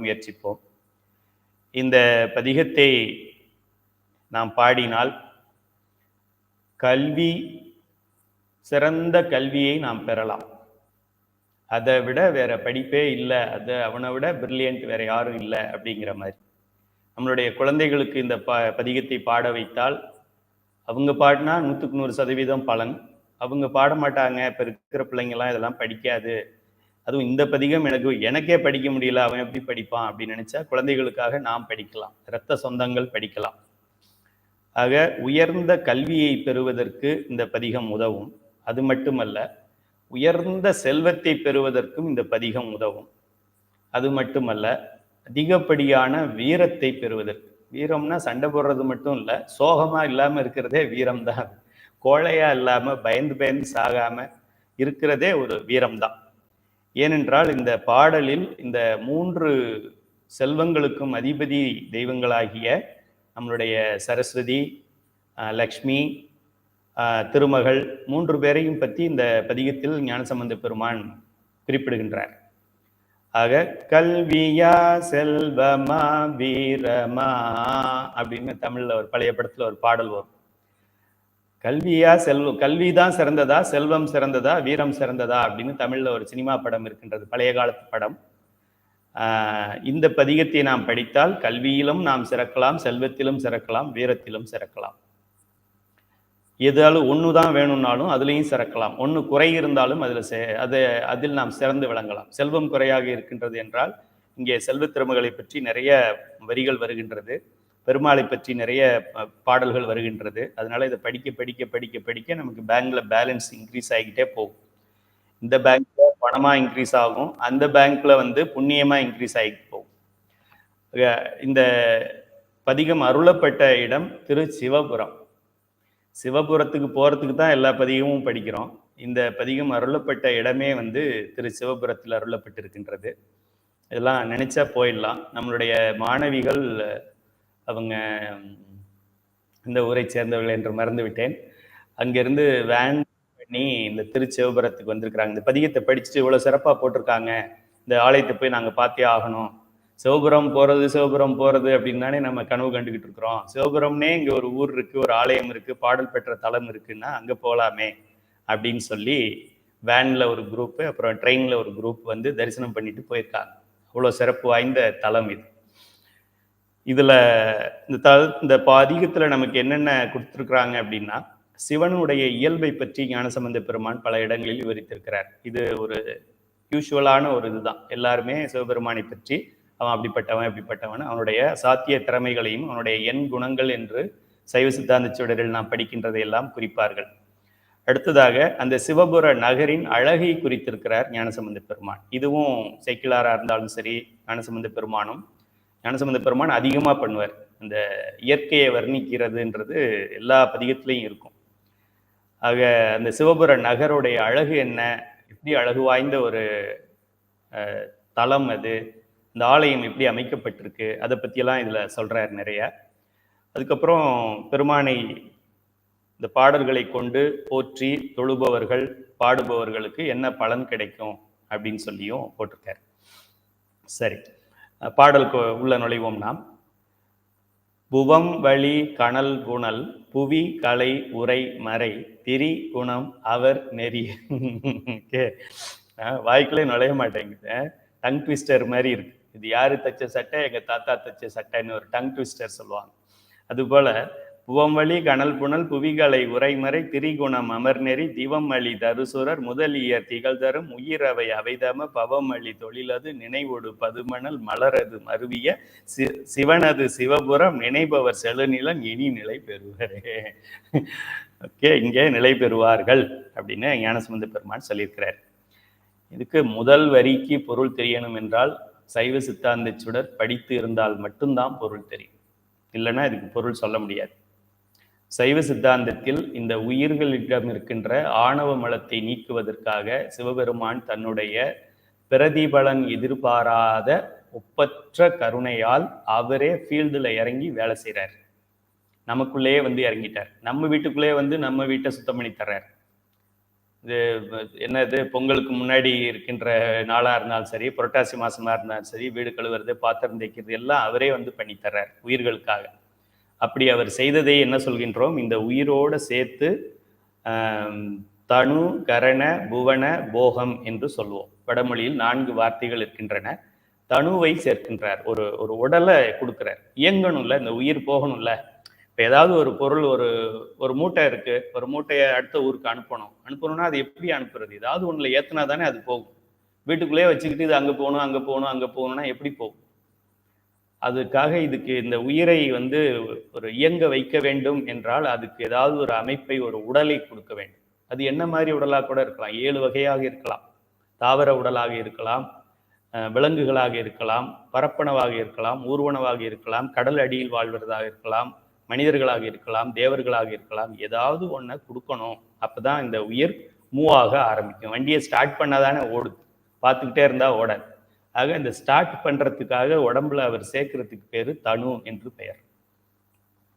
முயற்சிப்போம். இந்த பதிகத்தை நாம் பாடினால் கல்வி, சிறந்த கல்வியை நாம் பெறலாம். அதை விட வேற படிப்பே இல்லை, அவனை விட பிரில்லியன்ட் வேற யாரும் இல்லை அப்படிங்கிற மாதிரி. நம்மளுடைய குழந்தைகளுக்கு இந்த பதிகத்தை பாட வைத்தால் அவங்க பாடினா 100% பலன். அவங்க பாட மாட்டாங்க, இப்போ இருக்கிற பிள்ளைங்கள்லாம் இதெல்லாம் படிக்காது, அதுவும் இந்த பதிகம் எனக்கே படிக்க முடியல, அவன் எப்படி படிப்பான் அப்படின்னு நினைச்சா குழந்தைகளுக்காக நாம் படிக்கலாம், இரத்த சொந்தங்கள் படிக்கலாம். ஆக உயர்ந்த கல்வியை பெறுவதற்கு இந்த பதிகம் உதவும். அது மட்டுமல்ல, உயர்ந்த செல்வத்தை பெறுவதற்கும் இந்த பதிகம் உதவும். அது மட்டுமல்ல, அதிகப்படியான வீரத்தை பெறுவதற்கு. வீரம்னா சண்டை போடுறது மட்டும் இல்லை, சோகமா இல்லாம இருக்கிறதே வீரம்தான். கோழையா இல்லாம பயந்து பயந்து சாகாம இருக்கிறதே ஒரு வீரம்தான். ஏனென்றால் இந்த பாடலில் இந்த 3 செல்வங்களுக்கும் அதிபதி தெய்வங்களாகிய நம்மளுடைய சரஸ்வதி, லக்ஷ்மி, திருமகள் 3 பேரையும் பற்றி இந்த பதிகத்தில் ஞானசம்பந்த பெருமான் குறிப்பிடுகின்றார். ஆக கல்வியா செல்வமா வீரமா அப்படின்னு தமிழ்ல ஒரு பழைய படத்துல ஒரு பாடல் வரும். கல்வியா செல்வம், கல்விதான் சிறந்ததா, செல்வம் சிறந்ததா, வீரம் சிறந்ததா அப்படின்னு தமிழ்ல ஒரு சினிமா படம் இருக்கின்றது, பழைய காலத்து படம். இந்த பதிகத்தை நாம் படித்தால் கல்வியிலும் நாம் சிறக்கலாம், செல்வத்திலும் சிறக்கலாம், வீரத்திலும் சிறக்கலாம். எதாலும் ஒண்ணுதான் வேணும்னாலும் அதுலேயும் சிறக்கலாம். ஒன்று குறை இருந்தாலும் அதில் நாம் சிறந்து விளங்கலாம். செல்வம் குறையாக இருக்கின்றது என்றால் இங்கே செல்வ திறமைகளை பற்றி நிறைய வரிகள் வருகின்றது, பெருமாளை பற்றி நிறைய பாடல்கள் வருகின்றது. அதனால இதை படிக்க படிக்க படிக்க படிக்க நமக்கு பேங்க்ல பேலன்ஸ் இன்க்ரீஸ் ஆகிக்கிட்டே போகும். இந்த பேங்க்ல பணமா இன்க்ரீஸ் ஆகும், அந்த பேங்க்ல புண்ணியமா இன்க்ரீஸ் ஆகிட்டு போகும். இந்த பதிகம் அருளப்பட்ட இடம் திரு சிவபுரம். சிவபுரத்துக்கு போறதுக்கு தான் எல்லா பதிகமும் படிக்கிறோம். இந்த பதிகம் அருளப்பட்ட இடமே திரு சிவபுரத்தில் அருளப்பட்டிருக்கின்றது. இதெல்லாம் நினைச்சா போயிடலாம். நம்மளுடைய மாணவிகள் அவங்க இந்த ஊரை சேர்ந்தவர்கள் என்று மறந்து விட்டேன், அங்கிருந்து வேன் பண்ணி இந்த திரு சிவபுரத்துக்கு வந்திருக்கிறாங்க. இந்த பதிகத்தை படிச்சுட்டு இவ்வளவு சிறப்பா போட்டிருக்காங்க, இந்த ஆலயத்தை போய் நாங்க பார்த்தே ஆகணும். சிவபுரம் போறது அப்படின்னு தானே நம்ம கனவு கண்டுகிட்டு இருக்கிறோம். சிவபுரம்னே இங்க ஒரு ஊர் இருக்கு, ஒரு ஆலயம் இருக்கு, பாடல் பெற்ற தலம் இருக்குன்னா அங்க போகலாமே அப்படின்னு சொல்லி வேன்ல ஒரு குரூப், அப்புறம் ட்ரெயின்ல ஒரு குரூப் தரிசனம் பண்ணிட்டு போயிருக்காங்க. அவ்வளோ சிறப்பு வாய்ந்த தலம் இது. இதுல இந்த பதிகத்துல நமக்கு என்னென்ன கொடுத்துருக்குறாங்க அப்படின்னா, சிவனுடைய இயல்பை பற்றி ஞானசம்பந்த பெருமான் பல இடங்களில் விவரித்திருக்கிறார். இது ஒரு யூஸ்வலான ஒரு இதுதான். எல்லாருமே சிவபெருமானை பற்றி அவன் அப்படிப்பட்டவன் அவனுடைய சாத்திய திறமைகளையும் அவனுடைய எண் குணங்கள் என்று சைவ சித்தாந்த சுடரில் நாம் படிக்கின்றதை எல்லாம் குறிப்பார்கள். அடுத்ததாக அந்த சிவபுர நகரின் அழகை குறித்திருக்கிறார் ஞானசம்பந்த பெருமான். இதுவும் செக்கிலாரா இருந்தாலும் சரி, ஞானசம்பந்த பெருமான் அதிகமா பண்ணுவார். அந்த இயற்கையை வர்ணிக்கிறதுன்றது எல்லா பதிகத்திலையும் இருக்கும். ஆக அந்த சிவபுர நகருடைய அழகு என்ன, எப்படி அழகு வாய்ந்த ஒரு தலம் அது, இந்த ஆலயம் எப்படி அமைக்கப்பட்டிருக்கு, அதை பற்றியெல்லாம் இதில் சொல்கிறார் நிறைய. அதுக்கப்புறம் பெருமானை இந்த பாடல்களை கொண்டு போற்றி தொழுபவர்கள், பாடுபவர்களுக்கு என்ன பலன் கிடைக்கும் அப்படின்னு சொல்லியும் போட்டிருக்கார். சரி, பாடலுக்கு உள்ள நுழைவோம் நாம். புவம் வழி கணல் புனல் புவி கலை உரை மறை திரி குணம் அவர் நெறி. வாய்க்குள்ளே நுழைய மாட்டேங்குது, டங் ட்விஸ்டர் மாதிரி இருக்கு. இது யாரு தச்ச சட்டை, எங்க தாத்தா தச்ச சட்டைன்னு ஒரு டங் ட்விஸ்டர் சொல்லுவாங்க. அதுபோல புவம்வழி கணல் புனல் புவிகளை உரைமறை திரிகுணம் அமர்நெறி திவமளி தருசுரர் முதலியர் திகழ்தரும் உயிரவை அவைதம பவமளி தொழிலது நினைவொடு பதுமணல் மலரது மருவிய சிவனது சிவபுரம் நினைப்பவர் செழுநிலம் இனி நிலை பெறுவரே. ஓகே, இங்கே நிலை பெறுவார்கள் அப்படின்னு ஞானசம்பந்த பெருமான் சொல்லியிருக்கிறார். இதுக்கு முதல் வரிக்கு பொருள் தெரியணும் என்றால் சைவ சித்தாந்த சுடர் படித்து இருந்தால் மட்டும்தான் பொருள் தெரியும், இல்லைன்னா இதுக்கு பொருள் சொல்ல முடியாது. சைவ சித்தாந்தத்தில் இந்த உயிர்களிடம் இருக்கின்ற ஆணவ மலத்தை நீக்குவதற்காக சிவபெருமான் தன்னுடைய பிரதிபலன் எதிர்பாராத ஒப்பற்ற கருணையால் அவரே ஃபீல்டில் இறங்கி வேலை செய்கிறார். நமக்குள்ளேயே இறங்கிட்டார். நம்ம வீட்டுக்குள்ளேயே நம்ம வீட்டை சுத்தம் பண்ணி தர்றார். இது என்னது, பொங்கலுக்கு முன்னாடி இருக்கின்ற நாளாக இருந்தாலும் சரி, புரட்டாசி மாசமா இருந்தாலும் சரி, வீடு கழுவுறது, பாத்திரம் தேய்க்கிறது எல்லாம் அவரே வந்து பண்ணித்தர்றார் உயிர்களுக்காக. அப்படி அவர் செய்ததை என்ன சொல்கின்றோம், இந்த உயிரோடு சேர்த்து தனு, கரண, புவன, போகம் என்று சொல்லுவோம். வடமொழியில் 4 வார்த்தைகள் இருக்கின்றன. தனுவை சேர்க்கின்றார், ஒரு ஒரு உடலை கொடுக்குறார். இயங்கணும்ல, இந்த உயிர் போகணும்ல. இப்போ ஏதாவது ஒரு பொருள், ஒரு மூட்டை இருக்கு, ஒரு மூட்டையை அடுத்த ஊருக்கு அனுப்பணும்னா அது எப்படி அனுப்புறது? ஏதாவது ஒன்றில் ஏற்றினா தானே அது போகும். வீட்டுக்குள்ளேயே வச்சுக்கிட்டு இது அங்கே போகணும் அங்கே போகணும் அங்கே போகணும்னா எப்படி போகும்? அதுக்காக இதுக்கு இந்த உயிரை வந்து ஒரு இயங்க வைக்க வேண்டும் என்றால் அதுக்கு ஏதாவது ஒரு அமைப்பை, ஒரு உடலை கொடுக்க வேண்டும். அது என்ன மாதிரி உடலாக கூட இருக்கலாம். 7 வகையாக இருக்கலாம். தாவர உடலாக இருக்கலாம், விலங்குகளாக இருக்கலாம், பரப்பனவாக இருக்கலாம், ஊர்வனவாக இருக்கலாம், கடல் அடியில் வாழ்வதாக இருக்கலாம், மனிதர்களாக இருக்கலாம், தேவர்களாக இருக்கலாம். ஏதாவது ஒன்றை கொடுக்கணும். அப்போதான் இந்த உயிர் மூவ் ஆக ஆரம்பிக்கும். வண்டியை ஸ்டார்ட் பண்ணாதானே ஓடுது, பார்த்துக்கிட்டே இருந்தால் ஓடாது. ஆக இந்த ஸ்டார்ட் பண்ணுறதுக்காக உடம்புல அவர் சேர்க்கறதுக்கு பேர் தனு என்று பெயர்.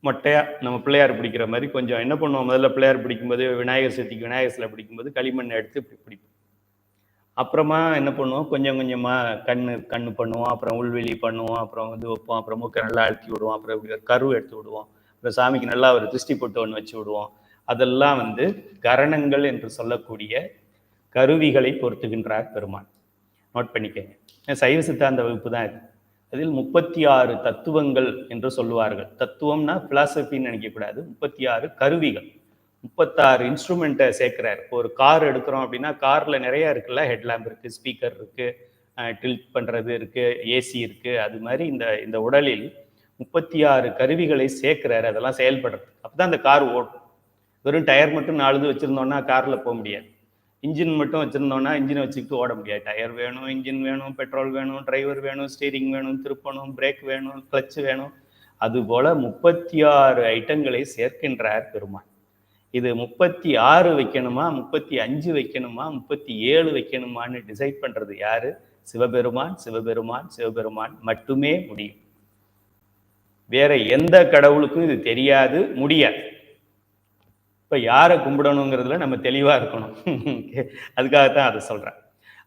மொட்டையா நம்ம பிள்ளையார் பிடிக்கிற மாதிரி கொஞ்சம் என்ன பண்ணுவோம், முதல்ல பிள்ளையார் பிடிக்கும்போது விநாயகர் சதுர்த்திக்கு விநாயகர் சிலை பிடிக்கும்போது களிமண் எடுத்து இப்படி பிடிப்போம். அப்புறமா என்ன பண்ணுவோம், கொஞ்சம் கொஞ்சமாக கண்ணு பண்ணுவோம், அப்புறம் உள்வெளி பண்ணுவோம், அப்புறம் வந்து வைப்போம், அப்புறம் மூக்கை நல்லா அழுத்தி விடுவோம், அப்புறம் இப்படி ஒரு கரு எடுத்து விடுவோம், அப்புறம் சாமிக்கு நல்லா ஒரு திருஷ்டி போட்டு ஒன்று வச்சு விடுவோம். அதெல்லாம் வந்து கரணங்கள் என்று சொல்லக்கூடிய கருவிகளை பொருத்துகின்றார் பெருமான். நோட் பண்ணிக்கங்க. சைவ சித்தாந்த வகுப்பு தான் இது. அதில் 36 தத்துவங்கள் என்று சொல்லுவார்கள். தத்துவம்னா பிலாசபின்னு நினைக்கக்கூடாது. 36 கருவிகள், 36 இன்ஸ்ட்ருமெண்ட்டை சேர்க்கிறார். ஒரு கார் எடுக்கிறோம் அப்படின்னா காரில் நிறைய இருக்குல்ல, ஹெட்லாம்ப் இருக்குது, ஸ்பீக்கர் இருக்குது, டில்ட் பண்ணுறது இருக்குது, ஏசி இருக்குது. அது மாதிரி இந்த உடலில் 36 கருவிகளை சேர்க்கிறார். அதெல்லாம் செயல்படுறது. அப்போ தான் அந்த கார் ஓடும். வெறும் டயர் மட்டும் 4 வச்சுருந்தோன்னா காரில் போக முடியாது. இன்ஜின் மட்டும் வச்சுருந்தோன்னா இன்ஜினை வச்சுக்கிட்டு ஓட முடியாது. டயர் வேணும், இன்ஜின் வேணும், பெட்ரோல் வேணும், டிரைவர் வேணும், ஸ்டீரிங் வேணும், திருப்பணும், பிரேக் வேணும், கிளச் வேணும். அதுபோல் 36 ஐட்டங்களை சேர்க்கின்றார் பெருமான். இது 36 வைக்கணுமா, 35 வைக்கணுமா, 37 வைக்கணுமான்னு டிசைட் பண்ணுறது யாரு? சிவபெருமான். சிவபெருமான் சிவபெருமான் மட்டுமே முடியும். வேற எந்த கடவுளுக்கும் இது தெரியாது, முடியாது. இப்போ யாரை கும்பிடணுங்கிறதுல நம்ம தெளிவாக இருக்கணும். அதுக்காகத்தான் அதை சொல்கிறேன்.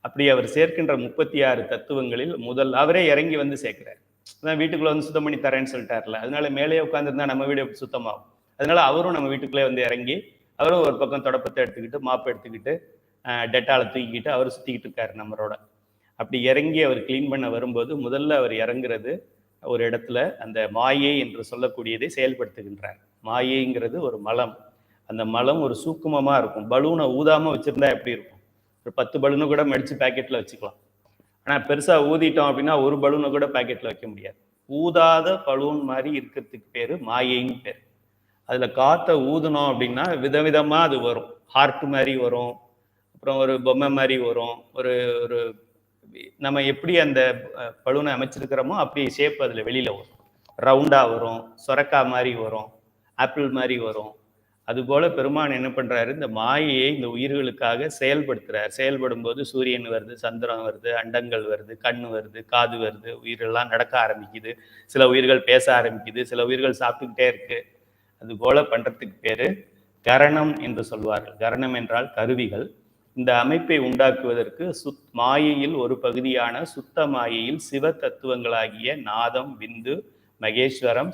அப்படி அவர் சேர்க்கின்ற 36 தத்துவங்களில் அவரே இறங்கி வந்து சேர்க்கிறார். அதான் வீட்டுக்குள்ளே வந்து சுத்தம் பண்ணி தரேன்னு சொல்லிட்டார்ல, அதனால மேலே உட்காந்துருந்தா நம்ம வீடு சுத்தமாகும். அதனால அவரும் நம்ம வீட்டுக்குள்ளே வந்து இறங்கி, அவரும் ஒரு பக்கம் தொடப்பத்தை எடுத்துக்கிட்டு, மாப்பை எடுத்துக்கிட்டு, டெட்டாலை தூக்கிக்கிட்டு அவர் சுற்றிக்கிட்டு இருக்காரு நம்மளோட. அப்படி இறங்கி அவர் கிளீன் பண்ண வரும்போது முதல்ல அவர் இறங்குறது ஒரு இடத்துல அந்த மாயை என்று சொல்லக்கூடியதை செயல்படுத்துகின்றார். மாயைங்கிறது ஒரு மலம். அந்த மலம் ஒரு சூக்குமமாக இருக்கும். பலூனை ஊதாமல் வச்சுருந்தா எப்படி இருக்கும்? ஒரு 10 பலூனை கூட மடித்து பேக்கெட்டில் வச்சுக்கலாம். ஆனால் பெருசாக ஊதிட்டோம் அப்படின்னா ஒரு பலூனை கூட பேக்கெட்டில் வைக்க முடியாது. ஊதாத பலூன் மாதிரி இருக்கிறதுக்கு பேர் மாயைன்னு பேர். அதில் காற்றை ஊதுனோம் அப்படின்னா விதவிதமாக அது வரும். ஹார்ட் மாதிரி வரும், அப்புறம் ஒரு பொம்மை மாதிரி வரும், ஒரு ஒரு நம்ம எப்படி அந்த பலூனை அமைச்சிருக்கிறோமோ அப்படி ஷேப் அதில் வெளியில் வரும். ரவுண்டாக வரும், சொரக்காய் மாதிரி வரும், ஆப்பிள் மாதிரி வரும். அதுபோல பெருமான் என்ன பண்றாரு, இந்த மாயையை இந்த உயிர்களுக்காக செயல்படுத்துறார். செயல்படும் போது சூரியன் வருது, சந்திரன் வருது, அண்டங்கள் வருது, கண்ணு வருது, காது வருது, உயிரெல்லாம் நடக்க ஆரம்பிக்குது, சில உயிர்கள் பேச ஆரம்பிக்குது, சில உயிர்கள் சாப்பிட்டுக்கிட்டே இருக்கு. அது போல பண்றதுக்கு பேரு கரணம் என்று சொல்வார்கள். கரணம் என்றால் கருவிகள். இந்த அமைப்பை உண்டாக்குவதற்கு மாயையில் ஒரு பகுதியான சுத்த மாயையில் சிவ தத்துவங்களாகிய நாதம், விந்து, மகேஸ்வரம்,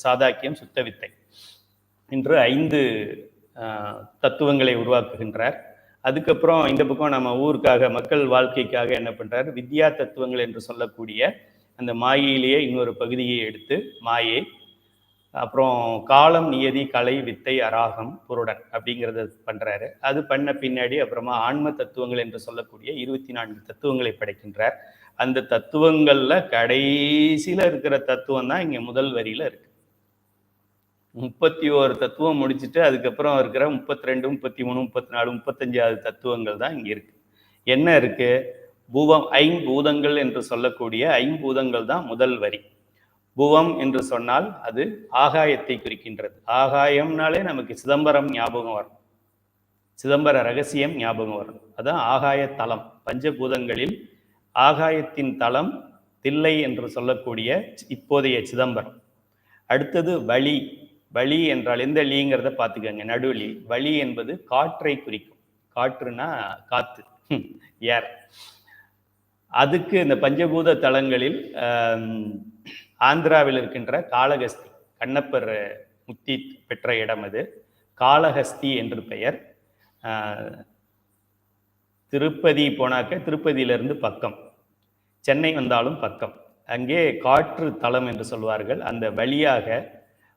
சாதாக்கியம், சுத்தவித்தை என்று 5 தத்துவங்களை உருவாக்குகின்றார். அதுக்கப்புறம் இந்த பக்கம் நம்ம ஊருக்காக, மக்கள் வாழ்க்கைக்காக என்ன பண்றாரு, வித்யா தத்துவங்கள் என்று சொல்லக்கூடிய அந்த மாயையிலேயே இன்னொரு பகுதியை எடுத்து மாயை, அப்புறம் காலம், நியதி, கலை, வித்தை, அராகம், புருடன் அப்படிங்கிறத பண்றாரு. அது பண்ண பின்னாடி அப்புறமா ஆன்ம தத்துவங்கள் என்று சொல்லக்கூடிய 24 தத்துவங்களை படைக்கின்றார். அந்த தத்துவங்கள்ல கடைசியில இருக்கிற தத்துவம் தான் இங்க முதல் வரியில இருக்கு. 31 தத்துவம் முடிச்சுட்டு அதுக்கப்புறம் இருக்கிற 32, 33, 34, 35 தத்துவங்கள் தான் இங்க இருக்கு. என்ன இருக்கு? ஐம்பூதங்கள் என்று சொல்லக்கூடிய ஐம்பூதங்கள் தான் முதல் வரி. புவம் என்று சொன்னால் அது ஆகாயத்தை குறிக்கின்றது. ஆகாயம்னாலே நமக்கு சிதம்பரம் ஞாபகம் வரும், சிதம்பர ரகசியம் ஞாபகம் வரும். அதான் ஆகாய தலம். பஞ்சபூதங்களில் ஆகாயத்தின் தலம் தில்லை என்று சொல்லக்கூடிய இப்போதைய சிதம்பரம். அடுத்தது வளி. வளி என்றால் எந்த லீங்கிறத பார்த்துக்கங்க, நடுவலி. வளி என்பது காற்றை குறிக்கும். காற்றுனா காத்து, ஏர். அதுக்கு இந்த பஞ்சபூத தலங்களில் ஆந்திராவில் இருக்கின்ற காளஹஸ்தி, கண்ணப்பர் முக்தி பெற்ற இடம் அது. காளஹஸ்தி என்று பெயர். திருப்பதி போனாக்க திருப்பதியிலிருந்து பக்கம், சென்னை வந்தாலும் பக்கம். அங்கே காற்று தலம் என்று சொல்வார்கள். அந்த வழியாக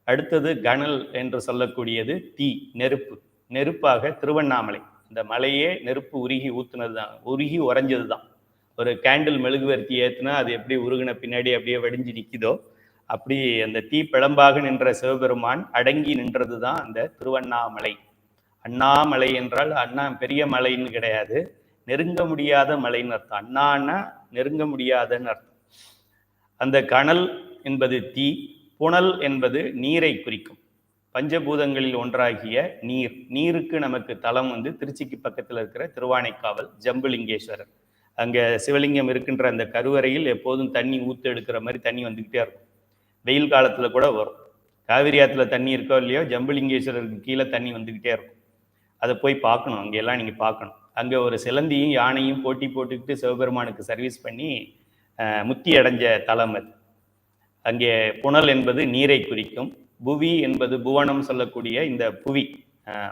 அடுத்தது கனல் என்று சொல்லக்கூடியது தீ, நெருப்பு. நெருப்பாக திருவண்ணாமலை, இந்த மலையே நெருப்பு உருகி ஊத்துனது தான், உருகி உறைஞ்சது தான். ஒரு கேண்டில் மெழுகுவர்த்தி ஏற்றுனா அது எப்படி உருகின பின்னாடி அப்படியே வெடிஞ்சு நிற்கிதோ, அப்படி அந்த தீ பிளம்பாக நின்ற சிவபெருமான் அடங்கி நின்றது தான் அந்த திருவண்ணாமலை. அண்ணாமலை என்றால் அண்ணா பெரிய மலைன்னு கிடையாது, நெருங்க முடியாத மலைன்னு அர்த்தம். அண்ணான்னா நெருங்க முடியாதன்னு அர்த்தம். அந்த கனல் என்பது தீ, புனல் என்பது நீரை குறிக்கும். பஞ்சபூதங்களில் ஒன்றாகிய நீர். நீருக்கு நமக்கு தலம் வந்து திருச்சிக்கு பக்கத்தில் இருக்கிற திருவானைக்காவல் ஜம்புலிங்கேஸ்வரர். அங்கே சிவலிங்கம் இருக்கின்ற அந்த கருவறையில் எப்போதும் தண்ணி ஊற்று எடுக்கிற மாதிரி தண்ணி வந்துக்கிட்டே இருக்கும். வெயில் காலத்தில் கூட வரும். காவிரி ஆற்றுல தண்ணி இருக்கோ இல்லையோ, ஜம்புலிங்கேஸ்வரருக்கு கீழே தண்ணி வந்துக்கிட்டே இருக்கும். அதை போய் பார்க்கணும், அங்கெல்லாம் நீங்கள் பார்க்கணும். அங்கே ஒரு சிலந்தியும் யானையும் போட்டி போட்டுக்கிட்டு சிவபெருமானுக்கு சர்வீஸ் பண்ணி முக்தி அடைஞ்ச தலம் அது. அங்கே புனல் என்பது நீரை குறிக்கும். புவி என்பது புவனம் சொல்லக்கூடிய இந்த புவி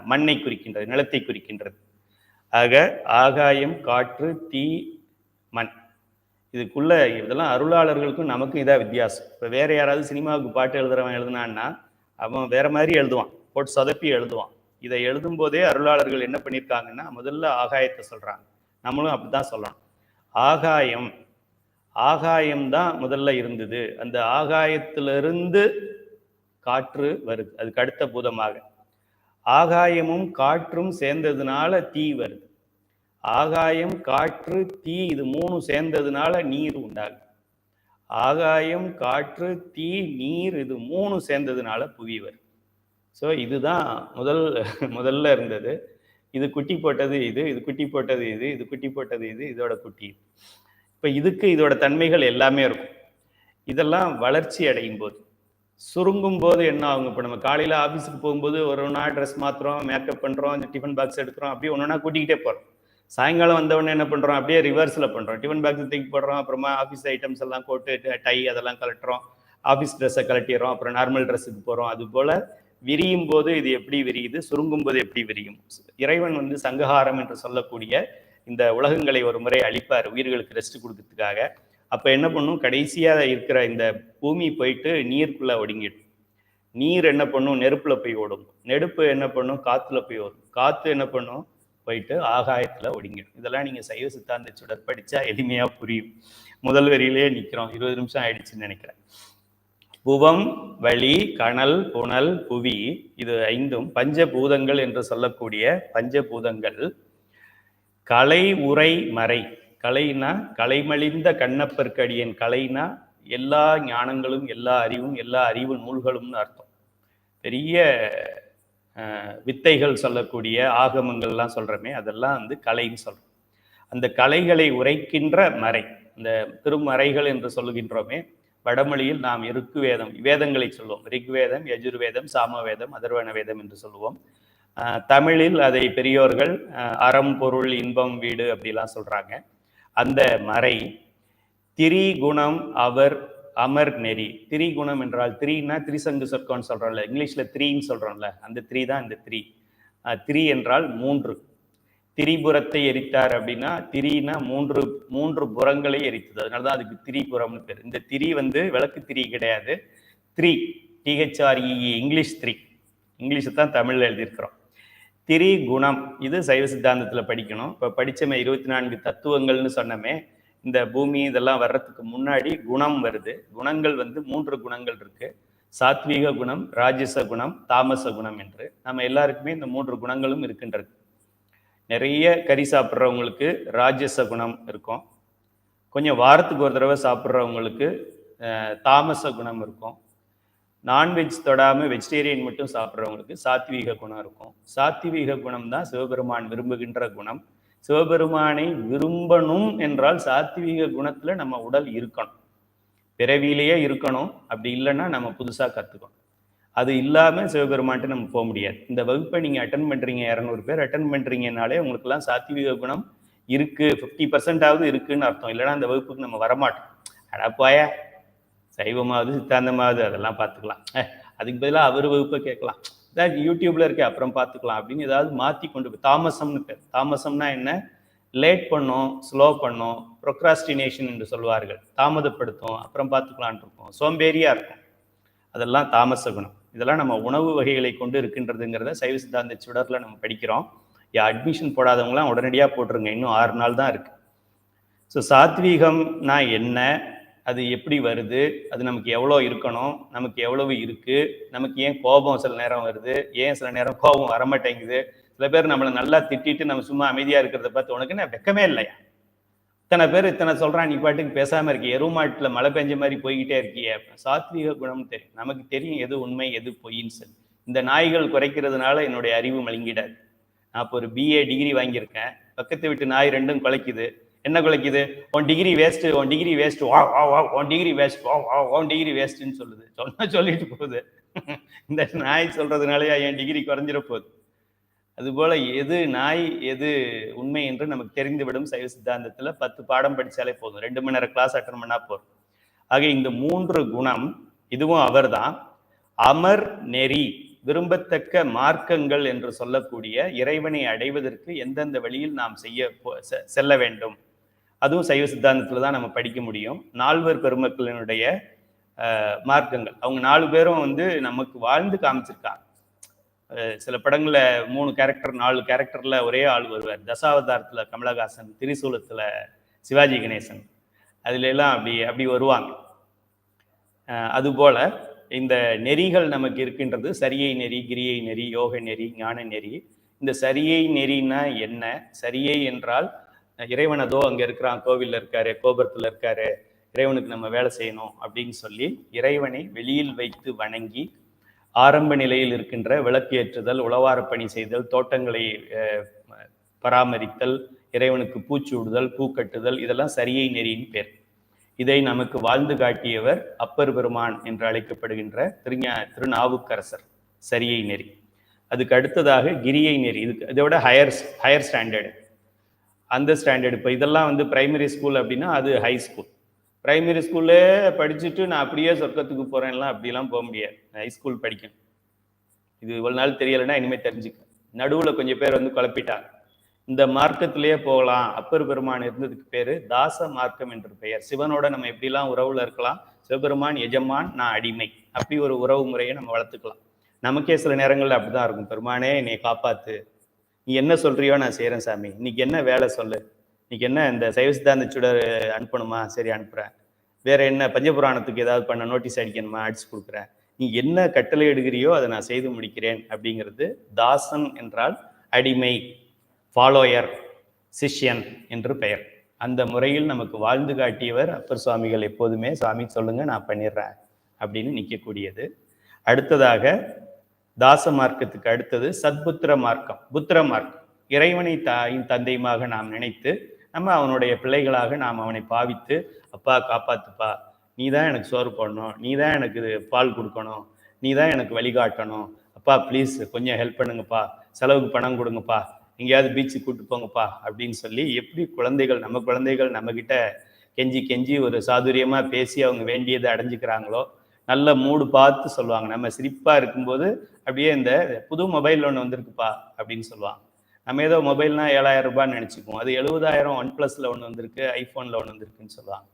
மண்ணை குறிக்கின்றது, நிலத்தை குறிக்கின்றது. ஆக ஆகாயம், காற்று, தீ, மண். இதுக்குள்ள இதெல்லாம் அருளாளர்களுக்கும் நமக்கும் இதான் வித்தியாசம். இப்போ வேற யாராவது சினிமாவுக்கு பாட்டு எழுதுறவன் எழுதுனான்னா அவன் வேற மாதிரி எழுதுவான், போட்டு சொதப்பி எழுதுவான். இதை எழுதும் போதே அருளாளர்கள் என்ன பண்ணியிருக்காங்கன்னா முதல்ல ஆகாயத்தை சொல்றாங்க. நம்மளும் அப்படிதான் சொல்லணும். ஆகாயம், ஆகாயம்தான் முதல்ல இருந்தது. அந்த ஆகாயத்திலிருந்து காற்று வருது, அதுக்கு அடுத்த பூதமாக. ஆகாயமும் காற்றும் சேர்ந்ததுனால தீ வருது. ஆகாயம், காற்று, தீ இது மூணு சேர்ந்ததுனால நீர் உண்டாகுது. ஆகாயம், காற்று, தீ, நீர் இது மூணு சேர்ந்ததுனால புவி வருது. ஸோ இதுதான் முதல்ல இருந்தது. இது குட்டி போட்டது இது, இது குட்டி போட்டது இது, இது குட்டி போட்டது இது, இதோட குட்டி. இப்போ இதுக்கு இதோட தன்மைகள் எல்லாமே இருக்கும். இதெல்லாம் வளர்ச்சி அடையும் போது, சுருங்கும் போது என்ன ஆகும்? இப்போ நம்ம காலையில் ஆஃபீஸுக்கு போகும்போது ஒரு நாள் ட்ரெஸ் மாற்றுறோம், மேக்கப் பண்ணுறோம், டிஃபன் பாக்ஸ் எடுக்கிறோம், அப்படியே ஒன்று ஒன்றா கூட்டிக்கிட்டே போகிறோம். சாயங்காலம் வந்தவொடனே என்ன பண்ணுறோம்? அப்படியே ரிவர்ஸில் பண்ணுறோம். டிஃபன் பாக்ஸ் தூக்கி போடுறோம், அப்புறமா ஆஃபீஸ் ஐட்டம்ஸ் எல்லாம் கோட்டு, டை அதெல்லாம் கலட்டுறோம், ஆஃபீஸ் ட்ரெஸ்ஸை கலட்டிடுறோம், அப்புறம் நார்மல் ட்ரெஸ்ஸுக்கு போகிறோம். அதுபோல் விரியும் போது இது எப்படி விரியுது, சுருங்கும் போது எப்படி விரியும்? இறைவன் வந்து சங்கஹாரம் என்று சொல்லக்கூடிய இந்த உலகங்களை ஒரு முறை அழிப்பார் உயிர்களுக்கு ரெஸ்ட் கொடுக்கறதுக்காக. அப்போ என்ன பண்ணும்? கடைசியாக இருக்கிற இந்த பூமி போயிட்டு நீருக்குள்ளே ஒடுங்கிடும். நீர் என்ன பண்ணும்? நெருப்பில் போய் ஓடும். நெருப்பு என்ன பண்ணும்? காற்றுல போய் ஓடும். காற்று என்ன பண்ணும்? போயிட்டு ஆகாயத்தில் ஒடுங்கிடும். இதெல்லாம் நீங்கள் சைவ சித்தாந்த சுடர் படித்தா எளிமையாக புரியும். முதல் வரியிலே நிற்கிறோம், 20 நிமிஷம் ஆயிடுச்சுன்னு நினைக்கிறேன். புவம், வழி, கனல், புனல், புவி இது ஐந்தும் பஞ்சபூதங்கள் என்று சொல்லக்கூடிய பஞ்சபூதங்கள். கலை, உரை, மறை. கலைனா கலைமலிந்த கண்ணப்பர்க்கடியன். கலைனா எல்லா ஞானங்களும், எல்லா அறிவும், எல்லா அறிவு நூல்களும்னு அர்த்தம். பெரிய வித்தைகள் சொல்லக்கூடிய ஆகமங்கள்லாம் சொல்கிறோமே, அதெல்லாம் வந்து கலைன்னு சொல்கிறோம். அந்த கலைகளை உரைக்கின்ற மறை, இந்த திருமறைகள் என்று சொல்லுகின்றோமே, வடமொழியில் நாம் ருக்குவேதம், வேதங்களை சொல்லுவோம். ரிக்வேதம், யஜுர்வேதம், சாமவேதம், அதர்வண வேதம் என்று சொல்லுவோம். தமிழில் அதை பெரியோர்கள் அறம், பொருள், இன்பம், வீடு அப்படிலாம் சொல்கிறாங்க. அந்த மறை திரிகுணம், அவர், அமர், நெறி. திரிகுணம் என்றால், த்ரீனா திரிசங்கு சொற்கோன்னு சொல்கிறோம்ல, இங்கிலீஷில் த்ரீன்னு சொல்கிறோம்ல, அந்த த்ரீ தான் இந்த த்ரீ. த்ரீ என்றால் மூன்று. திரிபுரத்தை எரித்தார் அப்படின்னா, திரினா மூன்று புறங்களை எரித்தது, அதனால தான் அதுக்கு திரிபுரம்னு பேர். இந்த திரி வந்து விளக்கு திரி கிடையாது, த்ரீ, THREE, இங்கிலீஷ் த்ரீ. இங்கிலீஷை தான் தமிழில் எழுதியிருக்கிறோம். திரி குணம், இது சைவ சித்தாந்தத்தில் படிக்கணும். இப்போ படித்தமே 24 தத்துவங்கள்னு சொன்னமே, இந்த பூமி இதெல்லாம் வர்றதுக்கு முன்னாடி குணம் வருது. குணங்கள் வந்து 3 குணங்கள் இருக்கு. சாத்வீக குணம், ராஜச குணம், தாமச குணம் என்று. நம்ம எல்லாருக்குமே இந்த 3 குணங்களும் இருக்கின்றது. நிறைய கறி சாப்பிட்றவங்களுக்கு ராஜச குணம் இருக்கும். கொஞ்சம் வாரத்துக்கு ஒரு தடவை சாப்பிட்றவங்களுக்கு தாமச குணம் இருக்கும். நான்வெஜ் தொடாமல் வெஜிடேரியன் மட்டும் சாப்பிட்றவங்களுக்கு சாத்வீக குணம் இருக்கும். சாத்வீக குணம் தான் சிவபெருமான் விரும்புகின்ற குணம். சிவபெருமானை விரும்பணும் என்றால் சாத்வீக குணத்தில் நம்ம உடல் இருக்கணும், பிறவியிலேயே இருக்கணும். அப்படி இல்லைன்னா நம்ம புதுசாக கற்றுக்கணும். அது இல்லாமல் சிவபெருமான்ட்டு நம்ம போக முடியாது. இந்த வகுப்பை நீங்கள் அட்டன் பண்ணுறீங்க, 200 பேர் அட்டன் பண்ணுறீங்கனாலே உங்களுக்குலாம் சாத்வீக குணம் இருக்குது, 50% இருக்குன்னு அர்த்தம். இல்லைன்னா அந்த வகுப்புக்கு நம்ம வரமாட்டோம். அடப்பாயா சைவமாவது சித்தாந்தமாவது அதெல்லாம் பார்த்துக்கலாம், அதுக்கு பதிலாக அவர் வகுப்பை கேட்கலாம், அதாவது யூடியூப்ல இருக்கே அப்புறம் பார்த்துக்கலாம் அப்படின்னு ஏதாவது மாற்றி கொண்டு போய் தாமசம்னு பேர். தாமசம்னா என்ன? லேட் பண்ணும், ஸ்லோ பண்ணும், ப்ரொக்ராஸ்டினேஷன் என்று சொல்வார்கள். தாமதப்படுத்தும், அப்புறம் பார்த்துக்கலான் இருக்கும், சோம்பேறியா இருக்கும். அதெல்லாம் தாமச குணம். இதெல்லாம் நம்ம உணவு வகைகளை கொண்டு இருக்கின்றதுங்கிறத சைவ சித்தாந்த சுடர்ல நம்ம படிக்கிறோம். அட்மிஷன் போடாதவங்களாம் உடனடியாக போட்டுருங்க, இன்னும் 6 நாள் தான் இருக்கு. ஸோ சாத்வீகம்னா என்ன, அது எப்படி வருது, அது நமக்கு எவ்வளோ இருக்கணும், நமக்கு எவ்வளவு இருக்கு, நமக்கு ஏன் கோபம் சில நேரம் வருது, ஏன் சில நேரம் கோபம் வரமாட்டேங்குது. சில பேர் நம்மளை நல்லா திட்டிட்டு நம்ம சும்மா அமைதியா இருக்கிறத பார்த்து உனக்கு என்ன வெக்கமே இல்லையா, இத்தனை பேர் இத்தனை சொல்றான், நீ பாட்டுக்கு பேசாம இருக்கிய, எருமாட்டுல மழை பெஞ்ச மாதிரி போய்கிட்டே இருக்கிய. சாத்வீக குணம் தெரியும், நமக்கு தெரியும் எது உண்மை எது பொய்ன்னு சொல்லி. இந்த நாய்கள் குறைக்கிறதுனால என்னுடைய அறிவு மழுங்கிடாது. நான் இப்போ ஒரு BA டிகிரி வாங்கியிருக்கேன், பக்கத்து வீட்டு நாய் ரெண்டும் குலைக்குது. என்ன குலைக்குது? உன் டிகிரி வேஸ்ட், உன் டிகிரி வேஸ்ட், உன் டிகிரி வேஸ்ட், உன் டிகிரி வேஸ்ட்ன்னு சொல்லுது. சொல்லிட்டு போகுது. இந்த நாய் சொல்றதுனாலயா என் டிகிரி குறைஞ்சிட போகுது? அதுபோல எது நாய் எது உண்மை என்று நமக்கு தெரிந்துவிடும். சைவ சித்தாந்தத்துல 10 பாடம் படிச்சாலே போதும், 2 மணி நேரம் கிளாஸ் அட்டன் பண்ணா போதும். ஆக இந்த 3 குணம், இதுவும் அவர்தான். அமர் நெறி, விரும்பத்தக்க மார்க்கங்கள் என்று சொல்லக்கூடிய இறைவனை அடைவதற்கு எந்தெந்த வழியில் நாம் செல்ல வேண்டும், அதுவும் சைவ சித்தாந்தத்துல தான் நம்ம படிக்க முடியும். 4 பெருமக்களினுடைய மார்க்கங்கள், அவங்க 4 பேரும் நமக்கு வாழ்ந்து காமிச்சிருக்காங்க. சில படங்கள்ல 3 கேரக்டர் 4 கேரக்டர்ல ஒரே ஆள் வருவார். தசாவதாரத்துல கமலஹாசன், திரிசூலத்துல சிவாஜி கணேசன், அதுல எல்லாம் அப்படி வருவாங்க. அதுபோல இந்த நெறிகள் நமக்கு இருக்கின்றது. சரியை நெறி, கிரியை நெறி, யோக நெறி, ஞான நெறி. இந்த சரியை நெறினா என்ன? சரியை என்றால் இறைவன் அதோ அங்க இருக்கிறான், கோவில்ல இருக்காரு, கோபுரத்துல இருக்காரு, இறைவனுக்கு நம்ம வேலை செய்யணும் அப்படின்னு சொல்லி இறைவனை வெளியில் வைத்து வணங்கி ஆரம்ப நிலையில் இருக்கின்ற விளக்கு ஏற்றுதல், உழவார பணி செய்தல், தோட்டங்களை பராமரித்தல், இறைவனுக்கு பூச்சூடுதல், பூக்கட்டுதல், இதெல்லாம் சரியை நெறியின் பேர். இதை நமக்கு வாழ்ந்து காட்டியவர் அப்பர் பெருமான் என்று அழைக்கப்படுகின்ற திருநாவுக்கரசர். சரியை நெறி. அதுக்கு அடுத்ததாக கிரியை நெறி, இதை விட ஹையர் ஸ்டாண்டர்டு. அந்த ஸ்டாண்டர்டு இப்போ இதெல்லாம் பிரைமரி ஸ்கூல் அப்படின்னா அது ஹை ஸ்கூல். பிரைமரி ஸ்கூல்லே படிச்சுட்டு நான் அப்படியே சொர்க்கத்துக்கு போறேன்லாம் அப்படிலாம் போக முடியாது. ஹை ஸ்கூல் படிக்கணும். இது இவ்வளவு நாள் தெரியலைன்னா இனிமேல் தெரிஞ்சுக்க. நடுவில் கொஞ்சம் பேர் குழப்பிட்டாங்க. இந்த மார்க்கத்திலேயே போகலாம். அப்பர் பெருமான் இருந்ததுக்கு பேரு தாச மார்க்கம் என்று பெயர். சிவனோட நம்ம எப்படிலாம் உறவுல இருக்கலாம், சிவபெருமான் எஜமான், நான் அடிமை, அப்படி ஒரு உறவு முறையை நம்ம வளர்த்துக்கலாம். நமக்கே சில நேரங்கள்ல அப்படிதான் இருக்கும். பெருமானே என்னை காப்பாத்து, நீ என்ன சொல்றியோ நான் செய்யறேன் சாமி, இன்னைக்கு என்ன வேலை சொல்லு, இன்னைக்கு என்ன இந்த சைவ சித்தாந்த சுடர் அனுப்பணுமா, சரி அனுப்புறேன். வேற என்ன பஞ்சபுராணத்துக்கு ஏதாவது பண்ண நோட்டீஸ் அடிக்கணுமா, அடிச்சு கொடுக்குறேன். நீ என்ன கட்டளை எடுக்கிறியோ அதை நான் செய்து முடிக்கிறேன் அப்படிங்கிறது. தாசன் என்றால் அடிமை, ஃபாலோயர், சிஷ்யன் என்று பெயர். அந்த முறையில் நமக்கு வாழ்ந்து காட்டியவர் அப்பர் சுவாமிகள். எப்போதுமே சாமி சொல்லுங்க நான் பண்ணிடுறேன் அப்படின்னு நிற்கக்கூடியது. அடுத்ததாக தாச மார்க்கத்துக்கு அடுத்தது சத்புத்திர மார்க்கம், புத்திர மார்க்கம். இறைவனை தாயின் தந்தையுமாக நாம் நினைத்து நம்ம அவனுடைய பிள்ளைகளாக நாம் அவனை பாவித்து, அப்பா காப்பாத்துப்பா, நீ தான் எனக்கு சோறு போடணும், நீ தான் எனக்கு பால் கொடுக்கணும், நீ தான் எனக்கு வழிகாட்டணும், அப்பா ப்ளீஸ் கொஞ்சம் ஹெல்ப் பண்ணுங்கப்பா, செலவுக்கு பணம் கொடுங்கப்பா, எங்கேயாவது பீச்சுக்கு கூப்பிட்டு போங்கப்பா அப்படின்னு சொல்லி எப்படி குழந்தைகள் நம்ம குழந்தைகள் நம்மக்கிட்ட கெஞ்சி கெஞ்சி ஒரு சாதுரியமாக பேசி அவங்க வேண்டியதை அடைஞ்சிக்கிறாங்களோ, நல்ல மூடு பார்த்து சொல்லுவாங்க. நம்ம சிரிப்பாக இருக்கும்போது அப்படியே இந்த புது மொபைல் ஒன்று வந்திருக்குப்பா அப்படின்னு சொல்லுவாங்க. நம்ம ஏதோ மொபைல்னா 7000 ரூபான்னு நினச்சிக்குவோம். அது 70,000 OnePlusல ஒன்று வந்திருக்கு, ஐஃபோனில் ஒன்று வந்திருக்குன்னு சொல்லுவாங்க.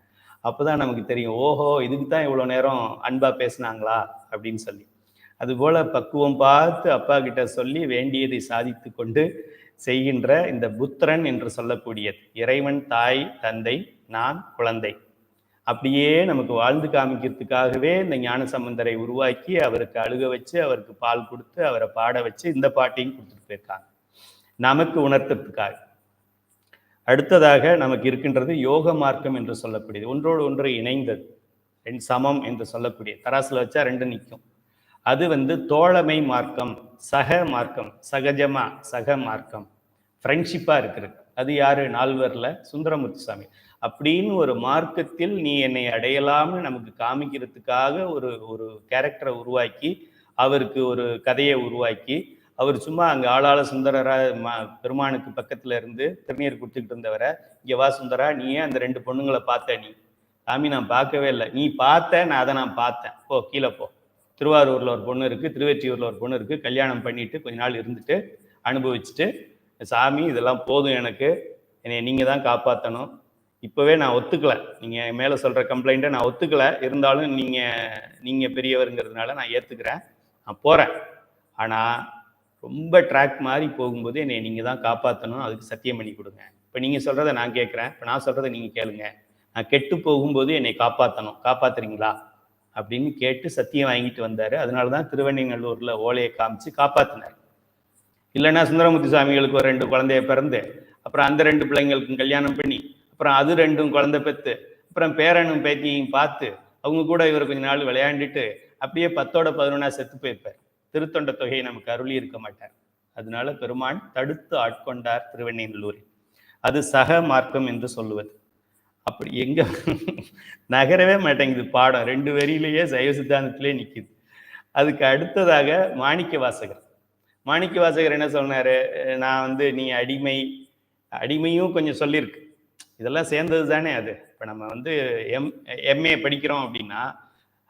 அப்போ தான் நமக்கு தெரியும், ஓஹோ இதுக்கு தான் இவ்வளோ நேரம் அன்பாக பேசுனாங்களா அப்படின்னு சொல்லி. அதுபோல் பக்குவம் பார்த்து அப்பா கிட்ட சொல்லி வேண்டியதை சாதித்து கொண்டு செய்கின்ற இந்த புத்திரன் என்று சொல்லக்கூடியது. இறைவன் தாய் தந்தை, நான் குழந்தை, அப்படியே நமக்கு வாழ்ந்து காமிக்கிறதுக்காகவே இந்த ஞான சம்பந்தரை உருவாக்கி அவருக்கு அழுக வச்சு, அவருக்கு பால் கொடுத்து, அவரை பாட வச்சு இந்த பாட்டையும் கொடுத்துட்டு போயிருக்காங்க நமக்கு உணர்த்துறதுக்காக. அடுத்ததாக நமக்கு இருக்கின்றது யோக மார்க்கம் என்று சொல்லக்கூடியது. ஒன்றோடு ஒன்று இணைந்தது, சமம் என்று சொல்லக்கூடிய, தராசுல வச்சா 2 நிற்கும். அது தோழமை மார்க்கம், சக மார்க்கம், சகஜமா சக மார்க்கம், ஃப்ரெண்ட்ஷிப்பா இருக்கிறது. அது யாரு? நால்வர்ல சுந்தரமூர்த்தி சுவாமி. அப்படின்னு ஒரு மார்க்கத்தில் நீ என்னை அடையலாம்னு நமக்கு காமிக்கிறதுக்காக ஒரு கேரக்டரை உருவாக்கி அவருக்கு ஒரு கதையை உருவாக்கி அவர் சும்மா அங்கே ஆளாள சுந்தரரா பெருமானுக்கு பக்கத்தில் இருந்து திருநீர் கொடுத்துக்கிட்டு இருந்தவரை, இங்கே வா சுந்தரா, நீயே அந்த 2 பொண்ணுங்களை பார்த்த நீ? சாமி நான் பார்க்கவே இல்லை. நீ பார்த்த, நான் அதை நான் பார்த்தேன். போ கீழே போ. திருவாரூரில் ஒரு பொண்ணு இருக்குது, திருவெற்றியூரில் ஒரு பொண்ணு இருக்குது, கல்யாணம் பண்ணிட்டு கொஞ்ச நாள் இருந்துட்டு அனுபவிச்சுட்டு, சாமி இதெல்லாம் போதும் எனக்கு, என்னை நீங்கள் தான் காப்பாற்றணும், இப்போவே நான் ஒத்துக்கலை, நீங்கள் மேலே சொல்கிற கம்ப்ளைண்ட்டை நான் ஒத்துக்கலை, இருந்தாலும் நீங்கள் பெரியவருங்கிறதுனால நான் ஏற்றுக்கிறேன், நான் போகிறேன், ஆனால் ரொம்ப ட்ராக் மாதிரி போகும்போது என்னை நீங்கள் தான் காப்பாற்றணும், அதுக்கு சத்தியம் பண்ணி கொடுங்க. இப்போ நீங்கள் சொல்கிறத நான் கேட்குறேன், இப்போ நான் சொல்கிறத நீங்கள் கேளுங்க, நான் கெட்டு போகும்போது என்னை காப்பாற்றணும், காப்பாற்றுறீங்களா அப்படின்னு கேட்டு சத்தியம் வாங்கிட்டு வந்தார். அதனால தான் திருவெண்ணைநல்லூரில் ஓலையை காமிச்சு காப்பாற்றினார். இல்லைன்னா சுந்தரமூர்த்தி சுவாமிகளுக்கு ஒரு 2 குழந்தைய பிறந்து, அப்புறம் அந்த 2 பிள்ளைங்களுக்கும் கல்யாணம் பண்ணி, அப்புறம் அது 2 குழந்தை பெற்று, அப்புறம் பேரனும் பேத்தியையும் பார்த்து அவங்க கூட இவர் கொஞ்ச நாள் விளையாண்டுட்டு அப்படியே 10ஓட 11 செத்து போயிருப்பார். திருத்தொண்ட தொகையை நமக்கு அருளி இருக்க மாட்டார். அதனால பெருமான் தடுத்து ஆட்கொண்டார் திருவெண்ணைநல்லூரில். அது சக மார்க்கம் என்று சொல்லுவது. அப்படி எங்க நகரவே மாட்டேங்குது பாடம், 2 வரியிலேயே சைவ சித்தாந்தத்திலே நிற்குது. அதுக்கு அடுத்ததாக மாணிக்க வாசகர். மாணிக்க வாசகர் என்ன சொன்னாரு, நான் நீ அடிமையும் கொஞ்சம் சொல்லியிருக்கு, இதெல்லாம் சேர்ந்தது தானே அது. இப்போ நம்ம எம்ஏ படிக்கிறோம் அப்படின்னா,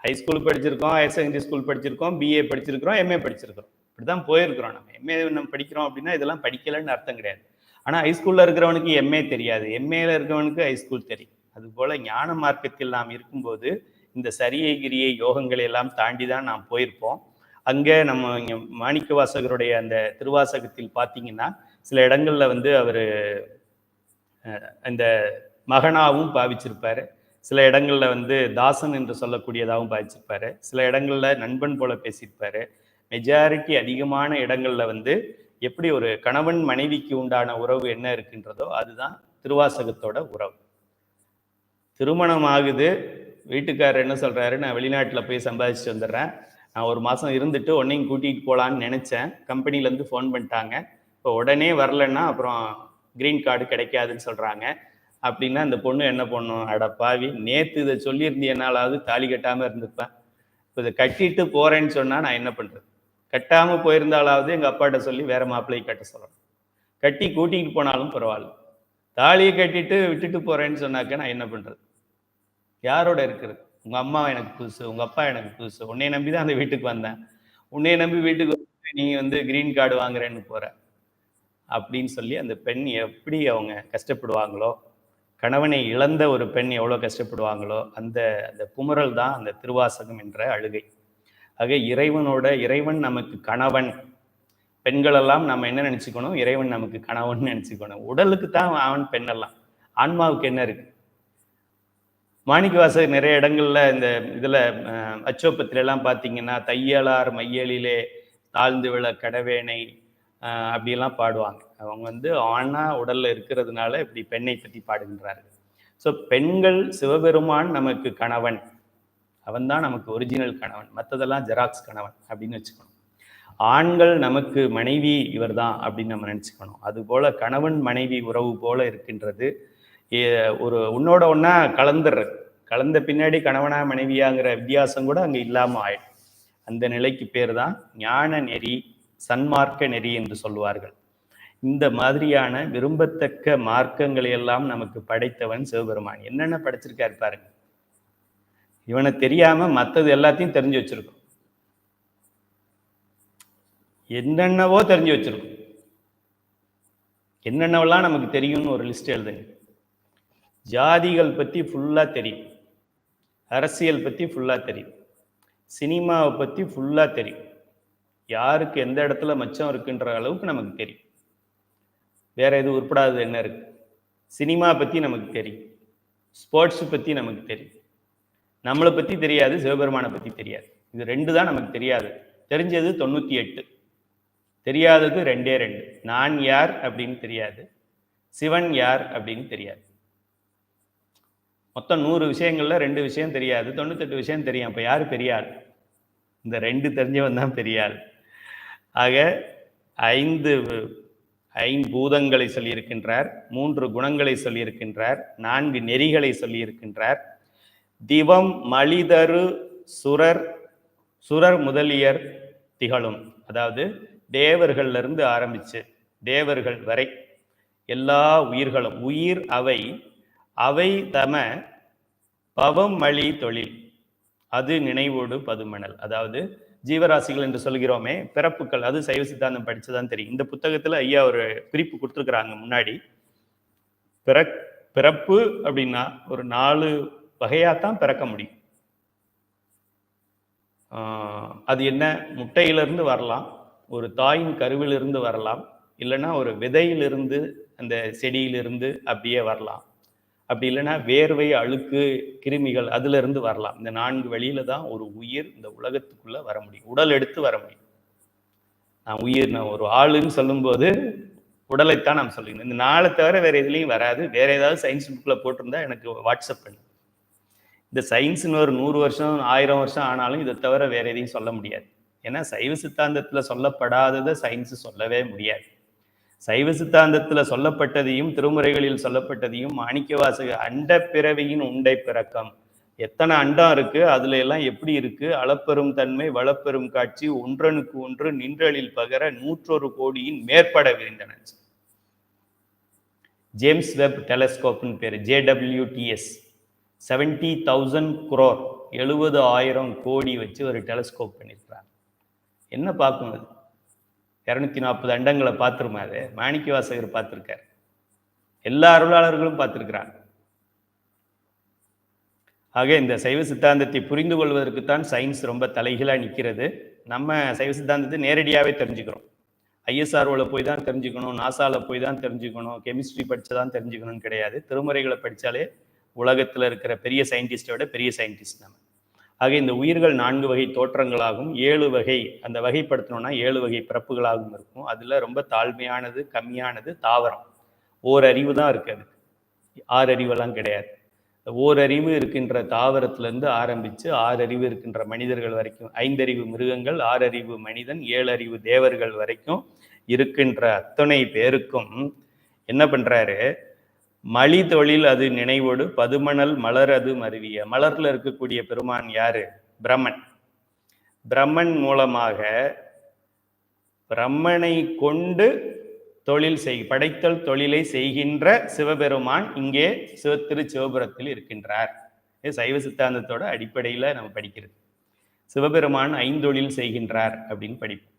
ஹைஸ்கூல் படிச்சிருக்கோம், ஹையர் செகண்டரி ஸ்கூல் படிச்சிருக்கோம், பிஏ படிச்சிருக்கிறோம், எம்ஏ படிச்சிருக்கிறோம், இப்படி தான் போயிருக்கிறோம். நம்ம எம்ஏ நம்ம படிக்கிறோம் அப்படின்னா இதெல்லாம் படிக்கலைன்னு அர்த்தம் கிடையாது. ஆனால் ஹைஸ்கூலில் இருக்கிறவனுக்கு எம்ஏ தெரியாது, எம்ஏல இருக்கிறவனுக்கு ஹைஸ்கூல் தெரியும். அதுபோல் ஞான மார்க்கத்தில் நாம் இருக்கும்போது இந்த சரியை கிரியை யோகங்களை எல்லாம் தாண்டி தான் நாம் போயிருப்போம். அங்கே நம்ம இங்கே மாணிக்க வாசகருடைய அந்த திருவாசகத்தில் பார்த்தீங்கன்னா சில இடங்களில் அவர் அந்த மகனாவும் பாவிச்சிருப்பார், சில இடங்களில் தாசன் என்று சொல்லக்கூடியதாகவும் பாவிச்சிருப்பார், சில இடங்களில் நண்பன் போல பேசியிருப்பார். மெஜாரிட்டி அதிகமான இடங்களில் எப்படி ஒரு கணவன் மனைவிக்கு உண்டான உறவு என்ன இருக்கின்றதோ அதுதான் திருவாசகத்தோட உறவு. திருமணம் ஆகுது, வீட்டுக்காரர் என்ன சொல்கிறாரு, நான் வெளிநாட்டில் போய் சம்பாதிச்சுட்டு வந்துடுறேன், நான் 1 மாதம் இருந்துட்டு உன்னையும் கூட்டிகிட்டு போகலான்னு நினச்சேன், கம்பெனிலேருந்து ஃபோன் பண்ணிட்டாங்க, இப்போ உடனே வரலன்னா அப்புறம் க்ரீன் கார்டு கிடைக்காதுன்னு சொல்கிறாங்க அப்படின்னா அந்த பொண்ணு என்ன பண்ணும், அடப்பாவி நேற்று இதை சொல்லியிருந்தேனாலாவது தாலி கட்டாமல் இருந்துப்பேன், இப்போ இதை கட்டிட்டு போகிறேன்னு சொன்னால் நான் என்ன பண்ணுறது, கட்டாமல் போயிருந்தாலாவது எங்கள் அப்பாட்ட சொல்லி வேறு மாப்பிள்ளையை கட்ட சொல்லணும், கட்டி கூட்டிகிட்டு போனாலும் பரவாயில்ல, தாலியை கட்டிட்டு விட்டுட்டு போகிறேன்னு சொன்னாக்க நான் என்ன பண்ணுறது, யாரோட இருக்கிறது, உங்கள் அம்மா எனக்கு புதுசு, உங்கள் அப்பா எனக்கு புதுசு, உன்னையை நம்பி தான் அந்த வீட்டுக்கு வந்தேன், உன்னையை நம்பி வீட்டுக்கு வந்து நீ க்ரீன் கார்டு வாங்குறேன்னு போகிற அப்படின்னு சொல்லி அந்த பெண் எப்படி அவங்க கஷ்டப்படுவாங்களோ, கணவனை இழந்த ஒரு பெண் எவ்வளோ கஷ்டப்படுவாங்களோ அந்த அந்த குமுறல் தான் அந்த திருவாசகம் என்ற அழுகை. ஆக இறைவன் நமக்கு கணவன், பெண்களெல்லாம் நம்ம என்ன நினச்சிக்கணும், இறைவன் நமக்கு கணவன் நினச்சிக்கணும். உடலுக்கு தான் அவன் பெண்ணெல்லாம், ஆன்மாவுக்கு என்ன இருக்கு. மாணிக்க வாசகர் நிறைய இடங்கள்ல இந்த இதில் அச்சோப்பத்திலெல்லாம் பார்த்தீங்கன்னா தையலார் மையலிலே தாழ்ந்து விழ கடவேனை அப்படியெல்லாம் பாடுவாங்க. அவங்க ஆணா உடல்ல இருக்கிறதுனால இப்படி பெண்ணை பற்றி பாடுகின்றார்கள். ஸோ பெண்கள் சிவபெருமான் நமக்கு கணவன், அவன் தான் நமக்கு ஒரிஜினல் கணவன், மற்றதெல்லாம் ஜெராக்ஸ் கணவன் அப்படின்னு வச்சுக்கணும். ஆண்கள் நமக்கு மனைவி இவர் தான் அப்படின்னு நம்ம நினச்சிக்கணும். அதுபோல கணவன் மனைவி உறவு போல இருக்கின்றது. ஒரு உன்னோட ஒன்றா கலந்த பின்னாடி கணவனா மனைவியாங்கிற வித்தியாசம் கூட அங்கே இல்லாமல் ஆயிடும். அந்த நிலைக்கு பேர் தான் ஞான நெறி, சன்மார்க்க நெறி என்று சொல்லுவார்கள். இந்த மாதிரியான விரும்பத்தக்க மார்க்கங்களை எல்லாம் நமக்கு படைத்தவன் சிவபெருமான். என்னென்ன படைச்சிருக்காரு பாருங்க. இவனை தெரியாம மற்றது எல்லாத்தையும் தெரிஞ்சு வச்சிருக்கோம், என்னென்னவோ தெரிஞ்சு வச்சிருக்கோம். என்னென்னவெல்லாம் நமக்கு தெரியும்னு ஒரு லிஸ்ட் எழுதுங்க. ஜாதிகள் பற்றி ஃபுல்லாக தெரியும், அரசியல் பற்றி ஃபுல்லாக தெரியும், சினிமாவை பற்றி ஃபுல்லாக தெரியும், யாருக்கு எந்த இடத்துல மச்சம் இருக்குன்ற அளவுக்கு நமக்கு தெரியும். வேற எதுவும் உருப்படாதது என்ன இருக்கு? சினிமா பற்றி நமக்கு தெரியும், ஸ்போர்ட்ஸ் பற்றி நமக்கு தெரியும். நம்மளை பற்றி தெரியாது, சிவபெருமானை பற்றி தெரியாது. இது 2 தான் நமக்கு தெரியாது. தெரிஞ்சது 98, தெரியாதது 2. நான் யார் அப்படின்னு தெரியாது, சிவன் யார் அப்படின்னு தெரியாது. மொத்தம் 100 விஷயங்கள்ல 2 விஷயம் தெரியாது, 98 விஷயம் தெரியும். அப்போ யார் பெரிய ஆள்? இந்த 2 தெரிஞ்சவன் தான் பெரிய ஆள். ஆக 5 பூதங்களை சொல்லியிருக்கின்றார், 3 குணங்களை சொல்லியிருக்கின்றார், 4 நெறிகளை சொல்லியிருக்கின்றார். திவம் மலிதரு சுரர் முதலியர் திகழும். அதாவது தேவர்கள்ல இருந்து ஆரம்பிச்சு தேவர்கள் வரை எல்லா உயிர்களும் உயிர் அவை அவை தம பவம் மழி தொழில் அது நினைவோடு பதுமணல். அதாவது ஜீவராசிகள் என்று சொல்கிறோமே, பிறப்புகள், அது சைவ சித்தாந்தம் படிச்சுதான் தெரியும். இந்த புத்தகத்துல ஐயா ஒரு குறிப்பு கொடுத்துருக்குறாங்க முன்னாடி. பிறப்பு அப்படின்னா ஒரு 4 வகையாத்தான் பிறக்க முடியும். அது என்ன? முட்டையிலிருந்து வரலாம், ஒரு தாயின் கருவிலிருந்து வரலாம், இல்லைன்னா ஒரு விதையிலிருந்து அந்த செடியிலிருந்து அப்படியே வரலாம், அப்படி இல்லைன்னா வேர்வை, அழுக்கு, கிருமிகள் அதுல இருந்து வரலாம். இந்த 4 வழியில தான் ஒரு உயிர் இந்த உலகத்துக்குள்ள வர முடியும், உடல் எடுத்து வர முடியும். நான் ஒரு ஆளுன்னு சொல்லும்போது உடலைத்தான் நாம் சொல்லுங்க. இந்த 4 தவிர வேற எதுலையும் வராது. வேற ஏதாவது சயின்ஸ் புக்ல போட்டிருந்தா எனக்கு வாட்ஸ்அப் பண்ணு. இந்த சயின்ஸ்னு ஒரு 100 வருஷம் 1000 வருஷம் ஆனாலும் இதை தவிர வேற எதையும் சொல்ல முடியாது. ஏன்னா சைவ சித்தாந்தத்துல சொல்லப்படாததை சயின்ஸ் சொல்லவே முடியாது. சைவ சித்தாந்தத்துல சொல்லப்பட்டதையும் திருமுறைகளில் சொல்லப்பட்டதையும் மாணிக்கவாசக அண்ட பிறவியின் உண்டை பிறக்கம், எத்தனை அண்டம் இருக்கு, அதுல எல்லாம் எப்படி இருக்கு, அளப்பெரும் தன்மை வளப்பெரும் காட்சி ஒன்றனுக்கு ஒன்று நின்றலில் பகர 101 கோடியின் மேற்பட விரிந்தன. ஜேம்ஸ் வெப் டெலஸ்கோப்னு பேரு, JWTS, 70,000 crore 70,000 கோடி வச்சு ஒரு டெலஸ்கோப் பண்ணியிருக்கிறாங்க. என்ன பார்க்கும் அது? 240 அண்டங்களை பார்த்துருமா? அது மாணிக்க வாசகர் பார்த்துருக்காரு, எல்லா அருளாளர்களும் பார்த்துருக்கிறாங்க. ஆக இந்த சைவ சித்தாந்தத்தை புரிந்து கொள்வதற்குத்தான் சயின்ஸ் ரொம்ப தலைகீழா நிற்கிறது. நம்ம சைவ சித்தாந்தத்தை நேரடியாகவே தெரிஞ்சுக்கிறோம். ISROவில் போய் தான் தெரிஞ்சுக்கணும், நாசாவில் போய் தான் தெரிஞ்சுக்கணும், கெமிஸ்ட்ரி படிச்சுதான் தெரிஞ்சுக்கணும்னு கிடையாது. திருமுறைகளை படித்தாலே உலகத்தில் இருக்கிற பெரிய சயின்டிஸ்டை விட பெரிய சயின்டிஸ்ட் நம்ம. ஆக இந்த உயிர்கள் 4 வகை தோற்றங்களாகும், 7 வகை, அந்த வகைப்படுத்தணும்னா 7 வகை பிறப்புகளாகவும் இருக்கும். அதில் ரொம்ப தாழ்மையானது, கம்மியானது தாவரம். ஓரறிவு தான் இருக்கு, அதுக்கு 6 அறிவெல்லாம் கிடையாது. ஓரறிவு இருக்கின்ற தாவரத்திலேருந்து ஆரம்பித்து 6 அறிவு இருக்கின்ற மனிதர்கள் வரைக்கும், 5 அறிவு மிருகங்கள், 6 அறிவு மனிதன், 7 அறிவு தேவர்கள் வரைக்கும் இருக்கின்ற அத்தனை பேருக்கும் என்ன பண்றாரு? மலி தொழில் அது நினைவோடு பதுமணல் மலர் அது மருவிய. மலர்ல இருக்கக்கூடிய பெருமான் யாரு? பிரம்மன். பிரம்மன் மூலமாக பிரம்மனை கொண்டு தொழில் படைத்தல் தொழிலை செய்கின்ற சிவபெருமான் இங்கே சிவபுரத்தில் இருக்கின்றார். இது சைவ சித்தாந்தத்தோட அடிப்படையில் நம்ம படிக்கிறது. சிவபெருமான் 5 தொழில் செய்கின்றார் அப்படின்னு படிப்போம்.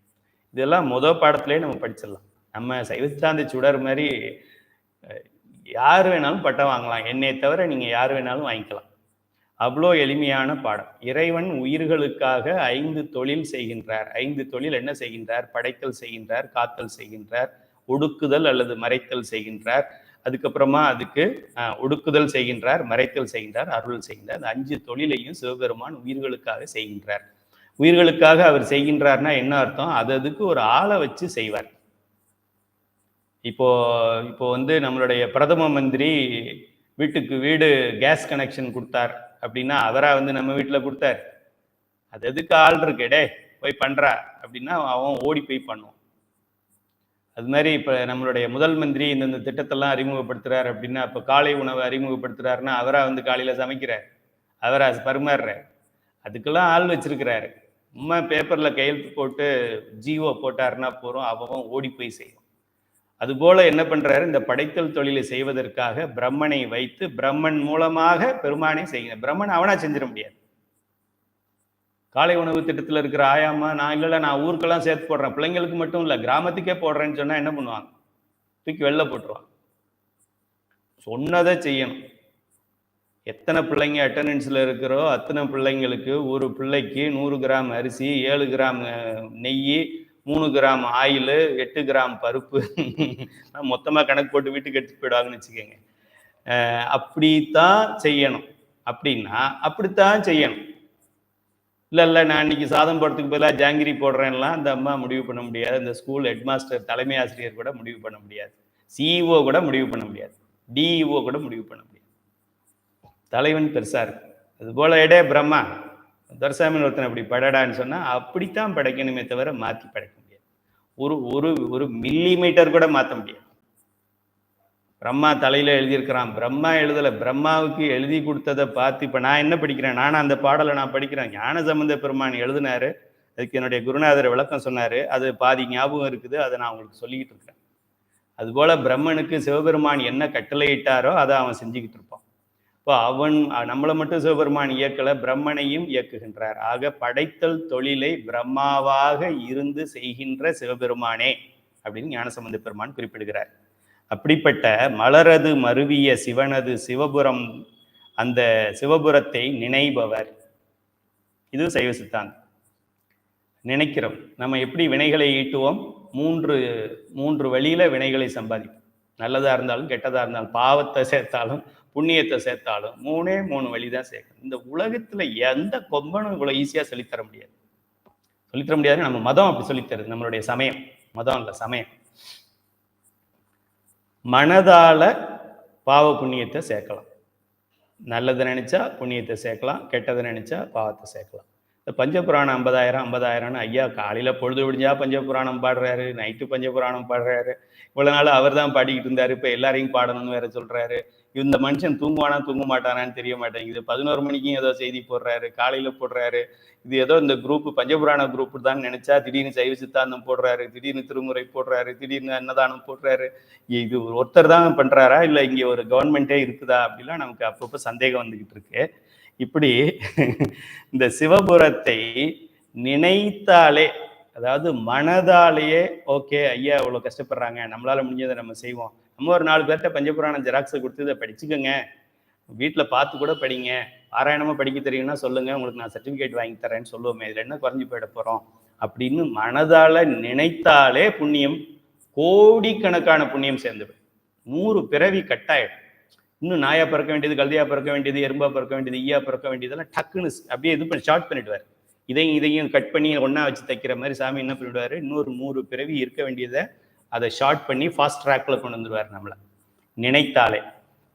இதெல்லாம் பாடத்திலே நம்ம படிச்சிடலாம். நம்ம சைவ சித்தாந்த சுடர் மாதிரி யார் வேணாலும் பட்டம் வாங்கலாம், என்னை தவிர நீங்க யார் வேணாலும் வாங்கிக்கலாம். அவ்வளோ எளிமையான பாடம். இறைவன் உயிர்களுக்காக 5 தொழில் செய்கின்றார். 5 தொழில் என்ன செய்கின்றார்? படைத்தல் செய்கின்றார், காத்தல் செய்கின்றார், ஒடுக்குதல் அல்லது மறைத்தல் செய்கின்றார். அதுக்கப்புறமா அதுக்கு ஒடுக்குதல் செய்கின்றார், மறைத்தல் செய்கின்றார், அருள் செய்கின்றார். அந்த 5 தொழிலையும் சிவபெருமான் உயிர்களுக்காக செய்கின்றார். உயிர்களுக்காக அவர் செய்கின்றார்னா என்ன அர்த்தம்? அதுக்கு ஒரு ஆளை வச்சு செய்வார். இப்போ வந்து நம்மளுடைய பிரதம மந்திரி வீட்டுக்கு வீடு கேஸ் கனெக்ஷன் கொடுத்தார் அப்படின்னா அவரா வந்து நம்ம வீட்டில் கொடுத்தார்? அது எதுக்கு ஆள் இருக்கே போய் பண்றா அப்படின்னா அவன் ஓடி போய் பண்ணுவான். அது மாதிரி இப்போ நம்மளுடைய முதல் மந்திரி இந்த திட்டத்தெல்லாம் அறிமுகப்படுத்துறாரு அப்படின்னா, இப்போ காலை உணவை அறிமுகப்படுத்துறாருன்னா அவரா வந்து காலையில சமைக்கிறார், அவரா பரிமாறுறார்? அதுக்கெல்லாம் ஆள் வச்சிருக்கிறாரு. சும்மா பேப்பர்ல கையெழுத்து போட்டு ஜிஓ போட்டாருன்னா போறோம், அவன் ஓடி போய் செய்யும். அதுபோல என்ன பண்றாரு? இந்த படைத்தல் தொழிலை செய்வதற்காக பிரம்மனை வைத்து பிரம்மன் மூலமாக பெருமானை செய்யணும். பிரம்மன் அவனா செஞ்சிட முடியாது. காலை உணவு திட்டத்தில் இருக்கிற ஆயாமா, நான் ஊருக்கெல்லாம் சேர்த்து போடுறேன், பிள்ளைங்களுக்கு மட்டும் இல்லை கிராமத்துக்கே போடுறேன்னு சொன்னா என்ன பண்ணுவாங்க? தூக்கி வெளில போட்டுருவாங்க. சொன்னதை செய்யணும். எத்தனை பிள்ளைங்க அட்டண்டன்ஸ்ல இருக்கிறோ அத்தனை பிள்ளைங்களுக்கு ஒரு பிள்ளைக்கு 100 கிராம் அரிசி, 7 கிராம் நெய், 3 கிராம் ஆயில், 8 கிராம் பருப்பு மொத்தமாக கணக்கு போட்டு வீட்டுக்கு எடுத்துட்டு போயிடுவாங்கன்னு வச்சுக்கோங்க. அப்படித்தான் செய்யணும். அப்படின்னா அப்படித்தான் செய்யணும். இல்லை நான் இன்னைக்கு சாதம் போடுறதுக்கு பதிலாக ஜாங்கிரி போடுறேன்லாம் அந்த அம்மா முடிவு பண்ண முடியாது. அந்த ஸ்கூல் ஹெட்மாஸ்டர் தலைமை ஆசிரியர் கூட முடிவு பண்ண முடியாது. சிஇஓ கூட முடிவு பண்ண முடியாது. டிஇஓ கூட முடிவு பண்ண முடியாது. தலைவன் பெருசா இருக்கு. அது போல பிரம்மா துரசாமி ஒருத்தன் அப்படி படடான்னு சொன்னா அப்படித்தான் படைக்கணுமே தவிர மாற்றி படைக்க முடியாது. ஒரு மில்லிமீட்டர் கூட மாற்ற முடியாது. பிரம்மா தலையில எழுதியிருக்கிறான், பிரம்மா எழுதலை. பிரம்மாவுக்கு எழுதி கொடுத்ததை பார்த்து இப்ப நான் என்ன படிக்கிறேன்? நானும் அந்த பாடலை நான் படிக்கிறேன். ஞான சம்பந்த பெருமான் எழுதினாரு, அதுக்கு என்னுடைய குருநாதர் விளக்கம் சொன்னார். அது பாதி ஞாபகம் இருக்குது, அதை நான் உங்களுக்கு சொல்லிக்கிட்டு இருக்கேன். அதுபோல் பிரம்மனுக்கு சிவபெருமான் என்ன கட்டளையிட்டாரோ அதை அவன் செஞ்சுக்கிட்டு இருப்பான். இப்போ அவன் நம்மளை மட்டும் சிவபெருமான் இயக்கலை, பிரம்மனையும் இயக்குகின்றார். ஆக படைத்தல் தொழிலை பிரம்மாவாக இருந்து செய்கின்ற சிவபெருமானே அப்படின்னு ஞானசம்பந்த பெருமான் குறிப்பிடுகிறார். அப்படிப்பட்ட மலரது மருவிய சிவனது சிவபுரம், அந்த சிவபுரத்தை நினைபவர். இது சைவ சித்தாந்தம். நினைக்கிறோம். நம்ம எப்படி வினைகளை ஈட்டுவோம்? மூன்று வழியில வினைகளை சம்பாதிப்போம். நல்லதா இருந்தாலும் கெட்டதா இருந்தாலும், பாவத்தை சேர்த்தாலும் புண்ணியத்தை சேர்த்தாலும், மூணு வழி தான் சேர்க்கணும். இந்த உலகத்துல எந்த கொம்பனும் இவ்வளவு ஈஸியா சொல்லித்தர முடியாது. நம்ம மதம் அப்படி சொல்லித்தருது. நம்மளுடைய சமயம், மதம் இல்ல சமயம். மனதால பாவ புண்ணியத்தை சேர்க்கலாம். நல்லதை நினைச்சா புண்ணியத்தை சேர்க்கலாம், கெட்டதை நினைச்சா பாவத்தை சேர்க்கலாம். இந்த பஞ்சபுராணம் 50,000 ஐயா காலையில் பொழுது விடிஞ்சா பஞ்சபுராணம் பாடுறாரு, நைட்டு பஞ்சபுராணம் பாடுறாரு. இவ்வளோ நாள் அவர் தான் பாடிக்கிட்டு இருந்தார், இப்போ எல்லாரையும் பாடணும்னு வேற சொல்கிறாரு. இந்த மனுஷன் தூங்குவானா தூங்க மாட்டானான்னு தெரிய மாட்டேங்குது. 11 மணிக்கும் ஏதோ செய்தி போடுறாரு, காலையில் போடுறாரு. இது ஏதோ இந்த குரூப் பஞ்சபுராண குரூப் தான் நினைச்சா திடீர்னு சைவ சித்தாந்தம் போடுறாரு, திடீர்னு திருமுறை போடுறாரு, திடீர்னு அன்னதானம் போடுறாரு. இது ஒருத்தர் தான் பண்ணுறாரா இல்லை இங்கே ஒரு கவர்மெண்ட்டே இருக்குதா அப்படிலாம் நமக்கு அப்பப்போ சந்தேகம் வந்துக்கிட்டு இருக்கு. இப்படி இந்த சிவபுரத்தை நினைத்தாலே, அதாவது மனதாலேயே ஓகே ஐயா இவ்வளோ கஷ்டப்படுறாங்க, நம்மளால முடிஞ்சதை நம்ம செய்வோம், நம்ம ஒரு 4 பேர்கிட்ட பஞ்சபுராணம் ஜெராக்ஸை கொடுத்து இதை படிச்சுக்கோங்க, வீட்டில் பார்த்து கூட படிங்க, பாராயணமாக படிக்க தெரியும்னா சொல்லுங்க, உங்களுக்கு நான் சர்டிஃபிகேட் வாங்கி தரேன்னு சொல்லுவோமே, இதில் என்ன குறைஞ்சி போயிட போகிறோம் அப்படின்னு மனதால நினைத்தாலே புண்ணியம், கோடிக்கணக்கான புண்ணியம் சேர்ந்துடும். 100 பிறவி கட்டாயிடும். இன்னும் நாயா பிறக்க வேண்டியது, கல்தியா பிறக்க வேண்டியது, எறும்பா பிறக்க வேண்டியது, ஈயா பிறக்க வேண்டியதெல்லாம் டக்குன்னு அப்படியே இது பண்ணி ஷார்ட் பண்ணிடுவார். இதையும் கட் பண்ணி ஒன்றா வச்சு தைக்கிற மாதிரி சாமி என்ன பண்ணிவிடுவார், இன்னொரு 100 பிறவி இருக்க வேண்டியதை அதை ஷார்ட் பண்ணி ஃபாஸ்ட் ட்ராக்கில் கொண்டு வந்துடுவார் நம்மளை. நினைத்தாலே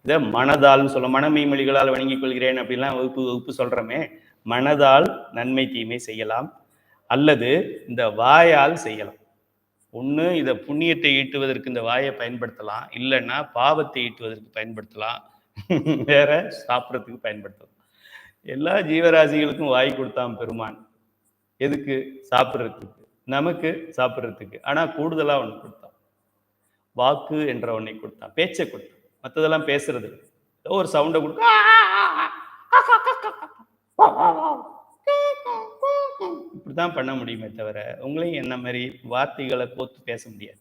இதை மனதால்னு சொல்ல, மனமெய்மொழிகளால் வணங்கிக் கொள்கிறேன் அப்படின்லாம் வகுப்பு சொல்கிறோமே, மனதால் நன்மை தீமை செய்யலாம், அல்லது இந்த வாயால் செய்யலாம். ஒன்று இதை புண்ணியத்தை ஈட்டுவதற்கு இந்த வாயை பயன்படுத்தலாம், இல்லைன்னா பாவத்தை ஈட்டுவதற்கு பயன்படுத்தலாம், வேற சாப்பிட்றதுக்கு பயன்படுத்தலாம். எல்லா ஜீவராசிகளுக்கும் வாய் கொடுத்தான் பெருமான். எதுக்கு? சாப்பிட்றதுக்கு, நமக்கு சாப்பிட்றதுக்கு. ஆனால் கூடுதலாக ஒன்று கொடுத்தான், வாக்கு என்ற ஒன்றை கொடுத்தான், பேச்சை கொடுத்தான். மற்றதெல்லாம் பேசுறது, ஒரு சவுண்டை கொடுத்தா இப்படிதான் பண்ண முடியுமே தவிர உங்களையும் என்ன மாதிரி வார்த்தைகளை கோத்து பேச முடியாது.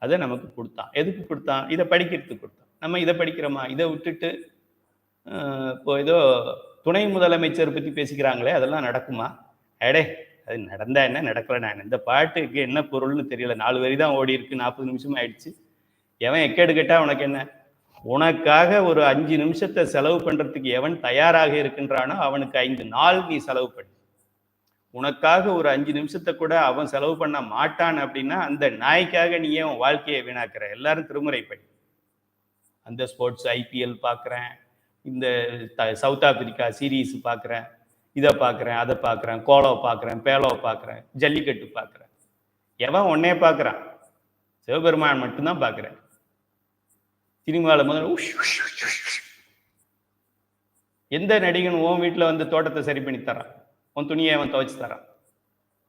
அதை நமக்கு கொடுத்தான். எதுக்கு கொடுத்தான்? இதை படிக்கிறதுக்கு கொடுத்தான். நம்ம இதை படிக்கிறோமா? இதை விட்டுட்டு இப்போ ஏதோ துணை முதலமைச்சர் பற்றி பேசிக்கிறாங்களே, அதெல்லாம் நடக்குமா? அடே அது நடந்தா என்ன, நடக்கல நான் இந்த பாட்டுக்கு என்ன பொருள்னு தெரியல, 4 வரி தான் ஓடி இருக்கு, 40 நிமிஷம் ஆயிடுச்சு. எவன் எக்கேடு கேட்டா உனக்கு என்ன? உனக்காக ஒரு 5 நிமிஷத்தை செலவு பண்றதுக்கு எவன் தயாராக இருக்கின்றானோ அவனுக்கு 5 நாள் நீ செலவு பண்ணு. உனக்காக ஒரு 5 நிமிஷத்தை கூட அவன் செலவு பண்ண மாட்டான் அப்படின்னா அந்த நாய்க்காக நீ ஏன் வாழ்க்கையை வீணாக்குற? எல்லாரும் திருமுறை படி. அந்த ஸ்போர்ட்ஸ் IPL பார்க்குறேன், இந்த சவுத் ஆப்பிரிக்கா சீரீஸ் பார்க்குறேன், இதை பார்க்குறேன், அதை பார்க்குறேன், கோலோ பார்க்குறேன், பேலோ பார்க்குறேன், ஜல்லிக்கட்டு பார்க்குறேன். எவன் ஒன்னே பார்க்குறான்? சிவபெருமான் மட்டும்தான் பார்க்குறேன். சினிமாவில் முதல்ல எந்த நடிகன் உன் வீட்டில் வந்து தோட்டத்தை சரி பண்ணி தரான்? உன் துணியை அவன் துவைச்சு தரான்,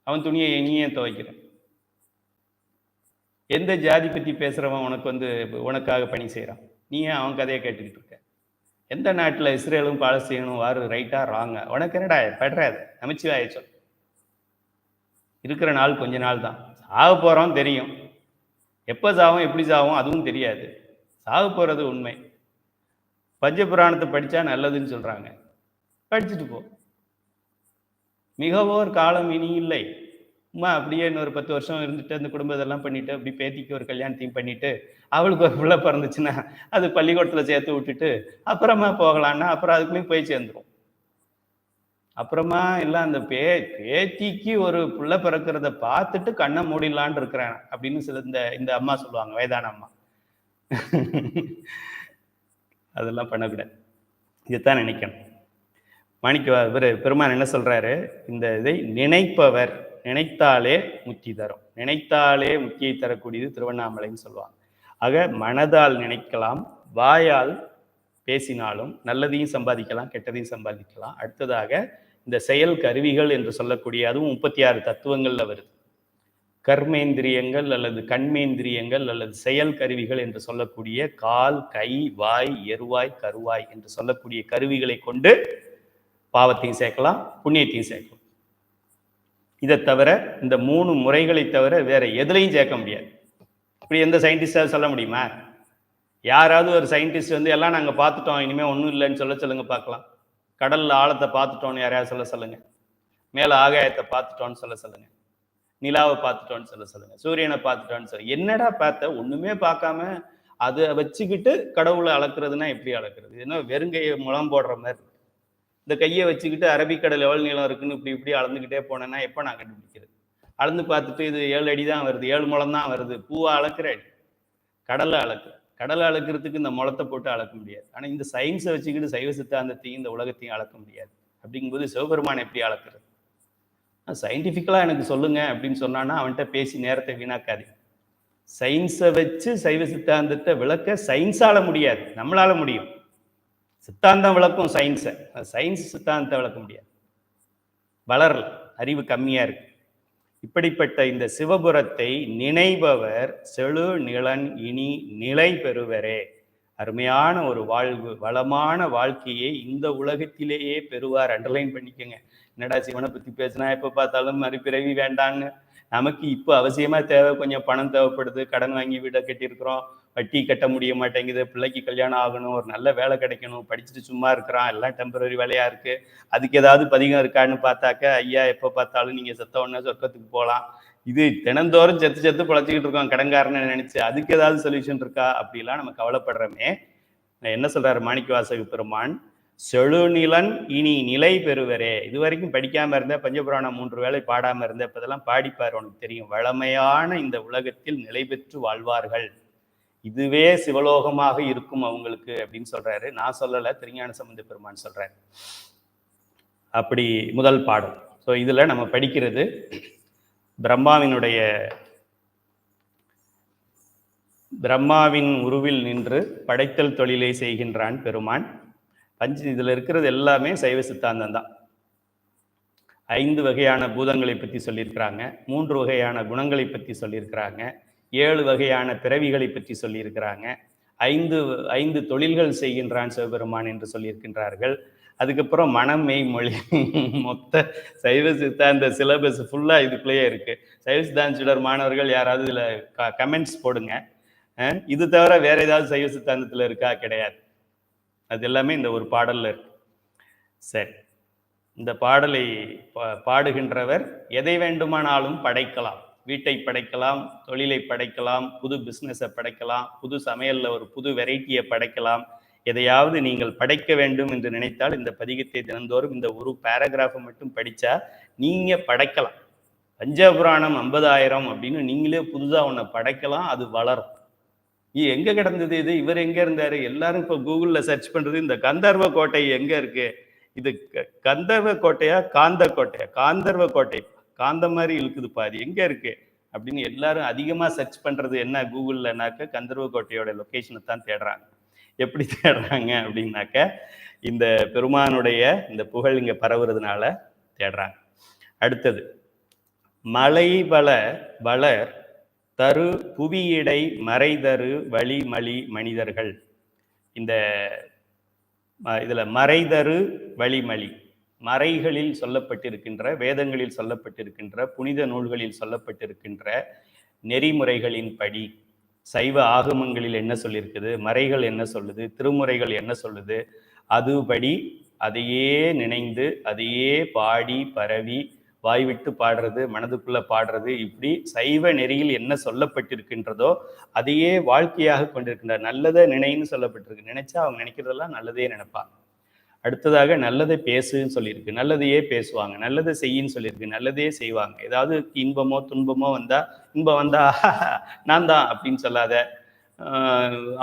அவன் துணியை நீ ஏன் துவைக்கிறான்? எந்த ஜாதி பற்றி பேசுகிறவன் உனக்கு வந்து உனக்காக பணி செய்கிறான்? நீ ஏன் அவன் கதையை கேட்டுக்கிட்டு இருக்க? எந்த நாட்டில் இஸ்ரேலும் பாலஸ்தீனும் வாரு ரைட்டா ராங்க? உனக்கு என்னடா படுறாது? நமச்சிவாய சொல். இருக்கிற நாள் கொஞ்ச நாள் தான், சாக போகிறோம் தெரியும், எப்போ சாவும் எப்படி சாவும் அதுவும் தெரியாது. சாக போகிறது உண்மை. பஞ்சபுராணத்தை படித்தா நல்லதுன்னு சொல்கிறாங்க, படிச்சுட்டு போ. மிகவோர் காலம் இனி இல்லை. அம்மா அப்படியே இன்னொரு 10 வருஷம் இருந்துட்டு அந்த குடும்பத்தெல்லாம் பண்ணிட்டு அப்படி பேத்திக்கு ஒரு கல்யாணத்தையும் பண்ணிட்டு அவளுக்கு ஒரு பிள்ளை பிறந்துச்சுன்னா அது பள்ளிக்கூடத்தில் சேர்த்து விட்டுட்டு அப்புறமா போகலான்னா அப்புறம் அதுக்குள்ளேயும் போய் சேர்ந்துடும். அப்புறமா எல்லாம் அந்த பேத்திக்கு ஒரு பிள்ளை பிறக்கிறத பார்த்துட்டு கண்ணை மூடிடலான் இருக்கிறேன் அப்படின்னு இந்த அம்மா சொல்லுவாங்க, வயதான அம்மா. அதெல்லாம் பண்ணக்கூடாது. இதைத்தான் நினைக்கணும். பெருமான் என்ன சொல்றாரு? இந்த இதை நினைப்பவர் நினைத்தாலே முக்தி தரும். நினைத்தாலே முக்தியை தரக்கூடியது திருவண்ணாமலைன்னு சொல்லுவாங்க. ஆக மனதால் நினைக்கலாம், வாயால் பேசினாலும் நல்லதையும் சம்பாதிக்கலாம், கெட்டதையும் சம்பாதிக்கலாம். அடுத்ததாக இந்த செயல் கருவிகள் என்று சொல்லக்கூடிய, அதுவும் 36 தத்துவங்கள்ல வருது. கர்மேந்திரியங்கள் அல்லது கண்மேந்திரியங்கள் அல்லது செயல் கருவிகள் என்று சொல்லக்கூடிய கால், கை, வாய், எருவாய், கருவாய் என்று சொல்லக்கூடிய கருவிகளை கொண்டு பாவத்தையும் சேர்க்கலாம், புண்ணியத்தையும் சேர்க்கலாம். இதை தவிர இந்த 3 முறைகளை தவிர வேற எதுலையும் சேர்க்க முடியாது. இப்படி எந்த சயின்டிஸ்டாவது சொல்ல முடியுமா? யாராவது ஒரு சயின்டிஸ்ட் வந்து எல்லாம் நாங்கள் பார்த்துட்டோம், இனிமேல் ஒன்றும் இல்லைன்னு சொல்லுங்க பார்க்கலாம். கடல்ல ஆழத்தை பார்த்துட்டோன்னு யாரையாவது சொல்லுங்க. மேலே ஆகாயத்தை பார்த்துட்டோன்னு சொல்லுங்க. நிலாவை பார்த்துட்டோன்னு சொல்லுங்க. சூரியனை பார்த்துட்டோன்னு சொல்லுங்க. என்னடா பார்த்த? ஒண்ணுமே பார்க்காம அதை வச்சுக்கிட்டு கடவுளை அளக்குறதுன்னா எப்படி அளக்குறது? ஏன்னா வெறுங்கையை முளம் போடுற மாதிரி. இந்த கையை வச்சுக்கிட்டு அரபிக்கடல் எவ்வளவு நீளம் இருக்குன்னு இப்படி அளந்துக்கிட்டே போனேன்னா எப்போ நான் கண்டுபிடிக்கிறது? அளந்து பார்த்துட்டு இது 7 அடி தான் வருது, 7 முளம் தான் வருது. பூவா அளக்குற அடி, கடலை அளக்குற. கடலை அளக்கிறதுக்கு இந்த முளத்தை போட்டு அளக்க முடியாது. ஆனால் இந்த சயின்ஸை வச்சுக்கிட்டு சைவ சித்தாந்தத்தையும் இந்த உலகத்தையும் அளக்க முடியாது. அப்படிங்கும்போது சிவபெருமான் எப்படி அளக்குறது? சயின்டிஃபிக்கலா எனக்கு சொல்லுங்க அப்படின்னு சொன்னான்னா அவன்கிட்ட பேசி நேரத்தை வீணாக்காது. சயின்ஸை வச்சு சைவ சித்தாந்தத்தை விளக்க சயின்ஸால முடியாது, நம்மளால முடியும். சித்தாந்தம் விளக்கும் சயின்ஸை, சயின்ஸ் சித்தாந்தத்தை விளக்க முடியாது. வளரல, அறிவு கம்மியா இருக்கு. இப்படிப்பட்ட இந்த சிவபுரத்தை நினைபவர் செழு நிலன் இனி நிலை பெறுவரே. அருமையான ஒரு வாழ்வு, வளமான வாழ்க்கையை இந்த உலகத்திலேயே பெறுவார். அண்டர்லைன் பண்ணிக்கோங்க. என்னடா சிவனை பத்தி பேசினா எப்ப பார்த்தாலும் மறுபிறவி வேண்டான்னு. நமக்கு இப்போ அவசியமா தேவை, கொஞ்சம் பணம் தேவைப்படுது, கடன் வாங்கி வீடை கட்டியிருக்கிறோம், வட்டி கட்ட முடிய மாட்டேங்குது, பிள்ளைக்கு கல்யாணம் ஆகணும், ஒரு நல்ல வேலை கிடைக்கணும், படிச்சுட்டு சும்மா இருக்கிறான், எல்லாம் டெம்பரரி வேலையா இருக்கு, அதுக்கு ஏதாவது பதிகம் இருக்கான்னு பார்த்தாக்க ஐயா எப்போ பார்த்தாலும் நீங்க செத்த உடனே சொர்க்கத்துக்கு போகலாம், இது தினந்தோறும் செத்து பழச்சிக்கிட்டு இருக்கோம் கடன்காரன்னு நினைச்சு, அதுக்கு ஏதாவது சொல்யூஷன் இருக்கா? அப்படிலாம் நம்ம கவலைப்படுறோமே. என்ன சொல்றாரு மாணிக்கவாசக பெருமான்? செழுநிலன் இனி நிலை பெறுவரே. இது வரைக்கும் படிக்காம இருந்த, பஞ்சபுராணம் 3 வேளை பாடாம இருந்த, இப்பதெல்லாம் பாடிப்பார், உனக்கு தெரியும். வளமையான இந்த உலகத்தில் நிலை பெற்று வாழ்வார்கள், இதுவே சிவலோகமாக இருக்கும் அவங்களுக்கு அப்படின்னு சொல்றாரு. நான் சொல்லல, திருஞான சம்பந்த பெருமான் சொல்றாரு. அப்படி முதல் பாடல். ஸோ இதுல நம்ம படிக்கிறது பிரம்மாவின் உருவில் நின்று படைத்தல் தொழிலை செய்கின்றான் பெருமான். இதுல இருக்கிறது எல்லாமே சைவ சித்தாந்தம் தான். 5 வகையான பூதங்களை பற்றி சொல்லியிருக்கிறாங்க, 3 வகையான குணங்களை பற்றி சொல்லியிருக்கிறாங்க, 7 வகையான பிறவிகளை பற்றி சொல்லியிருக்கிறாங்க, 5 தொழில்கள் செய்கின்றான் சிவபெருமான் என்று சொல்லியிருக்கின்றார்கள். அதுக்கப்புறம் மனம், மெய், மொழி, மொத்த சைவ சித்தாந்த சிலபஸ் ஃபுல்லா இதுக்குள்ளேயே இருக்கு. சைவ சித்தாந்த சுடர் மாணவர்கள் யாராவது இதுல கமெண்ட்ஸ் போடுங்க. இது தவிர வேற ஏதாவது சைவ சித்தாந்தத்துல இருக்கா? கிடையாது. அது எல்லாமே இந்த ஒரு பாடல்ல இருக்கு. சரி, இந்த பாடலை பாடுகின்றவர் எதை வேண்டுமானாலும் படைக்கலாம். வீட்டை படைக்கலாம், தொழிலை படைக்கலாம், புது பிஸ்னஸை படைக்கலாம், புது சமையல்ல ஒரு புது வெரைட்டியை படைக்கலாம். எதையாவது நீங்கள் படைக்க வேண்டும் என்று நினைத்தால் இந்த பதிகத்தை தினந்தோறும் இந்த ஒரு பேராகிராஃபை மட்டும் படிச்சா நீங்க படைக்கலாம். பஞ்சபுராணம் 50,000 அப்படின்னு நீங்களே புதுசா ஒன்றை படைக்கலாம், அது வளரும். எங்க கிடந்தது இது? இவர் எங்க இருந்தாரு? எல்லாரும் இப்ப கூகுள்ல சர்ச் பண்றது இந்த கந்தர்வ கோட்டை எங்க இருக்கு? இது கந்தர்வ கோட்டையா காந்த கோட்டையா? காந்தர்வ கோட்டை, காந்த மாதிரி இழுக்குது பாரு, எங்க இருக்கு அப்படின்னு எல்லாரும் அதிகமா சர்ச் பண்றது என்ன கூகுள்லனாக்க கந்தர்வ கோட்டையோட லொகேஷனை தான் தேடுறாங்க. எப்படி தேடுறாங்க அப்படின்னாக்க இந்த பெருமானுடைய இந்த புகழ் இங்க பரவுறதுனால தேடுறாங்க. அடுத்தது, மலை வளர் தரு புவியிடை மறைதரு வழிமலி மனிதர்கள். இதுல மறைதரு வழிமலி, மறைகளில் சொல்லப்பட்டிருக்கின்ற, வேதங்களில் சொல்லப்பட்டிருக்கின்ற, புனித நூல்களில் சொல்லப்பட்டிருக்கின்ற நெறிமுறைகளின் படி, சைவ ஆகமங்களில் என்ன சொல்லியிருக்குது, மறைகள் என்ன சொல்லுது, திருமுறைகள் என்ன சொல்லுது, அதுபடி அதையே நினைந்து அதையே பாடி பரவி வாய்விட்டு பாடுறது, மனதுக்குள்ள பாடுறது, இப்படி சைவ நெறியில் என்ன சொல்லப்பட்டிருக்கின்றதோ அதையே வாழ்க்கையாக கொண்டிருக்கின்றார். நல்லதை நினைன்னு சொல்லப்பட்டிருக்கு, நினைச்சா அவங்க நினைக்கிறதெல்லாம் நல்லதே நினைப்பாங்க. அடுத்ததாக நல்லதை பேசுன்னு சொல்லியிருக்கு, நல்லதையே பேசுவாங்க. நல்லதை செய்யின்னு சொல்லியிருக்கு, நல்லதே செய்வாங்க. ஏதாவது இன்பமோ துன்பமோ வந்தா, இன்பம் வந்தா நான் தான் அப்படின்னு சொல்லாத,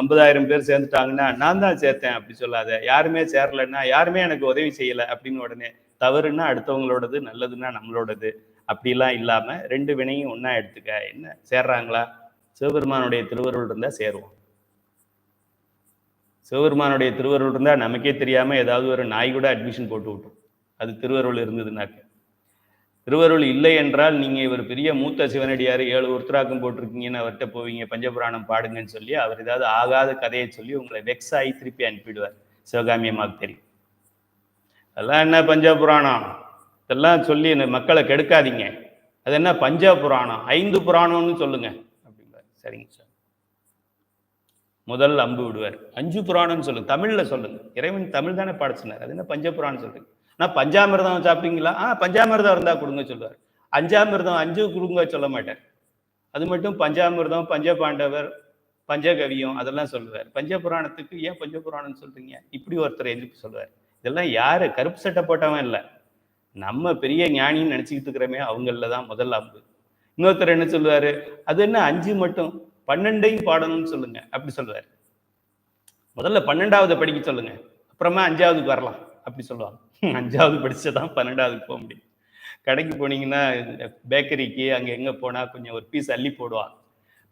50,000 பேர் சேர்ந்துட்டாங்கன்னா நான் தான் சேர்த்தேன் அப்படி சொல்லாத, யாருமே சேரலைன்னா யாருமே எனக்கு உதவி செய்யலை அப்படின்னு உடனே, தவறுன்னா அடுத்தவங்களோடது, நல்லதுன்னா நம்மளோடது, அப்படிலாம் இல்லாம 2 வினையும் ஒன்னா எடுத்துக்க. என்ன சேர்றாங்களா? சிவபெருமானுடைய திருவருள் இருந்தா சேருவோம். சிவபெருமானுடைய திருவருள் இருந்தா நமக்கே தெரியாம ஏதாவது ஒரு நாய் கூட அட்மிஷன் போட்டு விட்டோம். அது திருவருள் இருந்ததுனாக்க. திருவருள் இல்லை என்றால் நீங்க இவர் பெரிய மூத்த சிவனடியார் 7 உருத்திராக்கம் போட்டிருக்கீங்கன்னு அவர்கிட்ட போவீங்க, பஞ்சபுராணம் பாடுங்கன்னு சொல்லி அவர் ஏதாவது ஆகாத கதையை சொல்லி உங்களை வெக்ஸ் ஆகி திருப்பி அனுப்பிடுவார். சிவகாமி அம்மாவுக்கு தெரியும். அதெல்லாம் என்ன பஞ்சபுராணம், இதெல்லாம் சொல்லி மக்களை கெடுக்காதீங்க. அது என்ன பஞ்சபுராணம், 5 புராணம்னு சொல்லுங்க அப்படிங்கிறார். சரிங்க சார். முதல் அம்பு விடுவார். 5 புராணம்னு சொல்லுங்க, தமிழ்ல சொல்லுங்க. இறைவன் தமிழ் தானே பாட சொன்னார். அது என்ன பஞ்சபுராணம் சொல்றீங்க? நான் பஞ்சாமிர்தம் சாப்பிட்டீங்களா? பஞ்சாமிர்தம் இருந்தா கொடுங்க சொல்லுவார். 5ஆமிர்தம் 5 கொடுங்க சொல்ல மாட்டார். அது மட்டும் பஞ்சாமிர்தம், பஞ்சபாண்டவர், பஞ்சகவியம் அதெல்லாம் சொல்லுவார். பஞ்சபுராணத்துக்கு ஏன் பஞ்சபுராணம்னு சொல்றீங்க? இப்படி ஒருத்தர் எதிர்ப்பு சொல்லுவார். இதெல்லாம் யாரு? கருப்பு சட்டை போட்டவன் இல்லை, நம்ம பெரிய ஞானின்னு நினைச்சுக்கிட்டு இருக்கிறோமே அவங்கள தான் முதல் அம்பு. இன்னொருத்தர் என்ன சொல்லுவாரு, அது என்ன 5 மட்டும், 12ஐயும் பாடணும்னு சொல்லுங்க அப்படி சொல்லுவார். முதல்ல 12வது படிக்க சொல்லுங்க, அப்புறமா 5ஆவதுக்கு வரலாம் அப்படி சொல்லுவாங்க. 5ஆவது படிச்சதான் 12ஆவதுக்கு போக முடியும். கடைக்கு போனீங்கன்னா பேக்கரிக்கு அங்கே எங்கே போனால் கொஞ்சம் ஒரு பீஸ் அள்ளி போடுவாங்க,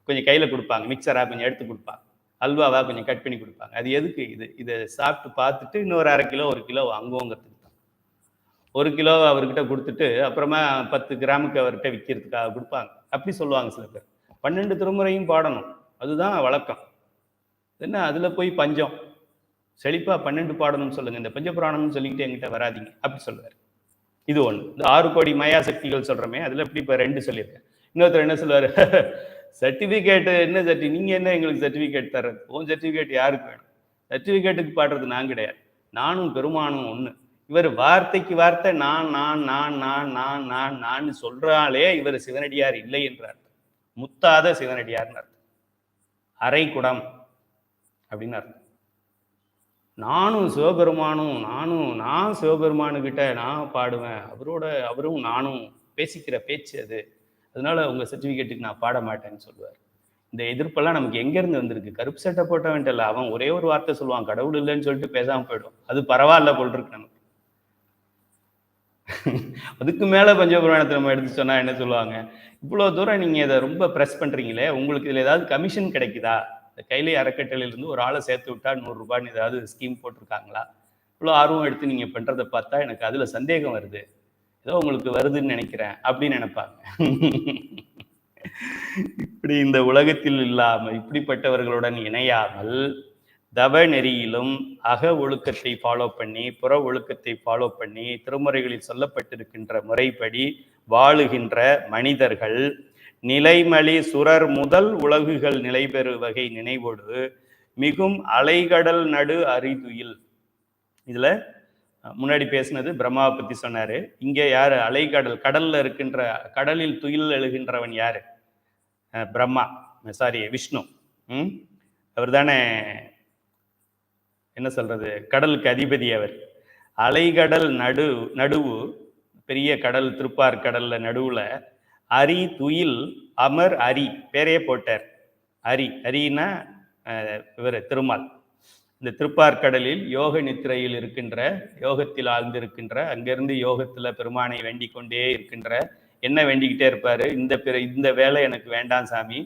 கொஞ்சம் கையில் கொடுப்பாங்க, மிக்சராக கொஞ்சம் எடுத்து கொடுப்பாங்க, அல்வாவாக கொஞ்சம் கட் பண்ணி கொடுப்பாங்க. அது எதுக்கு? இதை சாப்பிட்டு பார்த்துட்டு இன்னொரு 1/2 கிலோ 1 கிலோ வாங்குவோங்கிறதுக்கு தான். 1 கிலோ அவர்கிட்ட கொடுத்துட்டு அப்புறமா 10 கிராமுக்கு அவர்கிட்ட விற்கிறதுக்காக கொடுப்பாங்க. அப்படி சொல்லுவாங்க சில பேர். 12 திருமுறையும் பாடணும், அதுதான் வழக்கம். என்ன அதில் போய் பஞ்சம் செழிப்பா 12 பாடணும்னு சொல்லுங்க, இந்த பஞ்சபுராணம்னு சொல்லிக்கிட்டு என்கிட்ட வராதிங்க அப்படி சொல்லுவார். இது ஒன்று. இந்த 6 கோடி மயா சக்திகள் சொல்றமே அதுல எப்படி இப்போ 2 சொல்லியிருக்கேன். இன்னொருத்தர் என்ன சொல்லுவாரு, சர்டிபிகேட் என்ன சர்டிஃபிகேட், நீங்க என்ன எங்களுக்கு சர்டிபிகேட் தர்றது? உன் சர்டிபிகேட் யாருக்கு வேணும்? சர்டிபிகேட்டுக்கு பாடுறது நான் கிடையாது, நானும் பெருமானும் ஒண்ணு. இவர் வார்த்தைக்கு வார்த்தை நான் நான் நான் நான் நான் நான் நான் சொல்றாலே இவர் சிவனடியார் இல்லை என்றார். முத்தாத சிவனடியார்னு அர்த்தம், அரை குடம் அப்படின்னு அர்த்தம். நானும் சிவபெருமானும் நான் சிவபெருமானுக்கிட்ட நான் பாடுவேன், அவரும் நானும் பேசிக்கிற பேச்சு அது, அதனால உங்க சர்டிஃபிகேட்டுக்கு நான் பாட மாட்டேன்னு சொல்லுவார். இந்த எதிர்ப்பெல்லாம் நமக்கு எங்கேருந்து வந்திருக்கு? கருப்பு சட்டை போட்டவன்ட்டு இல்லை, அவன் ஒரே ஒரு வார்த்தை சொல்லுவான், கடவுள் இல்லைன்னு சொல்லிட்டு பேசாமல் போயிடும். அது பரவாயில்ல போல் இருக்கு நமக்கு. அதுக்கு மேலே பஞ்சபுராணத்தை நம்ம எடுத்து சொன்னா என்ன சொல்லுவாங்க, இவ்வளோ தூரம் நீங்கள் இதை ரொம்ப ப்ரெஸ் பண்ணுறீங்களே, உங்களுக்கு இதில் ஏதாவது கமிஷன் கிடைக்குதா? இந்த கைலை அறக்கட்டளையிலிருந்து ஒரு ஆளை சேர்த்து விட்டா 100 ரூபான்னு ஏதாவது ஸ்கீம் போட்டிருக்காங்களா? இவ்வளோ ஆர்வம் எடுத்து நீங்கள் பண்ணுறதை பார்த்தா எனக்கு அதில் சந்தேகம் வருது, ஏதோ உங்களுக்கு வருதுன்னு நினைக்கிறேன் அப்படின்னு நினைப்பாங்க. இப்படி இந்த உலகத்தில் இல்லாமல் இப்படிப்பட்டவர்களுடன் இணையாமல் தவ நெறியிலும் அக ஒழுக்கத்தை ஃபாலோ பண்ணி புற ஒழுக்கத்தை ஃபாலோ பண்ணி திருமுறைகளில் சொல்லப்பட்டிருக்கின்ற முறைப்படி வாழுகின்ற மனிதர்கள் நிலைமலி சுரர் முதல் உலகுகள் நிலை பெறு வகை நினைவோடு மிகும் அலைகடல் நடு அரிதுயில். இதுல முன்னாடி பேசினது பிரம்மாவை பத்தி சொன்னாரு. இங்க யாரு? அலைகடல், கடல்ல இருக்கின்ற, கடலில் துயில் எழுகின்றவன் யாரு? பிரம்மா, சாரி விஷ்ணு. அவர் தானே என்ன சொல்றது, கடலுக்கு அதிபதி அவர். அலைகடல் நடுவு, பெரிய கடல், திருப்பார் கடல்ல நடுவுல அரி துயில் அமர் அரி, பேரே போட்டார். அரின்னா இவர் திருமால். இந்த திருப்பார்கடலில் யோக நித்திரையில் இருக்கின்ற, யோகத்தில் ஆழ்ந்திருக்கின்ற, அங்கிருந்து யோகத்துல பெருமானை வேண்டிக் கொண்டே இருக்கின்ற, என்ன வேண்டிக்கிட்டே இருப்பாரு, இந்த வேலை எனக்கு வேண்டாம் சாமி,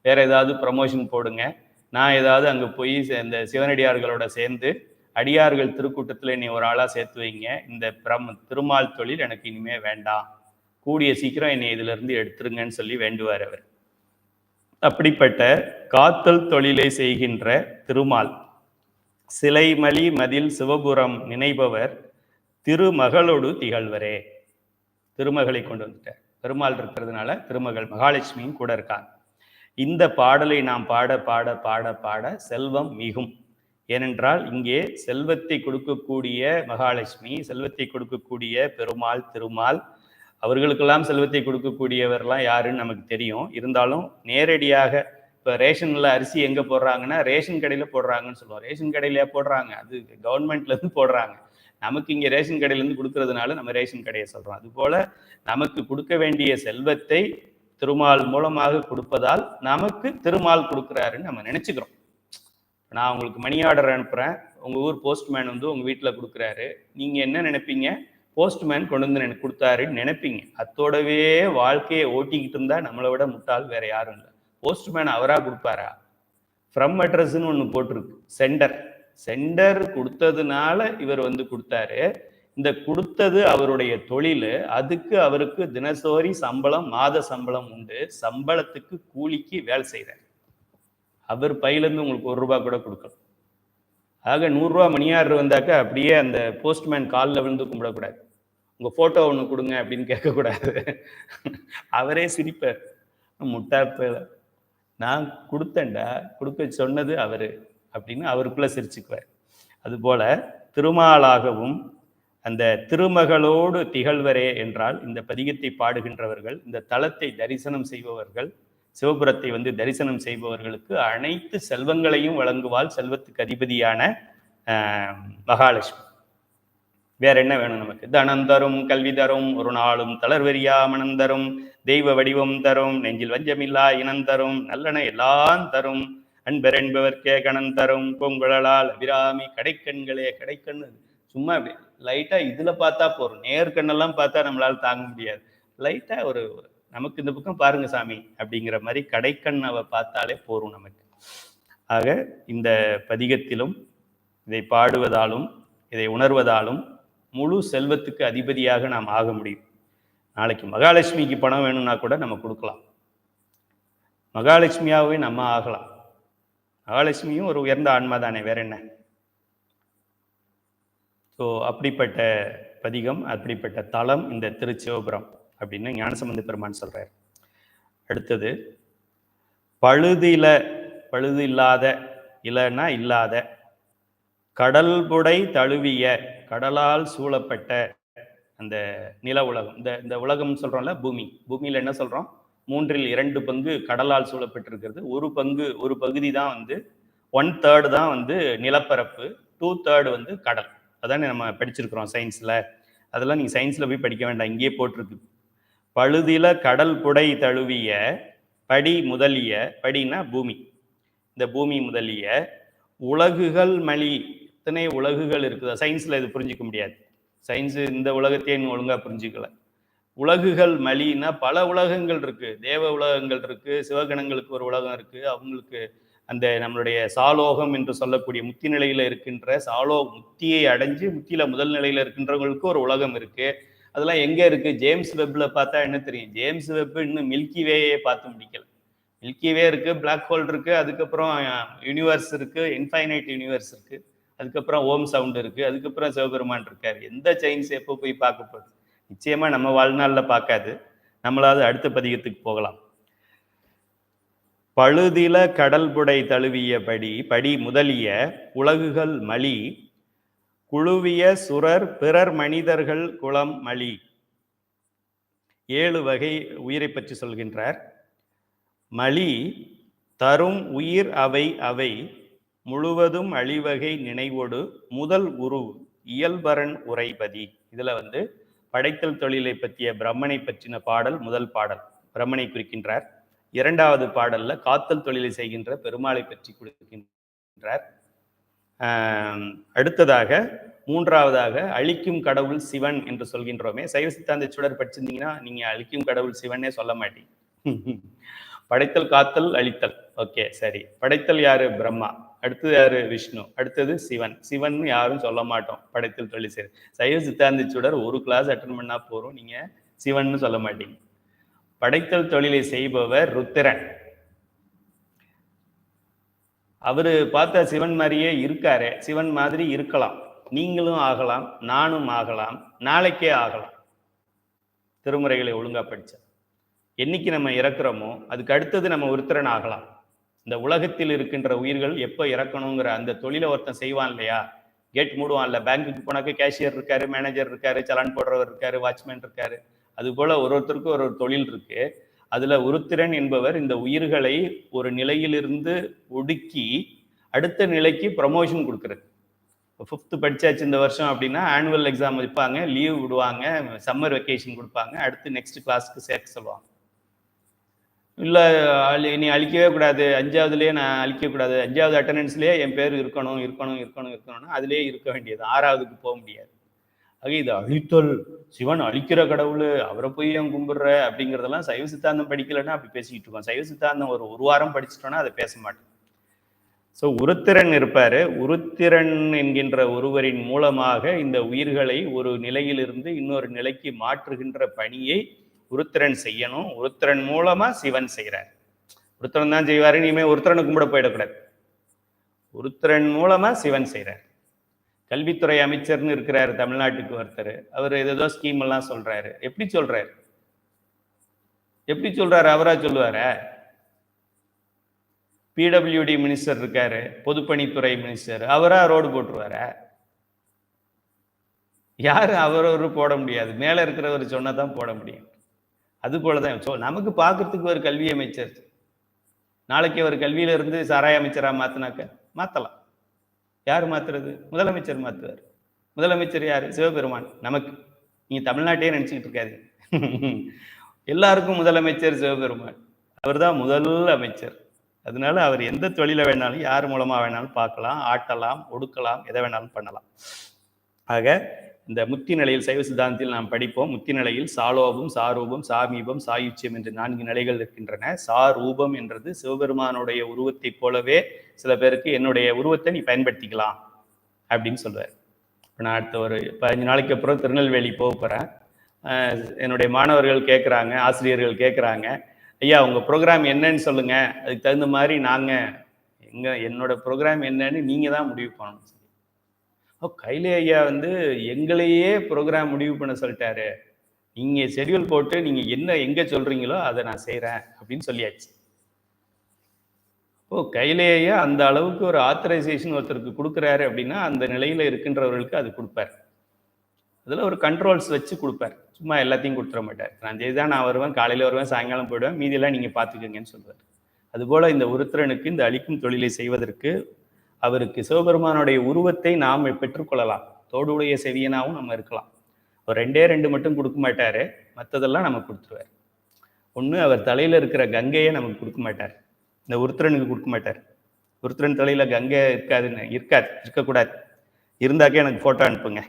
வேற ஏதாவது ப்ரமோஷன் போடுங்க, நான் ஏதாவது அங்கே போய் இந்த சிவனடியார்களோட சேர்ந்து அடியார்கள் திருக்கூட்டத்தில் என்னை ஒரு ஆளாக சேர்த்து வைங்க, இந்த திருமால் தொழில் எனக்கு இனிமே வேண்டாம், கூடிய சீக்கிரம் என்னை இதுல இருந்து எடுத்துருங்கன்னு சொல்லி வேண்டுவார் அவர். அப்படிப்பட்ட காத்தல் தொழிலை செய்கின்ற திருமால், சிலைமலி மதில் சிவபுரம் நினைப்பவர் திருமகளோடு திகழ்வரே. திருமகளை கொண்டு வந்துட்டார். பெருமாள் இருக்கிறதுனால திருமகள் மகாலட்சுமியும் கூட இருக்காங்க. இந்த பாடலை நாம் பாட பாட பாட பாட செல்வம் மிகும். ஏனென்றால் இங்கே செல்வத்தை கொடுக்கக்கூடிய மகாலட்சுமி, செல்வத்தை கொடுக்கக்கூடிய பெருமாள் திருமால், அவர்களுக்கெல்லாம் செல்வத்தை கொடுக்கக்கூடியவர்லாம் யாருன்னு நமக்கு தெரியும். இருந்தாலும் நேரடியாக இப்போ ரேஷனில் அரிசி எங்கே போடுறாங்கன்னா ரேஷன் கடையில் போடுறாங்கன்னு சொல்லுவோம். ரேஷன் கடையிலே போடுறாங்க, அது கவர்மெண்ட்லேருந்து போடுறாங்க. நமக்கு இங்கே ரேஷன் கடையிலேருந்து கொடுக்கறதுனால நம்ம ரேஷன் கடையை சொல்கிறோம். அதுபோல் நமக்கு கொடுக்க வேண்டிய செல்வத்தை திருமால் மூலமாக கொடுப்பதால் நமக்கு திருமால் கொடுக்குறாருன்னு நம்ம நினச்சிக்கிறோம். நான் உங்களுக்கு மணி ஆர்டர் அனுப்புகிறேன், உங்கள் ஊர் போஸ்ட்மேன் வந்து உங்கள் வீட்டில் கொடுக்குறாரு, நீங்கள் என்ன நினைப்பீங்க? போஸ்ட்மேன் கொண்டு வந்து எனக்கு கொடுத்தாருன்னு நினைப்பீங்க. அத்தோடவே வாழ்க்கையை ஓட்டிக்கிட்டு இருந்தா நம்மளை விட முட்டாள் வேற யாரும் இல்லை. போஸ்ட்மேன் அவராக கொடுப்பாரா? ஃப்ரம் அட்ரஸ்ன்னு ஒன்று போட்டிருக்கு, சென்டர் கொடுத்ததுனால இவர் வந்து கொடுத்தாரு. இந்த கொடுத்தது அவருடைய தொழில், அதுக்கு அவருக்கு தினசரி சம்பளம், மாத சம்பளம் உண்டு. சம்பளத்துக்கு கூலிக்கு வேலை செய்கிறார். அவர் பையிலேருந்து உங்களுக்கு ₹1 கூட கொடுக்கணும். ஆக ₹100 மணி ஆர்டர் வந்தாக்க அப்படியே அந்த போஸ்ட்மேன் காலில் விழுந்து கும்பிடக்கூடாது. உங்கள் ஃபோட்டோ ஒன்று கொடுங்க அப்படின்னு கேட்கக்கூடாது. அவரே சிரிப்பார். முட்டாப்ப நான் கொடுத்தேன்டா, கொடுக்க சொன்னது அவர் அப்படின்னு அவருக்குள்ளே சிரிச்சுக்குவார். அதுபோல திருமாலாகவும் அந்த திருமகளோடு திகழ்வரே என்றால் இந்த பதிகத்தை பாடுகின்றவர்கள், இந்த தலத்தை தரிசனம் செய்பவர்கள், சிவபுரத்தை வந்து தரிசனம் செய்பவர்களுக்கு அனைத்து செல்வங்களையும் வழங்குவாள் செல்வத்துக்கு அதிபதியான மகாலட்சுமி. வேற என்ன வேணும் நமக்கு? தனம் தரும், கல்வி தரும், ஒரு நாளும் தளர்வெறியா மனம் தரும், தெய்வ வடிவம் தரும், நெஞ்சில் வஞ்சமில்லா இனம் தரும், நல்லன எல்லாம் தரும், அன்பர் என்பவர்க்கே கணம் தரும், பூங்குழலால் அபிராமி கடைக்கண்களே. கடைக்கண் சும்மா லைட்டா இதுல பார்த்தா போறோம், நேர்கண்ணெல்லாம் பார்த்தா நம்மளால தாங்க முடியாது. லைட்டா ஒரு நமக்கு இந்த பக்கம் பாருங்க சாமி அப்படிங்கிற மாதிரி கடைக்கண்ணவை பார்த்தாலே போரும் நமக்கு. ஆக இந்த பதிகத்திலும் இதை பாடுவதாலும் இதை உணர்வதாலும் முழு செல்வத்துக்கு அதிபதியாக நாம் ஆக முடியும். நாளைக்கு மகாலட்சுமிக்கு பணம் வேணும்னா கூட நம்ம கொடுக்கலாம், மகாலட்சுமியாகவே நம்ம ஆகலாம். மகாலட்சுமியும் ஒரு உயர்ந்த ஆன்மா தானே, வேற என்ன? ஸோ அப்படிப்பட்ட பதிகம், அப்படிப்பட்ட தலம் இந்த திருச்சிவபுரம் அப்படின்னு ஞானசம்பந்த பெருமான் சொல்றார். அடுத்தது பழுது இல்லாத, இல்லைன்னா இல்லாத, கடல்புடை தழுவிய, கடலால் சூழப்பட்ட அந்த நில உலகம். இந்த உலகம் சொல்றோம்ல, பூமியில என்ன சொல்றோம்? 3/2 பங்கு கடலால் சூழப்பட்டிருக்கிறது. ஒரு பகுதி தான் வந்து 1/3 தான் வந்து நிலப்பரப்பு, 2/3 வந்து கடல். அதானே நம்ம படிச்சிருக்கிறோம் சயின்ஸ்ல. அதெல்லாம் நீங்க சயின்ஸ்ல போய் படிக்க வேண்டாம், இங்கேயே போட்டிருக்கு. பழுதில கடல் புடை தழுவிய படி முதலிய, படினா பூமி, இந்த பூமி முதலிய உலகுகள் மலி. இத்தனை உலகுகள் இருக்குதா? சயின்ஸ்ல இது புரிஞ்சிக்க முடியாது. சயின்ஸ் இந்த உலகத்தையும் ஒழுங்கா புரிஞ்சுக்கல. உலகுகள் மலின்னா பல உலகங்கள் இருக்கு, தேவ உலகங்கள் இருக்கு, சிவகணங்களுக்கு ஒரு உலகம் இருக்கு, அவங்களுக்கு அந்த நம்மளுடைய சாலோகம் என்று சொல்லக்கூடிய முத்தி நிலையில இருக்கின்ற முத்தியை அடைஞ்சு முத்தியில முதல் நிலையில இருக்கின்றவங்களுக்கு ஒரு உலகம் இருக்கு. அதெல்லாம் எங்க இருக்கு? ஜேம்ஸ் வெப்ல பார்த்தா என்ன தெரியும்? ஜேம்ஸ் வெப் இன்னும் மில்கி வேயே பார்த்து முடிக்கல. மில்கி வே இருக்கு, பிளாக் ஹோல் இருக்கு, அதுக்கப்புறம் யூனிவர்ஸ் இருக்கு, இன்ஃபைனைட் யூனிவர்ஸ் இருக்கு, அதுக்கப்புறம் ஓம் சவுண்ட் இருக்கு, அதுக்கப்புறம் சிவபெருமான் இருக்காரு. எந்த சயின்ஸ் எப்போ போய் பார்க்க போகுது? நிச்சயமா நம்ம வாழ்நாளில் பார்க்காது. நம்மளாவது அடுத்த பதிகத்துக்கு போகலாம். பழுதில கடல்புடை தழுவிய படி முதலிய உலகுகள் மலி, குழுவிய சுரர் பிறர் மனிதர்கள் குளம் மலி. 7 வகை உயிரை பற்றி சொல்கின்றார். மலி தரும் உயிர் அவை முழுவதும் அழிவகை நினைவோடு முதல் உரு இயல்பரன் உரைபதி. இதுல வந்து படைத்தல் தொழிலை பற்றிய பிரம்மனை பற்றின பாடல் முதல் பாடல், பிரம்மனை குறிக்கின்றார். 2வது பாடல்ல காத்தல் தொழிலை செய்கின்ற பெருமாளை பற்றி கொடுக்கின்றார். அடுத்ததாக 3வதாக அழிக்கும் கடவுள் சிவன் என்று சொல்கின்றோமே. சைவ சித்தாந்த சுடர் படிச்சிருந்தீங்கன்னா நீங்க அழிக்கும் கடவுள் சிவனே சொல்ல மாட்டீங்க. படைத்தல், காத்தல், அழித்தல். ஓகே, சரி. படைத்தல் யாரு? பிரம்மா. அடுத்தது யாரு? விஷ்ணு. அடுத்தது சிவன். சிவன் யாரும் சொல்ல மாட்டோம் படைத்தல் தொழில் செய்ய. சைவ சித்தாந்த சுடர் ஒரு கிளாஸ் அட்டன் பண்ணா போறோம், நீங்க சிவன் சொல்ல மாட்டீங்க. படைத்தல் தொழிலை செய்பவர் ருத்திரன். அவரு பார்த்தா சிவன் மாதிரியே இருக்காரு, சிவன் மாதிரி இருக்கலாம், நீங்களும் ஆகலாம், நானும் ஆகலாம், நாளைக்கே ஆகலாம். திருமுறைகளை ஒழுங்கா படிச்ச என்னைக்கு நம்ம இறக்குறோமோ அதுக்கு அடுத்தது நம்ம ருத்திரன் ஆகலாம். இந்த உலகத்தில் இருக்கின்ற உயிர்கள் எப்போ இறக்கணுங்கிற அந்த தொழிலை ஒருத்தன் செய்வான் இல்லையா? கேட் மூடுவான்ல, பேங்குக்கு போனாக்க கேஷியர் இருக்காரு, மேனேஜர் இருக்காரு, சலான் போடுறவர் இருக்காரு, வாட்ச்மேன் இருக்காரு. அது போல ஒருத்தருக்கும் ஒரு தொழில் இருக்கு. அதுல உருத்திரன் என்பவர் இந்த உயிர்களை ஒரு நிலையிலிருந்து ஒடுக்கி அடுத்த நிலைக்கு ப்ரமோஷன் கொடுக்குறது. 5th படிச்சாச்சு இந்த வருஷம் அப்படின்னா ஆனுவல் எக்ஸாம் வைப்பாங்க, லீவ் விடுவாங்க, சம்மர் வெக்கேஷன் கொடுப்பாங்க, அடுத்து நெக்ஸ்ட் கிளாஸ்க்கு சேர்க்க சொல்லுவாங்க. இல்லை நீ அழிக்கவே கூடாது, 5வதுலேயே நான் அழிக்கக்கூடாது, 5வது அட்டண்டன்ஸ்லேயே என் பேர் இருக்கணும்னா அதுலேயே இருக்க வேண்டியது, 6வதுக்கு போக முடியாது. ஆக இது அழித்தல், சிவன் அழிக்கிற கடவுள், அவரை போய் ஏன் கும்பிடுற அப்படிங்கிறதெல்லாம் சைவ சித்தாந்தம் படிக்கலைன்னா அப்படி பேசிக்கிட்டு இருக்கோம். சைவ சித்தாந்தம் ஒரு வாரம் படிச்சுட்டோன்னா அதை பேச மாட்டோம். ஸோ உருத்திரன் இருப்பாரு. உருத்திரன் என்கின்ற ஒருவரின் மூலமாக இந்த உயிர்களை ஒரு நிலையிலிருந்து இன்னொரு நிலைக்கு மாற்றுகின்ற பணியை உருத்திரன் செய்யணும். உருத்திரன் மூலமா சிவன் செய்கிறார். உருத்திரன் தான் செய்வாரு. இனிமே உருத்திரனை கும்பிட போயிடக்கூடாது. உருத்திரன் மூலமா சிவன் செய்கிறார். கல்வித்துறை அமைச்சர்னு இருக்கிறாரு தமிழ்நாட்டுக்கு ஒருத்தர். அவர் ஏதோ ஸ்கீம் எல்லாம் சொல்றாரு. எப்படி சொல்றாரு? எப்படி சொல்றாரு? அவரா சொல்லுவார? பிடபிள்யூடி மினிஸ்டர் இருக்காரு, பொதுப்பணித்துறை மினிஸ்டர், அவரா ரோடு போட்டுருவார? யாரு அவரவர் போட முடியாது. மேல இருக்கிறவர் சொன்னதான் போட முடியும். அது போலதான் நமக்கு பார்க்கறதுக்கு ஒரு கல்வி அமைச்சர், நாளைக்கு அவர் கல்வியில இருந்து சாராய அமைச்சரா மாத்தினாக்க மாத்தலாம். யார் மாத்துறது? முதலமைச்சர் மாத்துவார். முதலமைச்சர் யாரு? சிவபெருமான். நமக்கு நீங்க தமிழ்நாட்டையே நினைச்சுக்கிட்டு இருக்காது. எல்லாருக்கும் முதலமைச்சர் சிவபெருமான். அவர் தான் முதல் அமைச்சர். அதனால அவர் எந்த தொழிலை வேணாலும் யார் மூலமா வேணாலும் பார்க்கலாம், ஆட்டலாம், ஒடுக்கலாம், எதை வேணாலும் பண்ணலாம். ஆக இந்த முத்தி நிலையில் சைவ சித்தாந்தத்தில் நாம் படிப்போம். முத்தி நிலையில் சாலோபம், சாரூபம், சாமீபம், சாயுச்சியம் என்று 4 நிலைகள் இருக்கின்றன. சாரூபம் என்றது சிவபெருமானுடைய உருவத்தை போலவே சில பேருக்கு என்னுடைய உருவத்தை நீ பயன்படுத்திக்கலாம் அப்படின்னு சொல்லுவார். இப்போ நான் அடுத்த ஒரு 15 நாளைக்கு அப்புறம் திருநெல்வேலி போக போகிறேன். என்னுடைய மாணவர்கள் கேட்குறாங்க, ஆசிரியர்கள் கேட்குறாங்க, ஐயா உங்கள் ப்ரோக்ராம் என்னன்னு சொல்லுங்கள், அதுக்கு தகுந்த மாதிரி நாங்கள் என்னோட ப்ரோக்ராம் என்னன்னு நீங்கள் தான் முடிவு பண்ணணும். கைலே ஐயா எங்களையே ப்ரோக்ராம் முடிவு பண்ண சொல்லிட்டாரு, நீங்கள் ஷெட்யூல் போட்டு நீங்கள் என்ன எங்கே சொல்கிறீங்களோ அதை நான் செய்கிறேன் அப்படின்னு சொல்லியாச்சு. கைலே ஐயா அந்த அளவுக்கு ஒரு ஆத்தரைசேஷன் ஒருத்தருக்கு கொடுக்குறாரு அப்படின்னா அந்த நிலையில் இருக்கின்றவர்களுக்கு அது கொடுப்பார். அதில் ஒரு கண்ட்ரோல்ஸ் வச்சு கொடுப்பார். சும்மா எல்லாத்தையும் கொடுத்துட மாட்டார். நான் செய்தான் நான் வருவேன், காலையில் வருவேன், சாயங்காலம் போயிடுவேன், மீதியெல்லாம் நீங்கள் பார்த்துக்கங்கன்னு சொல்லுவார். அதுபோல் இந்த உருத்திரனுக்கு இந்த அழிக்கும் தொழிலை செய்வதற்கு அவருக்கு சிவபெருமானுடைய உருவத்தை நாம் பெற்றுக்கொள்ளலாம். தோடுடைய செவியனாகவும் நம்ம இருக்கலாம். ஒரு 2 மட்டும் கொடுக்க மாட்டார், மற்றதெல்லாம் நமக்கு கொடுத்துருவார். ஒன்று அவர் தலையில் இருக்கிற கங்கையை நமக்கு கொடுக்க மாட்டார். இந்த உருத்திரனுக்கு கொடுக்க மாட்டார். உருத்திரன் தலையில் கங்கை இருக்கக்கூடாது. இருந்தாக்கே எனக்கு ஃபோட்டோ அனுப்புங்க.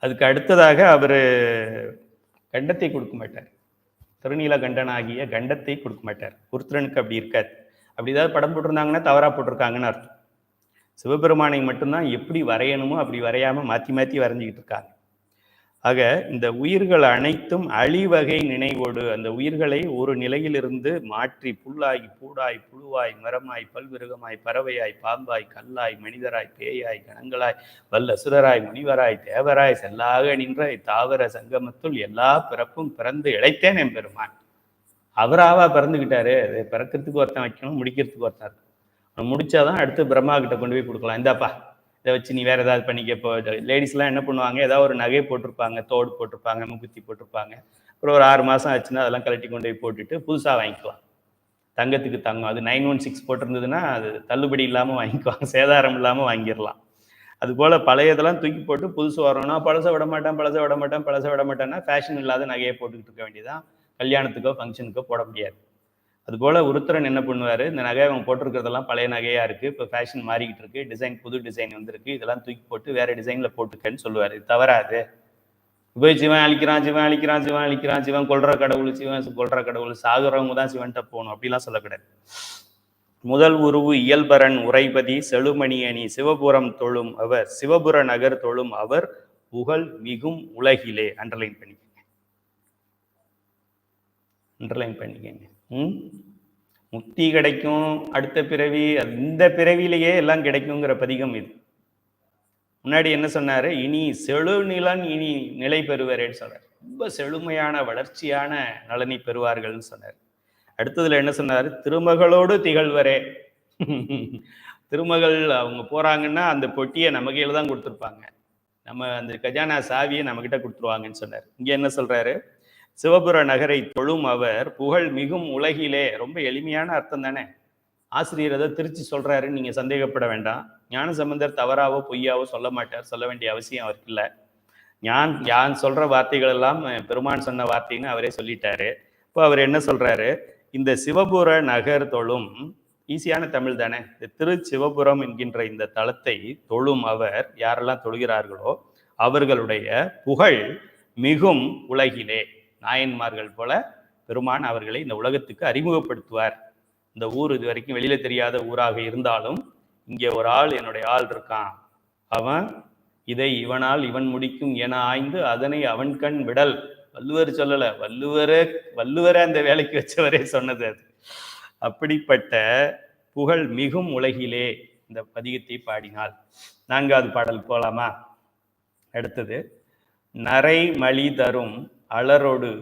அதுக்கு அடுத்ததாக அவர் கண்டத்தை கொடுக்க மாட்டார். திருநீல கண்டனாகிய கண்டத்தை கொடுக்க மாட்டார். உருத்திரனுக்கு அப்படி இருக்காது. அப்படி ஏதாவது படம் போட்டிருந்தாங்கன்னா தவறா போட்டிருக்காங்கன்னு அர்த்தம். சிவபெருமானை மட்டும்தான் எப்படி வரையணுமோ அப்படி வரையாம மாற்றி மாற்றி வரைஞ்சிக்கிட்டு இருக்காங்க. ஆக இந்த உயிர்கள் அனைத்தும் அழிவகை நினைவோடு அந்த உயிர்களை ஒரு நிலையிலிருந்து மாற்றி புல்லாய், பூடாய், புழுவாய், மரமாய், பல்விருகமாய், பறவையாய், பாம்பாய், கல்லாய், மனிதராய், பேயாய், கணங்களாய், வல்லசுரராய், முனிவராய், தேவராய், செல்லாக நின்ற தாவர சங்கமத்துள் எல்லா பிறப்பும் பிறந்து இழைத்தேன் என் பெருமான். அவராவா பிறந்துக்கிட்டாரு. அதை பிறக்கிறதுக்கு ஒருத்தன் வைக்கணும், முடிக்கிறதுக்கு ஒருத்தன் இருக்கும். முடிச்சாதான் அடுத்து பிரம்மா கிட்ட கொண்டு போய் கொடுக்கலாம். இந்தாப்பா இதை வச்சு நீ வேற ஏதாவது பண்ணிக்க. இப்போ லேடிஸ்லாம் என்ன பண்ணுவாங்க, ஏதாவது ஒரு நகை போட்டிருப்பாங்க, தோடு போட்டிருப்பாங்க, முக்குத்தி போட்டிருப்பாங்க. அப்புறம் ஒரு 6 மாதம் ஆச்சுன்னா அதெல்லாம் கழட்டி கொண்டு போய் போட்டுட்டு புதுசாக வாங்கிக்கலாம். தங்கத்துக்கு தங்கம் அது 916 போட்டிருந்ததுன்னா அது தள்ளுபடி இல்லாமல் வாங்கிக்குவாங்க, சேதாரம் இல்லாமல் வாங்கிடலாம். அதுபோல் பழையதெல்லாம் தூக்கி போட்டு புதுசு வரணும்னா பழசை விட மாட்டேன்னா ஃபேஷன் இல்லாத நகையை போட்டுக்கிட்டு இருக்க வேண்டியதான். கல்யாணத்துக்கோ ஃபங்க்ஷனுக்கோ போட முடியாது. அதுபோல் உருத்திரன் என்ன பண்ணுவார், இந்த நகை அவன் போட்டிருக்கிறதெல்லாம் பழைய நகையாக இருக்குது, இப்போ ஃபேஷன் மாறிக்கிட்டு இருக்கு, டிசைன் புது டிசைன் வந்திருக்கு, இதெல்லாம் தூக்கி போட்டு வேறு டிசைனில் போட்டுக்கன்னு சொல்லுவார். இது தவறாது. போய் சிவன் அழிக்கிறான், சிவன் கொல்ற கடவுள், சாகுறவங்க தான் சிவன்கிட்ட போகணும் அப்படிலாம் சொல்லக்கூடாது. முதல் உருவு இயல்பரன் உரைபதி செழுமணி அணி சிவபுரம் தொழும் அவர், சிவபுர நகர் தொழும் அவர், புகழ் மிகும் உலகிலே. அண்டர்லைன் பண்ணிக்கங்க. முக்தி கிடைக்கும் அடுத்த பிறவி, இந்த பிறவிலேயே எல்லாம் கிடைக்குங்கிற பதிகம் இது. முன்னாடி என்ன சொன்னாரு, இனி செழுநிலன் இனி நிலை பெறுவாரேன்னு சொன்னார். ரொம்ப செழுமையான வளர்ச்சியான நலனை பெறுவார்கள்னு சொன்னார். அடுத்ததுல என்ன சொன்னாரு, திருமகளோடு திகழ்வரே. திருமகள் அவங்க போறாங்கன்னா அந்த பொட்டியை நம்ம கையில தான் கொடுத்துருப்பாங்க, நம்ம அந்த கஜானா சாவியை நம்ம கிட்ட கொடுத்துருவாங்கன்னு சொன்னார். இங்க என்ன சொல்றாரு, சிவபுர நகரை தொழும் அவர், புகழ் மிகும் உலகிலே. ரொம்ப எளிமையான அர்த்தம் தானே. ஆசிரியர் அதை திருச்சி சொல்றாருன்னு நீங்க சந்தேகப்பட வேண்டாம். ஞானசம்பந்தர் தவறாவோ பொய்யாவோ சொல்ல மாட்டார், சொல்ல வேண்டிய அவசியம் அவருக்கு இல்லை. யான் சொல்ற வார்த்தைகள் எல்லாம் பெருமான் சொன்ன வார்த்தைன்னு அவரே சொல்லிட்டாரு. இப்போ அவர் என்ன சொல்றாரு, இந்த சிவபுர நகர் தொழும், ஈஸியான தமிழ் தானே, இந்த திருச்சிவபுரம் என்கின்ற இந்த தலத்தை தொழும் அவர், யாரெல்லாம் தொழுகிறார்களோ அவர்களுடைய புகழ் மிகும் உலகிலே. நாயன்மார்கள் போல பெருமான் அவர்களை இந்த உலகத்துக்கு அறிமுகப்படுத்துவார். இந்த ஊர் இது வரைக்கும் வெளியில தெரியாத ஊராக இருந்தாலும் இங்கே ஒரு ஆள், என்னுடைய ஆள் இருக்கான், அவன் இதை இவனால் இவன் முடிக்கும் என ஆய்ந்து அதனை அவன் கண் விடல். வள்ளுவர் சொல்லல, வள்ளுவரை அந்த வேலைக்கு வச்சவரே சொன்னது அது. அப்படிப்பட்ட புகழ் மிகும் உலகிலே இந்த பதிகத்தை பாடினாள். 4வது பாடல் போலாமா? அடுத்தது, நரை மலி தரும் அலரொடு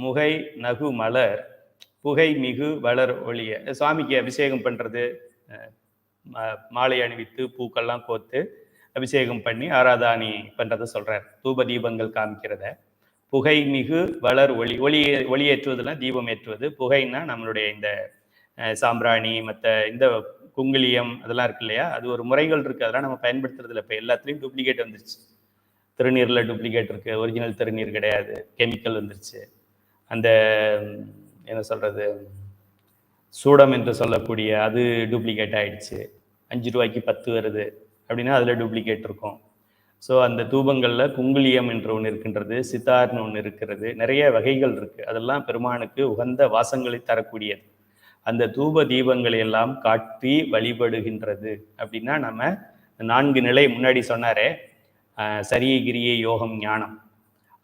முகை நகு மலர் புகை மிகு வளர் ஒளிய. சுவாமிக்கு அபிஷேகம் பண்றது, மாலை அணிவித்து பூக்கள்லாம் கோத்து அபிஷேகம் பண்ணி ஆராதானி பண்றதை சொல்றார். தூப தீபங்கள் காமிக்கிறத. புகை மிகு வளர் ஒளி, ஒளியேற்றுவதுலாம் தீபம் ஏற்றுவது. புகைன்னா நம்மளுடைய இந்த சாம்பிராணி, மற்ற இந்த குங்குளியம் அதெல்லாம் இருக்கு இல்லையா, அது ஒரு முறைகள் இருக்கு, அதெல்லாம் நம்ம பயன்படுத்துறது இல்லை. இப்போ எல்லாத்துலேயும் டூப்ளிகேட் வந்துருச்சு. திருநீரில் டூப்ளிகேட் இருக்கு, ஒரிஜினல் திருநீர் கிடையாது, கெமிக்கல் வந்துருச்சு. அந்த என்ன சொல்றது, சூடம் என்று சொல்லக்கூடிய அது டூப்ளிகேட் ஆயிடுச்சு. 5 ரூபாய்க்கு 10 வருது அப்படின்னா அதில் டூப்ளிகேட் இருக்கும். ஸோ அந்த தூபங்களில் குங்குளியம் என்று ஒன்று இருக்கின்றது, சித்தார்னு ஒன்று இருக்கிறது, நிறைய வகைகள் இருக்குது. அதெல்லாம் பெருமானுக்கு உகந்த வாசங்களை தரக்கூடியது. அந்த தூப தீபங்களை எல்லாம் காட்டி வழிபடுகின்றது. அப்படின்னா நம்ம 4 நிலை முன்னாடி சொன்னாரே, சரியை கிரியை யோகம் ஞானம்,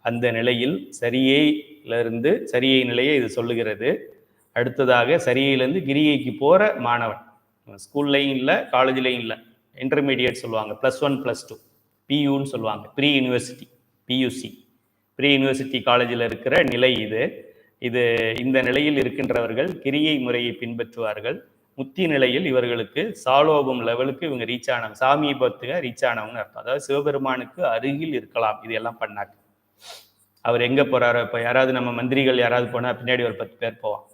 அந்த நிலையில் சரியையிலிருந்து சரியை நிலையை இது சொல்லுகிறது. அடுத்ததாக சரியையிலேருந்து கிரியைக்கு போகிற மாணவன், ஸ்கூல்லையும் இல்லை காலேஜ்லேயும் இல்லை, இன்டர்மீடியட் சொல்லுவாங்க, +1 +2 பியூன்னு சொல்லுவாங்க, pre university, PUC, pre university காலேஜில் இருக்கிற நிலை இது. இந்த நிலையில் இருக்கின்றவர்கள் கிரியை முறையை பின்பற்றுவார்கள். முத்தி நிலையில் இவர்களுக்கு சாலோபம் லெவலுக்கு இவங்க ரீச் ஆனவங்க, சாமீபத்துக்கு ரீச் ஆனவங்கன்னு அர்த்தம். அதாவது சிவபெருமானுக்கு அருகில் இருக்கலாம். இது எல்லாம் பண்ணாங்க. அவர் எங்கே போகிறாரோ, இப்போ யாராவது நம்ம மந்திரிகள் யாராவது போனால் பின்னாடி ஒரு 10 பேர் போவான்.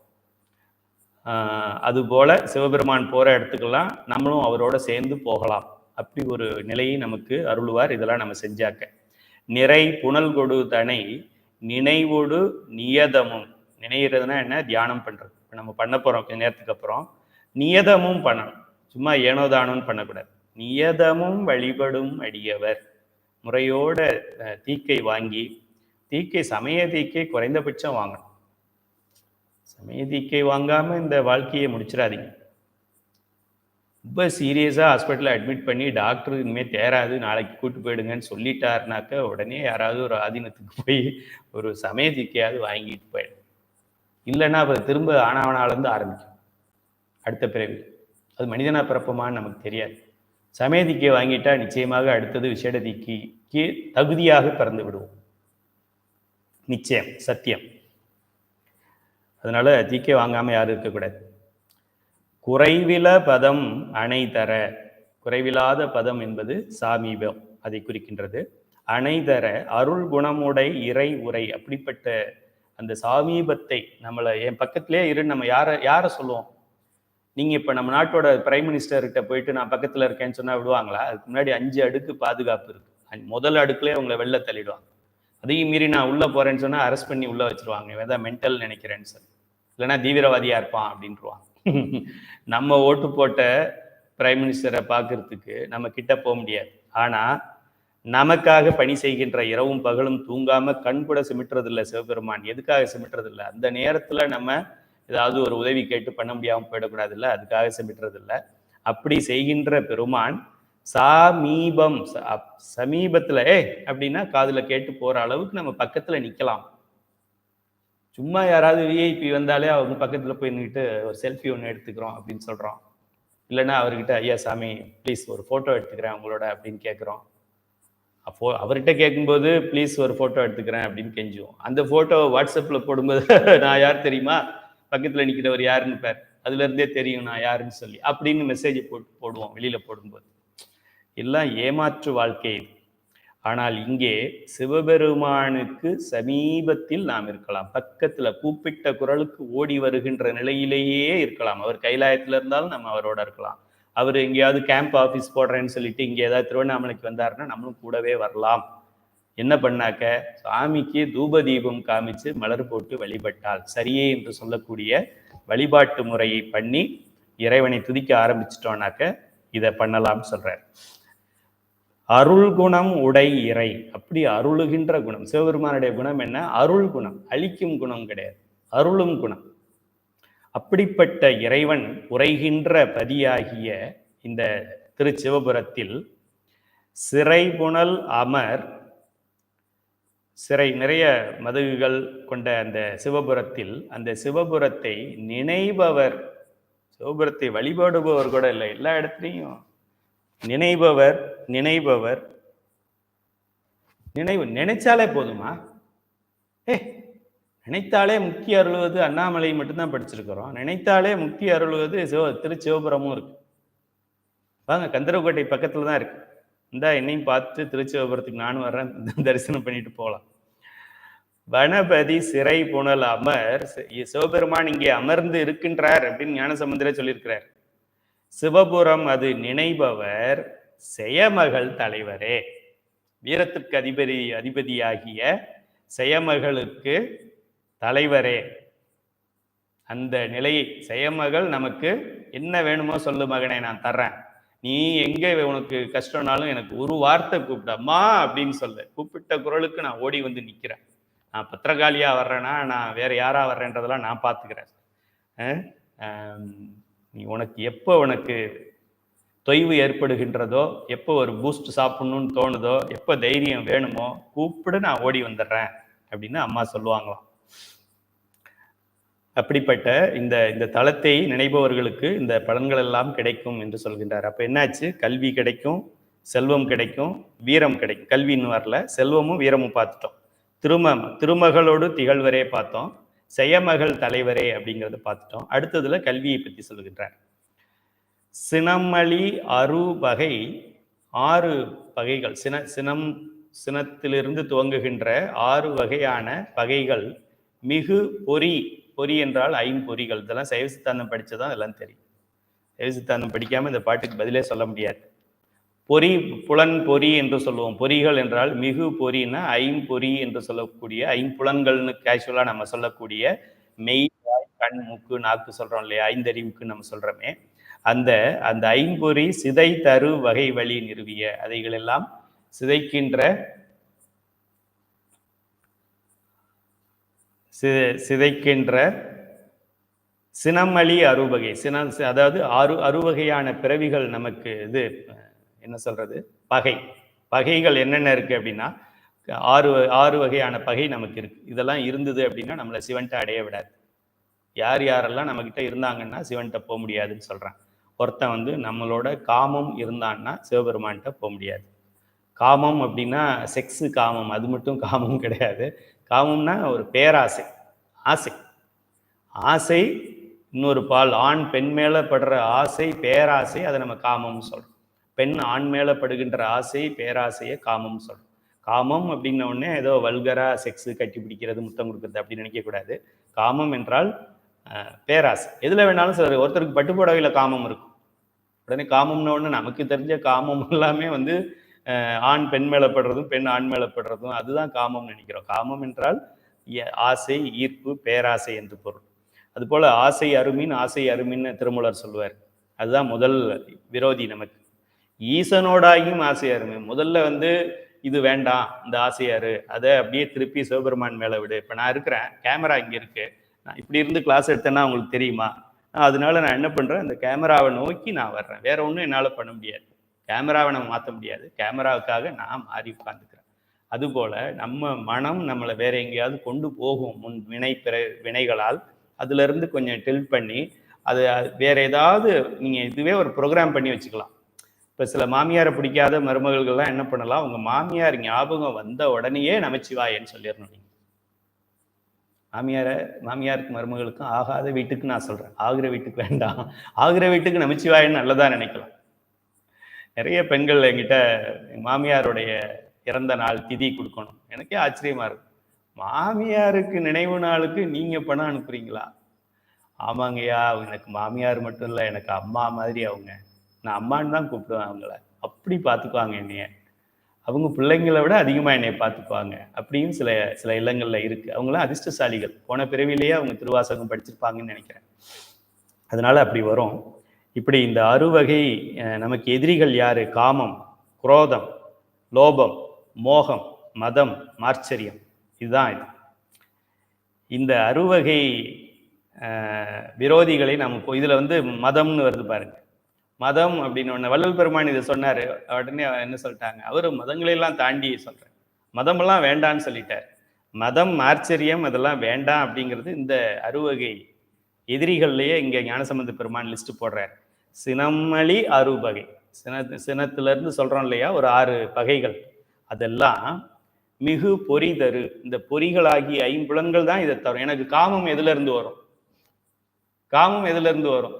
அதுபோல சிவபெருமான் போகிற இடத்துக்கெல்லாம் நம்மளும் அவரோட சேர்ந்து போகலாம். அப்படி ஒரு நிலையை நமக்கு அருள்வார். இதெல்லாம் நம்ம செஞ்சாக்க. நிறை புனல் கொடு தனை நினைவோடு நியதமும். நினைகிறதுனா என்ன? தியானம் பண்ணுறது. இப்போ நம்ம பண்ண போகிறோம் கொஞ்ச நேரத்துக்கு அப்புறம். நியதமும் பண்ணணும், சும்மா ஏனோதானோன்னு பண்ணக்கூடாது. நியதமும் வழிபடும் அடியவர். முறையோட தீக்கை வாங்கி, தீக்கை சமய தீக்கை குறைந்தபட்சம் வாங்கணும். சமய தீக்கை வாங்காமல் இந்த வாழ்க்கையை முடிச்சிடாதீங்க. ரொம்ப சீரியஸாக ஹாஸ்பிட்டலில் அட்மிட் பண்ணி டாக்டர் இனிமேல் தேராது, நாளைக்கு கூட்டு போயிடுங்கன்னு சொல்லிட்டாருனாக்க உடனே யாராவது ஒரு ஆதீனத்துக்கு போய் ஒரு சமய தீக்கையாவது வாங்கிட்டு போயிடும். இல்லைன்னா அப்புறம் திரும்ப ஆனாவனாலேருந்து ஆரம்பிக்கும் அடுத்த பிறவி. அது மனிதனாக பிறப்பமான்னு நமக்கு தெரியாது. சமய தீக்கை வாங்கிட்டா நிச்சயமாக அடுத்தது விசேட தீக்கைக்கு தகுதியாக பிறந்து விடுவோம். நிச்சயம், சத்தியம். அதனால தீக்கை வாங்காமல் யாரும் இருக்கக்கூடாது. குறைவில பதம் அணை தர. குறைவில்லாத பதம் என்பது சாமீபம், அதை குறிக்கின்றது. அணை தர அருள் குணமுடை இறை உரை. அப்படிப்பட்ட அந்த சாமீபத்தை நம்மளை என் பக்கத்திலே இரு. நம்ம யாரை சொல்லுவோம்? நீங்கள் இப்போ நம்ம நாட்டோட பிரைம் மினிஸ்டர்கிட்ட போயிட்டு நான் பக்கத்தில் இருக்கேன்னு சொன்னால் விடுவாங்களா? அதுக்கு முன்னாடி 5 அடுக்கு பாதுகாப்பு இருக்குது. முதல் அடுக்குலேயே உங்களை வெளில தள்ளிடுவாங்க. அதையும் மீறி நான் உள்ளே போகிறேன்னு சொன்னால் அரெஸ்ட் பண்ணி உள்ளே வச்சுருவாங்க. இவன் மென்டல் நினைக்கிறேன்னு சொல்லி, இல்லைன்னா தீவிரவாதியாக இருப்பான் அப்படின்ட்டுருவாங்க. நம்ம ஓட்டு போட்ட பிரைம் மினிஸ்டரை பார்க்கறதுக்கு நம்ம கிட்ட போக முடியாது. ஆனால் நமக்காக பணி செய்கின்ற இரவும் பகலும் தூங்காமல் கண் கூட சிமிட்டுறதில்லை சிவபெருமான். எதுக்காக சிமிட்டுறதில்லை? அந்த நேரத்தில் நம்ம ஏதாவது ஒரு உதவி கேட்டு பண்ண முடியாமல் போயிடக்கூடாதுல்ல, அதுக்காக சிமிட்டுறதில்லை. அப்படி செய்கின்ற பெருமான் சாமீபம், சமீபத்தில் அப்படின்னா காதில் கேட்டு போகிற அளவுக்கு நம்ம பக்கத்தில் நிற்கலாம். சும்மா யாராவது விஐபி வந்தாலே அவங்க பக்கத்தில் போய் நின்றுட்டு ஒரு செல்ஃபி ஒன்று எடுத்துக்கிறோம் அப்படின்னு சொல்கிறோம். இல்லைன்னா அவர்கிட்ட ஐயா சாமி ப்ளீஸ் ஒரு ஃபோட்டோ எடுத்துக்கிறேன் உங்களோட அப்படின்னு கேட்குறோம். அப்போ அவர்கிட்ட கேட்கும்போது ப்ளீஸ் ஒரு ஃபோட்டோ எடுத்துக்கிறேன் அப்படின்னு கெஞ்சுவோம். அந்த ஃபோட்டோவை வாட்ஸ்அப்பில் போடும்போது நான் யார் தெரியுமா, பக்கத்தில் நிற்கிறவர் யாருன்னு பேர், அதுலேருந்தே தெரியும் நான் யாருன்னு சொல்லி அப்படின்னு மெசேஜ் போடுவோம் வெளியில் போடும்போது. எல்லாம் ஏமாற்று வாழ்க்கை. ஆனால் இங்கே சிவபெருமானுக்கு சமீபத்தில் நாம் இருக்கலாம். பக்கத்தில் கூப்பிட்ட குரலுக்கு ஓடி வருகின்ற நிலையிலேயே இருக்கலாம். அவர் கைலாயத்தில் இருந்தாலும் நம்ம அவரோட இருக்கலாம். அவர் எங்கேயாவது கேம்ப் ஆஃபீஸ் போடுறேன்னு சொல்லிட்டு இங்கே ஏதாவது திருவண்ணாமலைக்கு வந்தாருன்னா நம்மளும் கூடவே வரலாம். என்ன பண்ணாக்க, சாமிக்கு தூப தீபம் காமிச்சு மலர் போட்டு வழிபட்டால் சரியே என்று சொல்லக்கூடிய வழிபாட்டு முறையை பண்ணி இறைவனை துதிக்க ஆரம்பிச்சிட்டோம்னாக்க இதை பண்ணலாம்னு சொல்றார். அருள் குணம் உடை இறை. அப்படி அருளுகின்ற குணம். சிவபெருமானுடைய குணம் என்ன? அருள் குணம். அழிக்கும் குணம் கிடையாது, அருளும் குணம். அப்படிப்பட்ட இறைவன் உரைகின்ற பதியாகிய இந்த திருச்சிவபுரத்தில் சிறைபுணல் அமர், சிறை நிறைய மதகுகள் கொண்ட அந்த சிவபுரத்தில், அந்த சிவபுரத்தை நினைபவர், சிவபுரத்தை வழிபடுபவர் கூட இல்லை, எல்லா இடத்துலையும் நினைபவர் நினைபவர் நினைவு நினைச்சாலே போதுமா? நினைத்தாலே முக்தி அருள்வது அண்ணாமலை மட்டும்தான் படிச்சிருக்கிறோம். நினைத்தாலே முக்தி அருள்வது திருச்சிவபுரமும் இருக்கு. வாங்க, கந்தரக்கோட்டை பக்கத்துல தான் இருக்கு. இந்த என்னையும் பார்த்து திருச்சிவபுரத்துக்கு நானும் வர்றேன், தரிசனம் பண்ணிட்டு போகலாம். வனபதி சிறை புனல் அமர், சிவபெருமான் இங்கே அமர்ந்து இருக்கின்றார் அப்படின்னு ஞானசம்பந்தரே சொல்லியிருக்கிறார். சிவபுரம் அது நினைபவர் செயமகள் தலைவரே, வீரத்திற்கு அதிபதியாகிய செயமகளுக்கு தலைவரே. அந்த நிலையை, செயமகள் நமக்கு என்ன வேணுமோ சொல்லு மகனே, நான் தர்றேன், நீ எங்க உனக்கு கஷ்டம்னாலும் எனக்கு ஒரு வார்த்தை கூப்பிட்டம்மா அப்படின்னு சொல்ல, கூப்பிட்ட குரலுக்கு நான் ஓடி வந்து நிற்கிறேன். நான் பத்திரகாளியா வர்றேன்னா, நான் வேற யாரா வர்றேன்றதெல்லாம் நான் பார்த்துக்கிறேன். நீ உனக்கு எப்போ உனக்கு தொய்வு ஏற்படுகின்றதோ, எப்போ ஒரு பூஸ்ட் சாப்பிடணும்னு தோணுதோ, எப்போ தைரியம் வேணுமோ கூப்பிடு, நான் ஓடி வந்துடுறேன் அப்படின்னு அம்மா சொல்லுவாங்களாம். அப்படிப்பட்ட இந்த தலத்தை நினைப்பவர்களுக்கு இந்த பலன்கள் எல்லாம் கிடைக்கும் என்று சொல்கின்றார். அப்ப என்னாச்சு? கல்வி கிடைக்கும், செல்வம் கிடைக்கும், வீரம் கிடைக்கும். கல்வின்னு வரல, செல்வமும் வீரமும் பார்த்துட்டோம். திருமகளோடு திகழ்வரே பார்த்தோம், செயமகள் தலைவரே அப்படிங்கிறத பார்த்துட்டோம். அடுத்ததுல கல்வியை பற்றி சொல்லுகின்றார். சினமளி அறுபகை, 6 வகைகள், சினத்திலிருந்து துவங்குகின்ற 6 வகையான பகைகள் மிகு பொறி. பொறி என்றால் 5 பொறிகள். இதெல்லாம் சைவ சித்தாந்தம் படிச்சதான் இதெல்லாம் தெரியும். சைவ சித்தாந்தம் படிக்காம இந்த பாட்டுக்கு பதிலே சொல்ல முடியாது. பொறி, புலன் பொறி என்று சொல்லுவோம். பொறிகள் என்றால் மிகு பொறின்னா 5 பொறி என்று சொல்லக்கூடிய 5 புலன்கள்னு கேஷுவலா நம்ம சொல்லக்கூடிய மெய், வாய், கண், மூக்கு, நாக்கு சொல்றோம் இல்லையா, 5 அறிவுக்கு நம்ம சொல்றோமே, அந்த 5 பொறி சிதை தரு வகை வழி நிறுவிய, அதைகள் எல்லாம் சிதைக்கின்ற சினமளி அறுவகை, அதாவது 6 அறுவகையான பிறவிகள் நமக்கு இது என்ன சொல்றது, பகைகள் என்னென்ன இருக்கு அப்படின்னா 6 வகையான பகை நமக்கு இருக்கு. இதெல்லாம் இருந்தது அப்படின்னா நம்மளை சிவன்ட்ட அடைய விடாது. யாரெல்லாம் நம்ம கிட்ட இருந்தாங்கன்னா சிவன்ட்ட போக முடியாதுன்னு சொல்றேன். ஒருத்தன் நம்மளோட காமம் இருந்தான்னா சிவபெருமான்கிட்ட போக முடியாது. காமம் அப்படின்னா செக்ஸு காமம், அது மட்டும் காமம் கிடையாது. காமம்னா ஒரு பேராசை, ஆசை இன்னொரு பால், ஆண் பெண் மேல படுற ஆசை பேராசை, அதை நம்ம காமம்னு சொல்றோம். பெண் ஆண் மேல படுகின்ற ஆசை பேராசையை காமம் சொல்றோம். காமம் அப்படின்ன உடனே ஏதோ வல்கரா செக்ஸு, கட்டி பிடிக்கிறது, முத்தம் கொடுக்குறது அப்படின்னு நினைக்கக்கூடாது. காமம் என்றால் பேராசை. எதுல வேணாலும் சிலர், ஒருத்தருக்கு பட்டுப்புடவையில காமம் இருக்கும், உடனே காமம்னு ஒன்று நமக்கு தெரிஞ்ச காமம் எல்லாமே ஆண் பெண் மேலப்படுறதும் பெண் ஆண் மேலப்படுறதும், அதுதான் காமம் நினைக்கிறோம். காமம் என்றால் ஆசை, ஈர்ப்பு, பேராசை என்று பொருள். அதுபோல ஆசை அருமின்னு திருமூலர் சொல்லுவார். அதுதான் முதல் விரோதி நமக்கு. ஈசனோடாகியும் ஆசை அருமை. முதல்ல இது வேண்டாம், இந்த ஆசையாரு, அதை அப்படியே திருப்பி சிவபெருமான் மேல விடு. இப்ப நான் இருக்கிறேன், கேமரா இங்க இருக்கு, நான் இப்படி இருந்து கிளாஸ் எடுத்தேன்னா உங்களுக்கு தெரியுமா? அதனால நான் என்ன பண்றேன், இந்த கேமராவை நோக்கி நான் வர்றேன். வேற ஒன்றும் என்னால பண்ண முடியாது. கேமராவை நம்ம மாற்ற முடியாது, கேமராவுக்காக நான் மாறி உட்கார்ந்துக்கிறேன். அதுபோல நம்ம மனம் நம்மளை வேற எங்கேயாவது கொண்டு போகும் முன் வினைகளால். அதுல இருந்து கொஞ்சம் டில்ட் பண்ணி அது வேற ஏதாவது நீங்க இதுவே ஒரு ப்ரோக்ராம் பண்ணி வச்சுக்கலாம். இப்ப சில மாமியாரை பிடிக்காத மருமகள்கள்லாம் என்ன பண்ணலாம், உங்க மாமியார் ஞாபகம் வந்த உடனேயே நமச்சிவாயன்னு சொல்லிடணும். நீங்க மாமியாருக்கு மருமகளுக்கும் ஆகாத வீட்டுக்கு நான் சொல்றேன், ஆகிற வீட்டுக்கு வேண்டாம், ஆகிற வீட்டுக்கு நமச்சிவாயன்னு நல்லதா நினைக்கலாம். நிறைய பெண்கள் என்கிட்ட மாமியாருடைய இறந்த நாள் திதி கொடுக்கணும். எனக்கே ஆச்சரியமா இருக்கும். மாமியாருக்கு நினைவு நாளுக்கு நீங்க பணம் அனுப்புறீங்களா? ஆமாங்கய்யா, எனக்கு மாமியார் மட்டும் இல்லை, எனக்கு அம்மா மாதிரி அவங்க, நான் அம்மான்னு தான் கூப்பிடுவேன் அவங்கள. அப்படி பார்த்துக்குவாங்க என்னைய, அவங்க பிள்ளைங்களை விட அதிகமாக என்னைய பார்த்துக்குவாங்க அப்படின்னு சில இல்லங்கள்ல இருக்கு. அவங்களாம் அதிர்ஷ்டசாலிகள். போன பிறவிலேயே அவங்க திருவாசகம் படிச்சிருப்பாங்கன்னு நினைக்கிறேன். அதனால அப்படி வரும். இப்படி இந்த 6 வகை நமக்கு எதிரிகள் யாரு? காமம், குரோதம், லோபம், மோகம், மதம், மார்ச்சரியம். இதுதான் இது. இந்த 6 வகை விரோதிகளை நாம் இதில் வந்து மதம்னு வருது பாருங்க. மதம் அப்படின்னு ஒன்று வள்ளல் பெருமான் இதை சொன்னார். உடனே என்ன சொல்லிட்டாங்க, அவர் மதங்களையெல்லாம் தாண்டி சொல்கிறேன், மதமெல்லாம் வேண்டான்னு சொல்லிட்டார். மதம் ஆச்சரியம் அதெல்லாம் வேண்டாம் அப்படிங்கிறது இந்த அறுவகை எதிரிகள்லேயே இங்கே ஞானசம்பந்த பெருமான் லிஸ்ட் போடுறார். சினமளி அறுபகை, சினத்திலிருந்து சொல்கிறோம் இல்லையா, ஒரு 6 பகைகள். அதெல்லாம் மிகு பொறி தரு, இந்த பொறிகளாகிய ஐம்புலன்கள் தான் இதை தரும். எனக்கு காமம் எதுல இருந்து வரும்? காமம் எதுல இருந்து வரும்?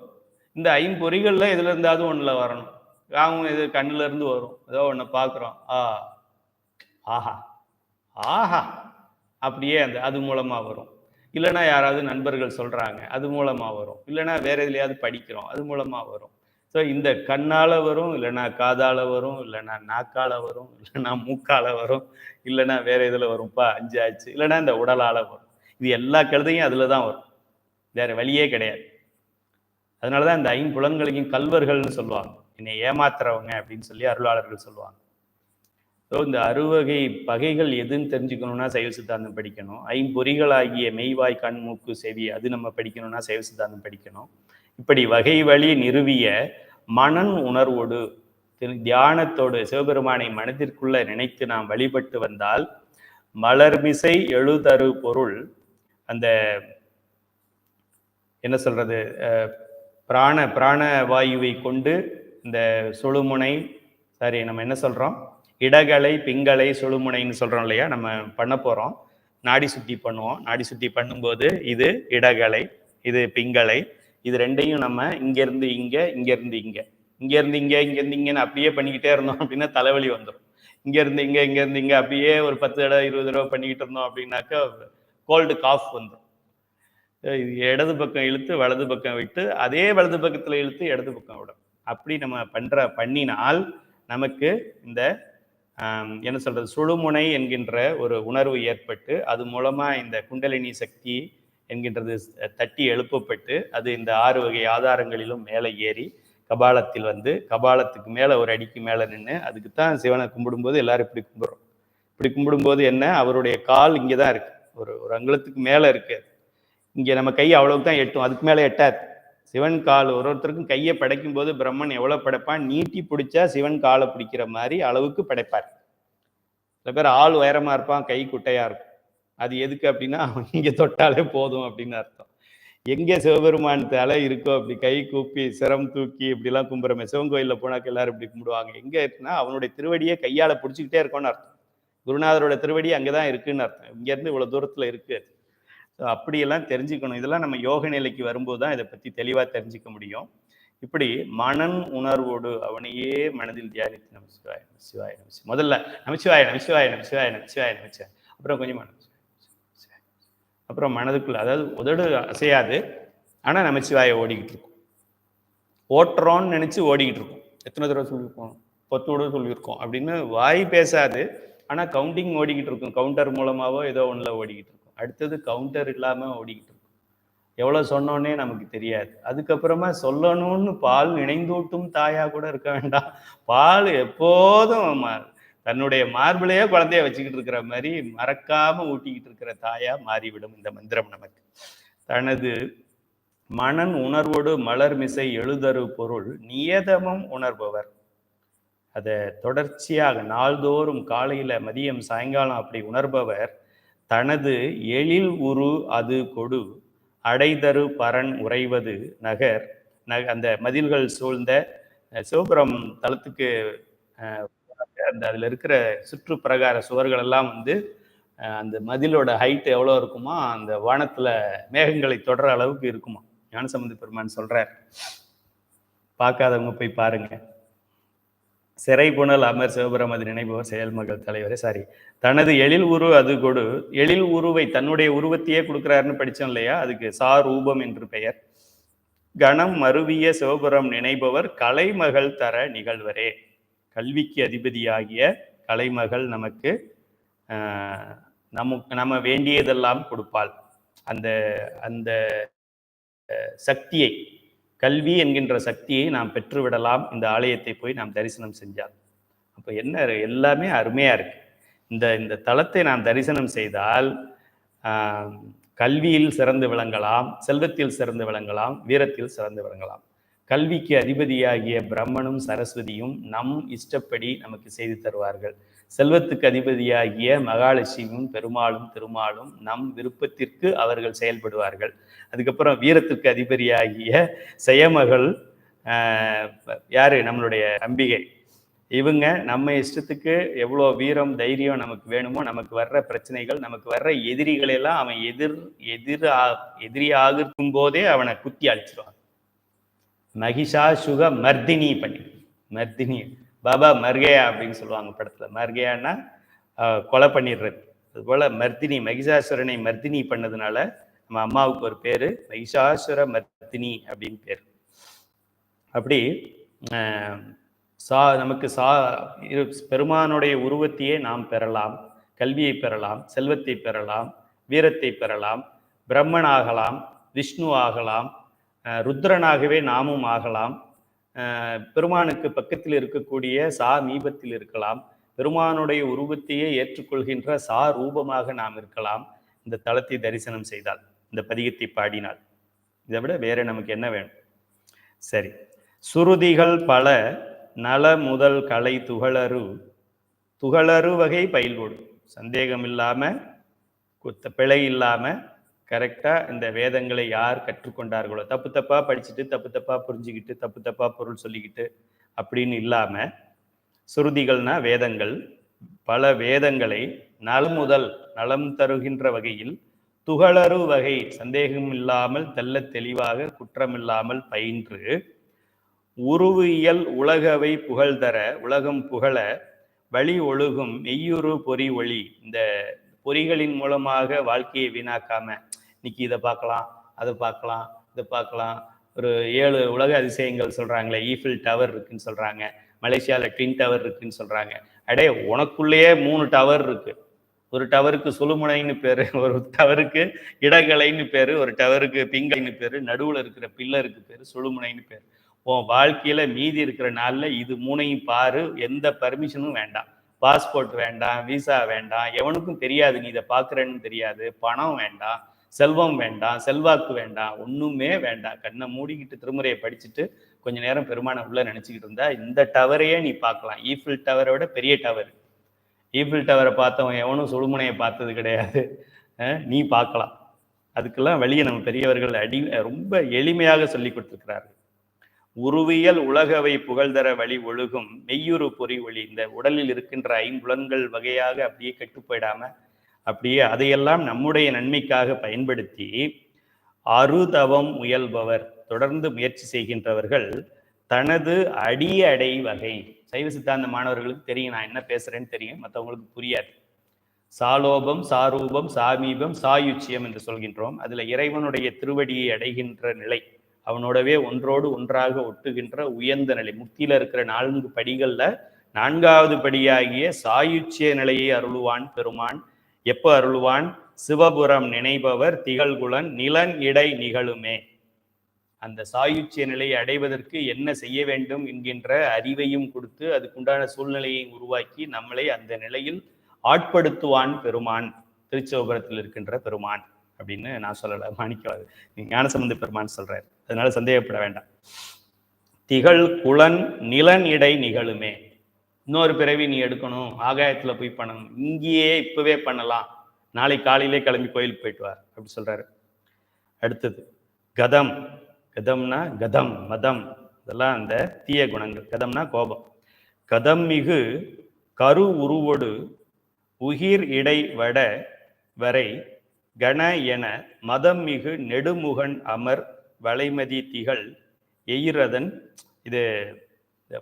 இந்த ஐம்பொறிகள்ல எதுல இருந்தாவது ஒண்ணுல வரணும். காமம் எது? கண்ணுல இருந்து வரும். ஏதோ ஒண்ணு பாக்குறோம், ஆஹா ஆஹா அப்படியே அந்த அது மூலமா வரும். இல்லைன்னா யாராவது நண்பர்கள் சொல்றாங்க, அது மூலமா வரும். இல்லைன்னா வேற எதுலையாவது படிக்கிறோம், அது மூலமா வரும். ஸோ இந்த கண்ணால வரும், இல்லைன்னா காதால வரும், இல்லைன்னா நாக்கால வரும், இல்லைன்னா மூக்கால வரும், இல்லைன்னா வேற இதுல வரும்ப்பா 5 ஆச்சு, இல்லைன்னா இந்த உடலால வரும். இது எல்லா கழுதையும் அதுல தான் வரும், வேற வழியே கிடையாது. அதனாலதான் இந்த ஐம்புலன்களையும் கல்வர்கள்னு சொல்லுவாங்க, என்னை ஏமாத்துறவங்க அப்படின்னு சொல்லி அருளாளர்கள் சொல்லுவாங்க. ஸோ இந்த அறுவகை பகைகள் எதுன்னு தெரிஞ்சுக்கணும்னா சைவ சித்தாந்தம் படிக்கணும். ஐம்பொறிகளாகிய மெய்வாய் கண் மூக்கு செவி அது நம்ம படிக்கணும்னா சைவ சித்தாந்தம் படிக்கணும். இப்படி வகை வழி நிறுவிய மனன் உணர்வோடு தியானத்தோடு சிவபெருமானை மனதிற்குள்ள நினைத்து நாம் வழிபட்டு வந்தால் மலர்மிசை எழுதரு பொருள், அந்த என்ன சொல்றது, பிராண வாயுவை கொண்டு இந்த சுழுமுனை, சரி நம்ம என்ன சொல்றோம், இடகலை பிங்களை சுழுமுனைன்னு சொல்றோம் இல்லையா, நம்ம பண்ண போறோம். நாடி சுத்தி பண்ணுவோம். நாடி சுத்தி பண்ணும்போது இது இடகலை, இது பிங்களை, இது ரெண்டையும் நம்ம இங்கிருந்து இங்க, இங்கிருந்து இங்க, இங்கிருந்து இங்க, இங்கிருந்து இங்கன்னு அப்படியே பண்ணிக்கிட்டே இருந்தோம் அப்படின்னா தலைவலி வந்துடும். இங்கிருந்து இங்க, இங்கிருந்து இங்க அப்படியே ஒரு 10 தடவை 20 தடவை பண்ணிக்கிட்டு இருந்தோம் அப்படின்னாக்கா கோல்டு காஃப் வந்துடும். இடது பக்கம் இழுத்து வலது பக்கம் விட்டு, அதே வலது பக்கத்துல இழுத்து இடது பக்கம் விடும். அப்படி நம்ம பண்ணினால் நமக்கு இந்த என்ன சொல்றது, சுழுமுனை என்கின்ற ஒரு உணர்வு ஏற்பட்டு அது மூலமா இந்த குண்டலினி சக்தி என்கின்றது தட்டி எழுப்பப்பட்டு அது இந்த 6 வகை ஆதாரங்களிலும் மேலே ஏறி கபாலத்தில் வந்து கபாலத்துக்கு மேலே ஒரு அடிக்கு மேலே நின்று, அதுக்குத்தான் சிவனை கும்பிடும்போது எல்லாரும் இப்படி கும்பிடுறோம். இப்படி கும்பிடும்போது என்ன, அவருடைய கால் இங்கே தான் இருக்கு, ஒரு அங்குலத்துக்கு மேலே இருக்கு. இங்கே நம்ம கை அவ்வளவுக்கு தான் எட்டும், அதுக்கு மேலே எட்டாது. சிவன் கால் ஒருத்தருக்கும் கையை படைக்கும் போது பிரம்மன் எவ்வளவு படைப்பான், நீட்டி பிடிச்சா சிவன் காலை பிடிக்கிற மாதிரி அளவுக்கு படைப்பார். சில பேர் ஆள் உயரமா இருப்பான், கை குட்டையா இருக்கும். அது எதுக்கு அப்படின்னா அவன் இங்க தொட்டாலே போதும் அப்படின்னு அர்த்தம். எங்க சிவபெருமான் தலை இருக்கோ அப்படி கை கூப்பி சிரம் தூக்கி இப்படிலாம் கும்புறமே, சிவன் கோயிலில் போனாக்க எல்லாரும் இப்படி கும்பிடுவாங்க. எங்க இருக்குன்னா அவனுடைய திருவடியை கையால பிடிச்சிக்கிட்டே இருக்கோன்னு அர்த்தம். குருநாதரோட திருவடி அங்கதான் இருக்குன்னு அர்த்தம். இங்க இருந்து இவ்வளவு தூரத்துல இருக்கு. அப்படியெல்லாம் தெரிஞ்சுக்கணும். இதெல்லாம் நம்ம யோக நிலைக்கு வரும்போது தான் இதை பத்தி தெளிவா தெரிஞ்சுக்க முடியும். இப்படி மனன் உணர்வோடு அவனையே மனதில் தியானித்து நமசிவாய நமசிவாய நமசி, முதல்ல நமசிவாய நமசிவாய நமசிவாய நமசிவாய நமசிவாய, அப்புறம் கொஞ்சமா அப்புறம் மனதுக்குள்ள, அதாவது உதடு அசையாது ஆனா நமசிவாய ஓடிக்கிட்டு இருக்கும். ஓட்டுறோன்னு நினைச்சு ஓடிக்கிட்டு இருக்கும். எத்தனை தடவை சொல்லியிருக்கோம், 10 தடவை சொல்லியிருக்கோம் அப்படின்னு வாய் பேசாது, ஆனா கவுண்டிங் ஓடிக்கிட்டு இருக்கும். கவுண்டர் மூலமாவோ ஏதோ ஒண்ணுல ஓடிக்கிட்டு இருக்கும். அடுத்தது கவுண்டர் இல்லாம ஓடிக்கிட்டு இருக்கும். எவ்வளவு சொன்னோன்னே நமக்கு தெரியாது. அதுக்கப்புறமா சொல்லணும்னு பால் நினைந்தூட்டும் தாயா கூட இருக்க வேண்டாம். பால் எப்போதும் தன்னுடைய மார்பிளையே குழந்தைய வச்சுக்கிட்டு இருக்கிற மாதிரி மறக்காம ஊட்டிக்கிட்டு இருக்கிற தாயா மாறிவிடும் இந்த மந்திரம் நமக்கு. தனது மனன் உணர்வோடு மலர்மிசை எழுதரு பொருள் நியதமும் உணர்பவர். அதை தொடர்ச்சியாக நாள்தோறும் காலையில மதியம் சாயங்காலம் அப்படி உணர்பவர் தனது எழில் உரு அது கொடு அடைதரு பரன் உறைவது நகர் அந்த மதில்கள் சூழ்ந்த சிவபுரம் தலத்துக்கு அந்த அதுல இருக்கிற சுற்று பிரகார சுவர்கள் எல்லாம் வந்து அந்த மதிலோட ஹைட் எவ்வளோ இருக்குமோ அந்த வானத்துல மேகங்களை தொடர அளவுக்கு இருக்குமா. ஞானசம்பந்த பெருமான் சொல்றார், பார்க்காதவங்க போய் பாருங்க. சிறை புனல் அமர் சிவபுரமது நினைப்பவர் செயல்மகள் தலைவரே, சாரி, தனது எழில் உரு அது கொடு, எழில் உருவை தன்னுடைய உருவத்தையே கொடுக்குறாருன்னு படித்தோம் இல்லையா, அதுக்கு சாரூபம் என்று பெயர். கணம் மருவிய சிவபுரம் நினைப்பவர் கலைமகள் தர நிகழ்வரே. கல்விக்கு அதிபதியாகிய கலைமகள் நமக்கு நம்ம வேண்டியதெல்லாம் கொடுப்பாள். அந்த அந்த சக்தியை, கல்வி என்கின்ற சக்தியை நாம் பெற்றுவிடலாம் இந்த ஆலயத்தை போய் நாம் தரிசனம் செஞ்சால். அப்போ என்ன, எல்லாமே அருமையா இருக்கு. இந்த தலத்தை நாம் தரிசனம் செய்தால் கல்வியில் சிறந்து விளங்கலாம், செல்வத்தில் சிறந்து விளங்கலாம், வீரத்தில் சிறந்து விளங்கலாம். கல்விக்கு அதிபதியாகிய பிரம்மனும் சரஸ்வதியும் நம் இஷ்டப்படி நமக்கு செய்து தருவார்கள். செல்வத்துக்கு அதிபதியாகிய மகாலட்சுமியும் பெருமாளும் திருமாலும் நம் விருப்பத்திற்கு அவர்கள் செயல்படுவார்கள். அதுக்கப்புறம் வீரத்திற்கு அதிபதியாகிய செயமகள் யாரு, நம்மளுடைய அம்பிகை. இவங்க நம்ம இஷ்டத்துக்கு எவ்வளோ வீரம் தைரியம் நமக்கு வேணுமோ, நமக்கு வர்ற பிரச்சனைகள், நமக்கு வர்ற எதிரிகளெல்லாம் அவன் எதிரியாகும் போதே அவனை குத்தி அழிச்சிருவான். மகிஷாசுக மர்தினி பண்ணி, மர்தினி பாபா மர்கையா அப்படின்னு சொல்லுவாங்க படத்துல. மர்கையான்னா கொலை பண்ணிடுறது. அதுபோல மர்தினி, மகிஷாசுரனை மர்தினி பண்ணதுனால நம்ம அம்மாவுக்கு ஒரு பேரு மகிஷாசுர மர்தினி அப்படின்னு பேர். அப்படி நமக்கு பெருமானுடைய உருவத்தையே நாம் பெறலாம், கல்வியை பெறலாம், செல்வத்தை பெறலாம், வீரத்தை பெறலாம், பிரம்மன் ஆகலாம், விஷ்ணு ஆகலாம், ருத்ரனாகவே நாமும் ஆகலாம், பெருமானுக்கு பக்கத்தில் இருக்கக்கூடிய மீபத்தில் இருக்கலாம், பெருமானுடைய உருவத்தையே ஏற்றுக்கொள்கின்ற ரூபமாக நாம் இருக்கலாம். இந்த தலத்தை தரிசனம் செய்தால், இந்த பதிகத்தை பாடினால், இதை விட வேற நமக்கு என்ன வேணும்? சரி, சுருதிகள் பல நல முதல் கலை துகளறு வகை பயில்வோடு, சந்தேகம் இல்லாம பிழை இல்லாம கரெக்டா இந்த வேதங்களை யார் கற்றுக்கொண்டார்களோ, தப்பு தப்பா படிச்சுட்டு தப்பு தப்பா புரிஞ்சுக்கிட்டு தப்பு தப்பா பொருள் சொல்லிக்கிட்டு அப்படின்னு இல்லாம, சுருதிகள்னா வேதங்கள், பல வேதங்களை நல்முதல் நலம் தருகின்ற வகையில் துகளறு வகை சந்தேகம் இல்லாமல் தெல்ல தெளிவாக குற்றமில்லாமல் பயின்று உருவியல் உலகவை புகழ்தர உலகம் புகழ வழி ஒழுகும் மெய்யுறு பொறி ஒளி. இந்த பொறிகளின் மூலமாக வாழ்க்கையை வீணாக்காம, இன்னைக்கு இதை பார்க்கலாம், அதை பார்க்கலாம், இதை பார்க்கலாம், ஒரு 7 உலக அதிசயங்கள் சொல்றாங்களே, ஈஃபில் டவர் இருக்குன்னு சொல்றாங்க, மலேசியாவில் ட்வின் டவர் இருக்குன்னு சொல்றாங்க. அடே, உனக்குள்ளேயே 3 டவர் இருக்கு. ஒரு டவருக்கு சுழுமுனைன்னு பேரு, ஒரு டவருக்கு இடகலைன்னு பேரு, ஒரு டவருக்கு பிங்கலைன்னு பேரு, நடுவுல இருக்கிற பில்லருக்கு பேரு சுழுமுனைன்னு பேரு. உன் வாழ்க்கையில மீதி இருக்கிற நாள்ல இது 3ஐயும் பாரு. எந்த பர்மிஷனும் வேண்டாம், பாஸ்போர்ட் வேண்டாம், விசா வேண்டாம், எவனுக்கும் தெரியாது நீ இதை பாக்குறேன்னு தெரியாது, பணம் வேண்டாம், செல்வம் வேண்டாம், செல்வாக்கு வேண்டாம், ஒண்ணுமே வேண்டாம். கண்ணை மூடிக்கிட்டு திருமுறையை படிச்சுட்டு கொஞ்ச நேரம் பெருமான உள்ள நினைச்சுக்கிட்டு இருந்தா இந்த டவரையே நீ பார்க்கலாம். ஈஃபில் டவரை விட பெரிய டவர். ஈஃபில் டவரை பார்த்தவன் எவனும் சுழுமுனையை பார்த்தது கிடையாது, நீ பார்க்கலாம். அதுக்கெல்லாம் வழியை நம்ம பெரியவர்கள் ரொம்ப எளிமையாக சொல்லி கொடுத்துருக்கிறார்கள். உருவியல் உலகவை புகழ்தர வழி ஒழுகும் மெய்யுறு பொறி ஒளி. இந்த உடலில் இருக்கின்ற 5 புலன்கள் வகையாக அப்படியே கெட்டு போயிடாம, அப்படியே அதையெல்லாம் நம்முடைய நன்மைக்காக பயன்படுத்தி அருதவம் முயல்பவர், தொடர்ந்து முயற்சி செய்கின்றவர்கள் தனது அடியடை வகை. சைவ சித்தாந்த மாணவர்களுக்கு தெரியும் நான் என்ன பேசுறேன்னு தெரியும், மற்றவங்களுக்கு புரியாது. சாலோபம், சாரூபம், சாமீபம், சாயுச்சியம் என்று சொல்கின்றோம். அதுல இறைவனுடைய திருவடியை அடைகின்ற நிலை, அவனோடவே ஒன்றோடு ஒன்றாக ஒட்டுகின்ற உயர்ந்த நிலை, முக்தியில இருக்கிற 4 படிகள்ல 4வது படியாகிய சாயுச்சிய நிலையை அருளுவான் பெருமான். எப்ப அருளுவான்? சிவபுரம் நினைப்பவர் திகழ்குலன் நிலன் இடை நிகழுமே. அந்த சாயுச்சிய நிலையை அடைவதற்கு என்ன செய்ய வேண்டும் என்கின்ற அறிவையும் கொடுத்து அதுக்குண்டான சூழ்நிலையை உருவாக்கி நம்மளை அந்த நிலையில் ஆட்படுத்துவான் பெருமான். திருச்சிவபுரத்தில் இருக்கின்ற பெருமான் அப்படின்னு நான் சொல்லலை, மாணிக்கவாது ஞானசம்பந்த பெருமான் சொல்றாரு, அதனால சந்தேகப்பட வேண்டாம். திகழ் குலன் நிலன் இடை நிகழுமே. இன்னொரு பிறவி நீ எடுக்கணும், ஆகாயத்துல போய் பண்ணணும், இங்கேயே இப்பவே பண்ணலாம், நாளை காலையிலே கிளம்பி கோயிலுக்கு போயிட்டு வா அப்படி சொல்றாரு. அடுத்தது கதம். கதம்னா கதம், மதம், இதெல்லாம் அந்த தீய குணங்கள். கதம்னா கோபம். கதம் மிகு கரு உருவொடு உயிர் இடை வட வரை கண என மதம் மிகு நெடுமுகன் அமர் வளைமதி திகழ் எயிரதன். இது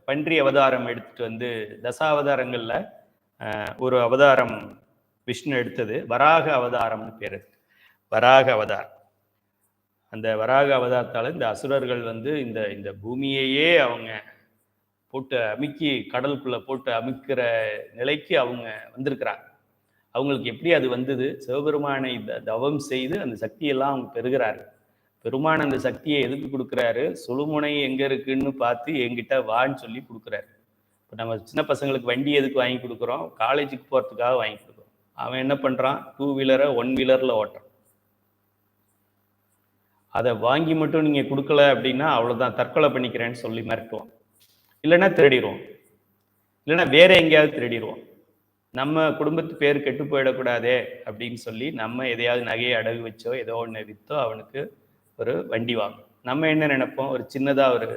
பன்றி அவதாரம் எடுத்துட்டு வந்து தசாவதாரங்கள்ல ஒரு அவதாரம் விஷ்ணு எடுத்தது வராக அவதாரம்னு பேரு. வராக அவதாரம். அந்த வராக அவதாரத்தால இந்த அசுரர்கள் வந்து இந்த இந்த பூமியையே அவங்க போட்டு அமுக்கி கடலுக்குள்ள போட்டு அமுக்கிற நிலைக்கு அவங்க வந்திருக்கிறாங்க. அவங்களுக்கு எப்படி அது வந்தது? சிவபெருமானை தவம் செய்து அந்த சக்தியெல்லாம் அவங்க பெறுகிறாரு. பெருமான் அந்த சக்தியை எதுக்கு கொடுக்குறாரு? சுழுமுனை எங்க இருக்குன்னு பார்த்து என்கிட்ட வான்னு சொல்லி கொடுக்குறாரு. இப்போ நம்ம சின்ன பசங்களுக்கு வண்டி எதுக்கு வாங்கி கொடுக்குறோம்? காலேஜுக்கு போகிறதுக்காக வாங்கி கொடுக்குறோம். அவன் என்ன பண்ணுறான்? 2 வீலரை 1 வீலரில் ஓட்டுறான். அதை வாங்கி மட்டும் நீங்கள் கொடுக்கல அப்படின்னா அவ்வளோதான், தற்கொலை பண்ணிக்கிறேன்னு சொல்லி மிரட்டுவோம். இல்லைன்னா திருடிடுவோம், இல்லைன்னா வேற எங்கேயாவது திருடிடுவோம். நம்ம குடும்பத்து பேர் கெட்டு போயிடக்கூடாதே அப்படின்னு சொல்லி நம்ம எதையாவது நகையை அடகு வச்சோ ஏதோ ஒன்று விற்றோ அவனுக்கு ஒரு வண்டி வாங்கும். நம்ம என்ன நினைப்போம், ஒரு சின்னதாக ஒரு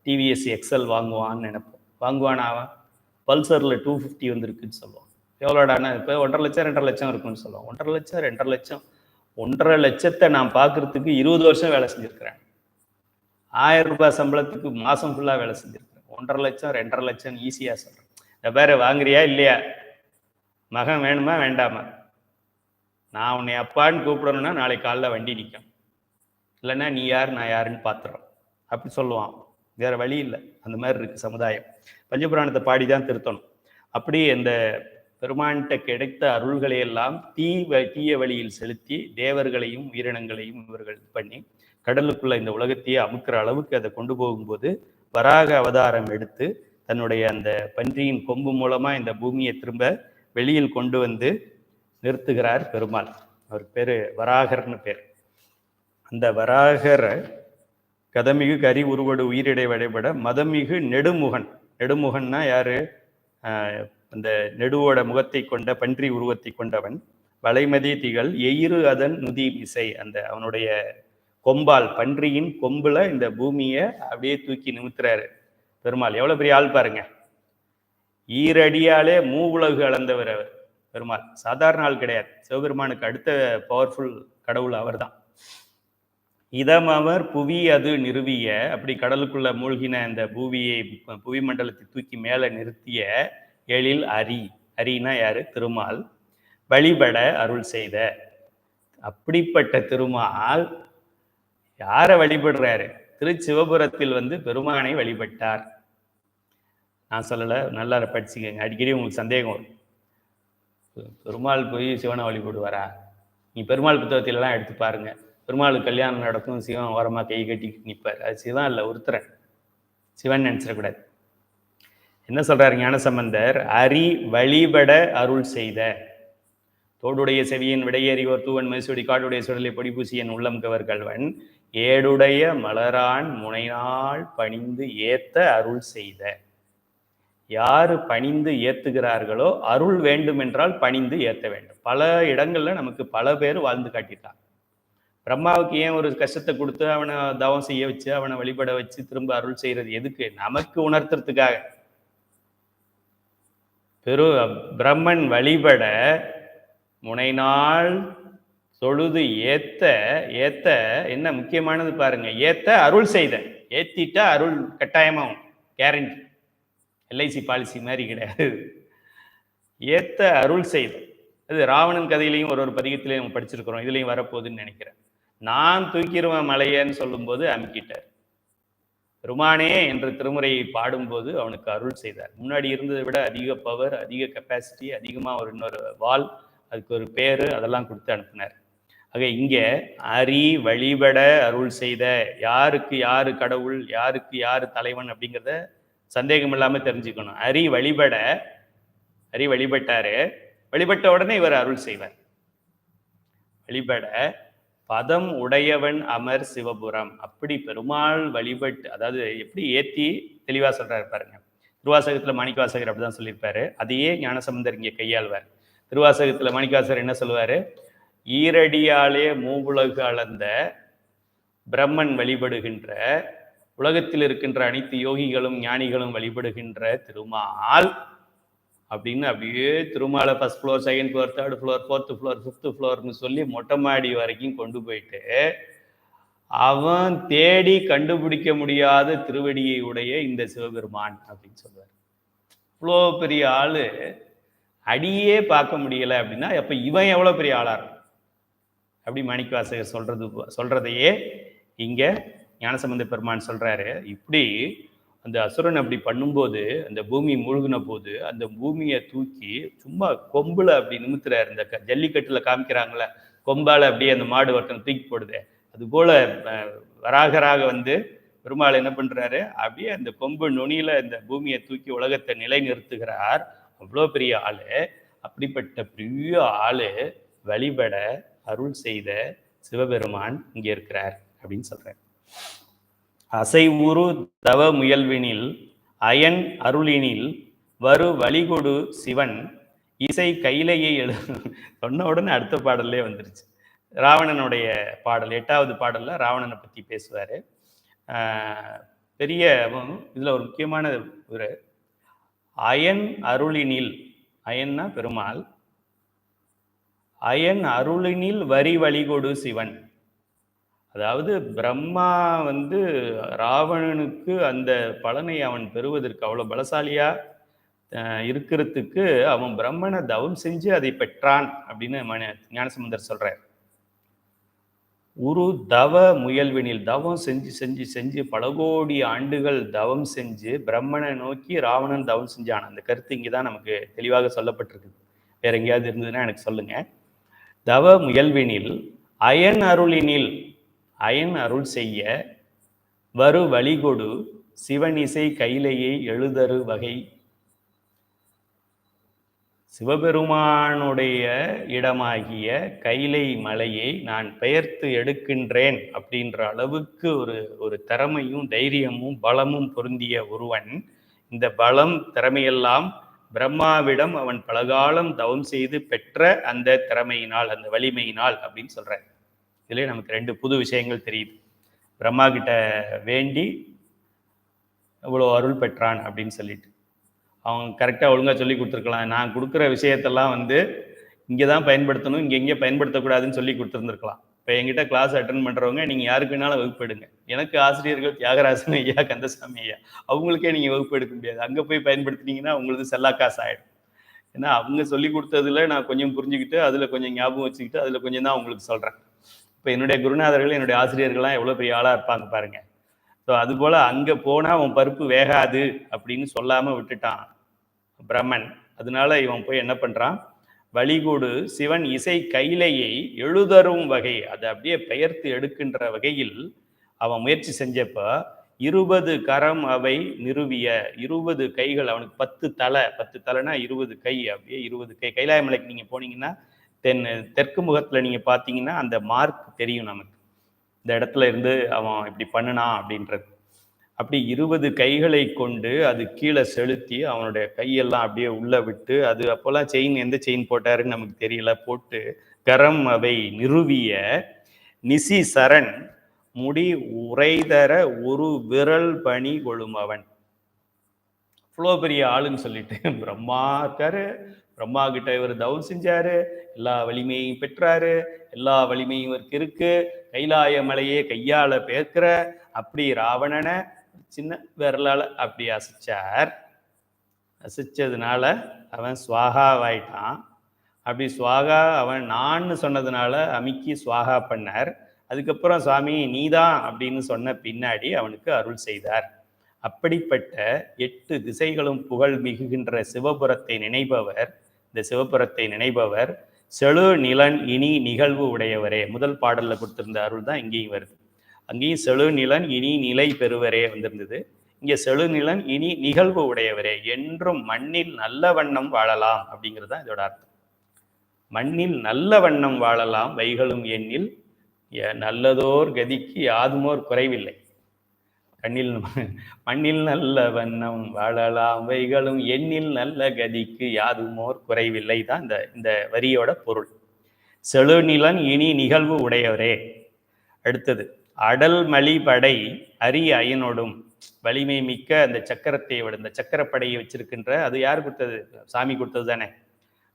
டிவிஎஸ் எக்ஸல் வாங்குவான்னு நினைப்போம். வாங்குவானா அவன்? பல்சரில் 250 வந்துருக்குன்னு சொல்லுவோம். எவ்வளோடானா இப்போ 1.5 லட்சம் 2.5 லட்சம் இருக்குன்னு சொல்லுவோம். 1.5 லட்சம் 2.5 லட்சம் 1.5 லட்சத்தை நான் பார்க்கறதுக்கு 20 வருஷம் வேலை செஞ்சுருக்கிறேன். 1000 ரூபாய் சம்பளத்துக்கு மாதம் ஃபுல்லாக வேலை செஞ்சுருக்கிறேன். 1.5 லட்சம் 2.5 லட்சம் ஈஸியாக சொல்கிறேன். இந்த பேரை வாங்குறியா இல்லையா? மகன் வேணுமா வேண்டாமா? நான் உன்னை அப்பான்னு கூப்பிடணும்னா நாளைக்கு காலைல வண்டி நிற்கும், இல்லைன்னா நீ யார் நான் யாருன்னு பார்த்துறோம் அப்படி சொல்லுவான். வேற வழி இல்லை. அந்த மாதிரி இருக்கு சமுதாயம். பஞ்சபுராணத்தை பாடி தான் திருத்தணும். அப்படி இந்த பெருமான்கிட்ட கிடைத்த அருள்களை எல்லாம் தீய வழியில் செலுத்தி தேவர்களையும் உயிரினங்களையும் இவர்கள் பண்ணி கடலுக்குள்ள இந்த உலகத்தையே அமுக்கிற அளவுக்கு அதை கொண்டு போகும்போது வராக அவதாரம் எடுத்து தன்னுடைய அந்த பன்றியின் கொம்பு மூலமா இந்த பூமியை திரும்ப வெளியில் கொண்டு வந்து நிறுத்துகிறார் பெருமாள். அவர் பேரு வராகர்னு பேர். அந்த வராகர் கதமிகு கரி உருவடு உயிரிடை வழிபட மதமிகு நெடுமுகன். நெடுமுகன்னா யாரு? அந்த நெடுவோட முகத்தை கொண்ட பன்றி உருவத்தை கொண்டவன். வளைமதி திகழ் எயிறு அதன் நுதி இசை. அந்த அவனுடைய கொம்பால், பன்றியின் கொம்புல இந்த பூமியை அப்படியே தூக்கி நிமித்துறாரு பெருமாள். எவ்வளவு பெரிய ஆள் பாருங்க. ஈரடியாலே மூவுலகு அளந்தவர் அவர் பெருமாள். சாதாரண ஆள் கிடையாது. சிவபெருமானுக்கு அடுத்த பவர்ஃபுல் கடவுள் அவர் தான். இதம் அவர் புவி அது நிறுவிய, அப்படி கடலுக்குள்ள மூழ்கின அந்த புவி மண்டலத்தை தூக்கி மேல நிறுத்திய எழில் அரி. அரினா யாரு? திருமால். வழிபட அருள் செய்த. அப்படிப்பட்ட திருமால் யாரை வழிபடுறாரு? திருச்சிவபுரத்தில் வந்து பெருமானை வழிபட்டார். நான் சொல்லலை, நல்லா படிச்சுக்கங்க. அடிக்கடி உங்களுக்கு சந்தேகம் வரும், பெருமாள் போய் சிவனை வழிபடுவாரா? நீ பெருமாள் புத்தகத்திலலாம் எடுத்து பாருங்க. பெருமாளுக்கு கல்யாணம் நடக்கும், சிவன் ஓரமாக கை கட்டி நிற்பார். அது சிவன் இல்லை, ஒருத்தரன். சிவன் நினைச்சிடக்கூடாது. என்ன சொல்றாரு ஞானசம்பந்தர்? அரி வழிபட அருள் செய்த. தோடுடைய செவியன் விடையேறியோர் தூவன் மைசூடி காடுடைய சுடலை பொடிபூசியன் உள்ளம் கவர் கல்வன் ஏடுடைய மலரான் முனைநாள் பணிந்து ஏத்த அருள் செய்த. யாரு பணிந்து ஏத்துகிறார்களோ, அருள் வேண்டும் என்றால் பணிந்து ஏத்த வேண்டும். பல இடங்கள்ல நமக்கு பல பேர் வாழ்ந்து காட்டிட்டாங்க. பிரம்மாவுக்கு ஏன் ஒரு கஷ்டத்தை கொடுத்து அவனை தவம் செய்ய வச்சு அவனை வழிபட வச்சு திரும்ப அருள் செய்யறது எதுக்கு? நமக்கு உணர்த்துறதுக்காக. பிரம்மன் வழிபட முனைநாள் தொழுது ஏத்த. ஏத்த என்ன முக்கியமானது பாருங்க. ஏத்த அருள் செய்த. ஏத்திட்டா அருள் கட்டாயமாகும், கேரண்டி. எல்ஐசி பாலிசி மாதிரி கிடையாது. ஏத்த அருள் செய்த. அது ராவணன் கதையிலையும் ஒரு பதிகத்திலையும் நம்ம படிச்சிருக்கிறோம். இதுலையும் வரப்போகுதுன்னு நினைக்கிறேன். நான் தூக்கிடுவேன் மலையன்னு சொல்லும்போது அமுக்கிட்டார். பெருமானே என்ற திருமுறையை பாடும்போது அவனுக்கு அருள் செய்தார். முன்னாடி இருந்ததை விட அதிக பவர், அதிக கெப்பாசிட்டி, அதிகமாக ஒரு இன்னொரு வால், அதுக்கு ஒரு பேரு, அதெல்லாம் கொடுத்து அனுப்பினார். ஆக இங்கே அரி வழிபட அருள் செய்த. யாருக்கு யாரு கடவுள், யாருக்கு யாரு தலைவன் அப்படிங்கிறத சந்தேகம் இல்லாமல் தெரிஞ்சுக்கணும். அரி வழிபட, அரி வழிபட்டாரு. வழிபட்ட உடனே இவர் அருள் செய்வார். வழிபட பதம் உடையவன் அமர் சிவபுரம். அப்படி பெருமாள் வழிபட்டு, அதாவது எப்படி ஏத்தி தெளிவா சொல்றாரு பாருங்க. திருவாசகத்துல மாணிக்கவாசகர் அப்படிதான் சொல்லியிருப்பாரு. அதையே ஞானசம்பந்தர் இங்கே கையாள்வார். திருவாசகத்துல மாணிக்கவாசகர் என்ன சொல்லுவாரு? ஈரடியாலே மூவுலகு அளந்த பிரம்மன் வழிபடுகின்ற, உலகத்தில் இருக்கின்ற அனைத்து யோகிகளும் ஞானிகளும் வழிபடுகின்ற திருமால் அப்படின்னு அப்படியே திருமாலை first floor, second floor, third floor, fourth floor, fifth ஃப்ளோர்னு சொல்லி மொட்டை மாடி வரைக்கும் கொண்டு போயிட்டு அவன் தேடி கண்டுபிடிக்க முடியாத திருவடியை உடைய இந்த சிவபெருமான் அப்படின்னு சொல்லுவார். இவ்வளோ பெரிய ஆளு அடியே பார்க்க முடியல அப்படின்னா அப்ப இவன் எவ்வளவு பெரிய ஆளா இருக்கும்? அப்படி மாணிக்கவாசகர் சொல்றதையே இங்க ஞானசம்பந்த பெருமான் சொல்றாரு. இப்படி அந்த அசுரன் அப்படி பண்ணும்போது, அந்த பூமி மூழ்கின போது அந்த பூமியை தூக்கி சும்மா கொம்புல அப்படி நிமித்துறாரு. இந்த ஜல்லிக்கட்டுல காமிக்கிறாங்கள, கொம்பால அப்படியே அந்த மாடு ஒருத்தன் தூக்கி போடுது, அது போல வராகராக வந்து பெருமாள் என்ன பண்றாரு? அப்படியே அந்த கொம்பு நுனியில இந்த பூமியை தூக்கி உலகத்தை நிலை நிறுத்துகிறார். அவ்வளோ பெரிய ஆளு. அப்படிப்பட்ட பெரிய ஆளு வழிபட அருள் செய்த சிவபெருமான் இங்கே இருக்கிறார் அப்படின்னு சொல்றேன். அசை உரு தவ முயல்வினில் அயன் அருளினில் வரு வழிகொடு சிவன் இசை கைலையை சொன்ன உடனே அடுத்த பாடல்லே வந்துருச்சு. ராவணனுடைய பாடல் 8வது பாடல்ல ராவணனை பத்தி பேசுவாரு. பெரிய இதுல ஒரு முக்கியமான ஒரு அயன் அருளினில், அயன்னா பெருமாள், அயன் அருளினில் வரி வழிகொடு சிவன். அதாவது பிரம்மா ராவணனுக்கு அந்த பலனை அவன் பெறுவதற்கு அவ்வளவு பலசாலியா இருக்கிறதுக்கு அவன் பிரம்மனை தவம் செஞ்சு அதை பெற்றான் அப்படின்னு ஞானசம்பந்தர் சொல்றார். ஒரு தவ முயல்வினில் தவம் செஞ்சு செஞ்சு செஞ்சு பல கோடி ஆண்டுகள் தவம் செஞ்சு பிரம்மனை நோக்கி ராவணன் தவம் செஞ்சான். அந்த கருத்து இங்கேதான் நமக்கு தெளிவாக சொல்லப்பட்டிருக்கு. வேற எங்கேயாவது இருந்ததுன்னா எனக்கு சொல்லுங்க. தவ முயல்வினில் அயன் அருளினில், அயன் அருள் செய்ய வரு வழிகொடு சிவனிசை கைலையை எழுதரு வகை. சிவபெருமானுடைய இடமாகிய கைலை மலையை நான் பெயர்த்து எடுக்கின்றேன் அப்படின்ற அளவுக்கு ஒரு திறமையும் தைரியமும் பலமும் பொருந்திய ஒருவன். இந்த பலம் திறமையெல்லாம் பிரம்மாவிடம் அவன் பலகாலம் தவம் செய்து பெற்ற அந்த திறமையினால், அந்த வலிமையினால் அப்படின்னு சொல்றார். இதுலேயே நமக்கு 2 புது விஷயங்கள் தெரியுது. பிரம்மா கிட்ட வேண்டி இவ்வளோ அருள் பெற்றான் அப்படின்னு சொல்லிட்டு அவங்க கரெக்டாக ஒழுங்காக சொல்லி கொடுத்துருக்கலாம். நான் கொடுக்குற விஷயத்தெல்லாம் இங்கே தான் பயன்படுத்தணும், இங்கே பயன்படுத்தக்கூடாதுன்னு சொல்லி கொடுத்துருந்துருக்கலாம். இப்போ என்கிட்ட கிளாஸ் அட்டன் பண்ணுறவங்க நீங்கள் யாருக்கு வேணாலும் வகுப்பு எடுங்க. எனக்கு ஆசிரியர்கள் தியாகராஜன் ஐயா, கந்தசாமி ஐயா, அவங்களுக்கே நீங்கள் வகுப்பு எடுக்க முடியாது. அங்கே போய் பயன்படுத்தினீங்கன்னா உங்களுக்கு செல்லா காசு ஆகிடும். ஏன்னா அவங்க சொல்லி கொடுத்ததுல நான் கொஞ்சம் புரிஞ்சுக்கிட்டு அதில் கொஞ்சம் ஞாபகம் வச்சுக்கிட்டு அதில் கொஞ்சம் தான் உங்களுக்கு சொல்கிறேன். இப்போ என்னுடைய குருநாதர்கள், என்னுடைய ஆசிரியர்கள்லாம் எவ்வளோ பெரிய ஆளாக இருப்பாங்க பாருங்க. ஸோ அதுபோல் அங்கே போனால் அவன் பருப்பு வேகாது அப்படின்னு சொல்லாமல் விட்டுட்டான் பிரம்மன். அதனால இவன் போய் என்ன பண்ணுறான், வழிகோடு சிவன் இசை கைலையை எழுதரும் வகை, அதை அப்படியே பெயர்த்து எடுக்கின்ற வகையில் அவன் முயற்சி செஞ்சப்ப 20 கரம் அவை நிறுவிய, 20 கைகள் அவனுக்கு 10 தலை, 10 தலைனா 20 கை, அப்படியே 20 கை. கைலாய மலைக்கு நீங்கள் போனீங்கன்னா தெற்கு முகத்தில் நீங்கள் பார்த்தீங்கன்னா அந்த மார்க் தெரியும் நமக்கு, இந்த இடத்துல இருந்து அவன் இப்படி பண்ணினான் அப்படின்றது. அப்படி 20 கைகளை கொண்டு அது கீழே செலுத்தி அவனுடைய கையெல்லாம் அப்படியே உள்ள விட்டு, அது அப்போல்லாம் செயின், எந்த செயின் போட்டாருன்னு நமக்கு தெரியல, போட்டு கரம் அவை நிறுவிய நிசி சரண் முடி உரைதர ஒரு விரல் பணி கொள்ளும் அவன். இவ்வளோ பெரிய ஆளுன்னு சொல்லிட்டு பிரம்மா இருக்காரு, பிரம்மா கிட்ட இவர் தவம் செஞ்சாரு, எல்லா வலிமையும் பெற்றாரு, எல்லா வலிமையும் இவருக்கு இருக்கு, கைலாய மலையே கையால பேர்க்கிற அப்படி ராவணனை சின்ன விரலால அப்படி அசைச்சார். அசைச்சதுனால அவன் சுவாகாவாயிட்டான். அப்படி சுவாகா அவன் நான் சொன்னதுனால அமிக்கி சுவாகா பண்ணார். அதுக்கப்புறம் சுவாமி நீதான் அப்படின்னு சொன்ன பின்னாடி அவனுக்கு அருள் செய்தார். அப்படிப்பட்ட 8 திசைகளும் புகழ் மிகுகின்ற சிவபுரத்தை நினைப்பவர், இந்த சிவபுரத்தை நினைப்பவர் செழு நிலன் இனி நிகழ்வு உடையவரே. முதல் பாடல்ல கொடுத்திருந்த அருள் தான் இங்கேயும் வருது. அங்கேயும் செழு நிலன் இனி நிலை பெறுவரே வந்திருந்தது. இங்கே செழு நிலன் இனி நிகழ்வு உடையவரே, என்றும் மண்ணில் நல்ல வண்ணம் வாழலாம் அப்படிங்கிறது தான் இதோட அர்த்தம். மண்ணில் நல்ல வண்ணம் வாழலாம் வைகளும் எண்ணில் நல்லதோர் கதிக்கு யாதுமோர் குறைவில்லை. மண்ணில் நல்ல வண்ணம் வாழலாம் வைகளும் எண்ணில் நல்ல கதிக்கு யாதுமோர் குறைவில்லை தான் இந்த வரியோட பொருள். செழுநிலன் இனி நிகழ்வு உடையவரே. அடுத்தது அடல் மலி படை அரி அயனோடும், வலிமை மிக்க அந்த சக்கரத்தை விட, இந்த சக்கரப்படையை வச்சிருக்கின்ற, அது யார் கொடுத்தது? சாமி கொடுத்தது தானே.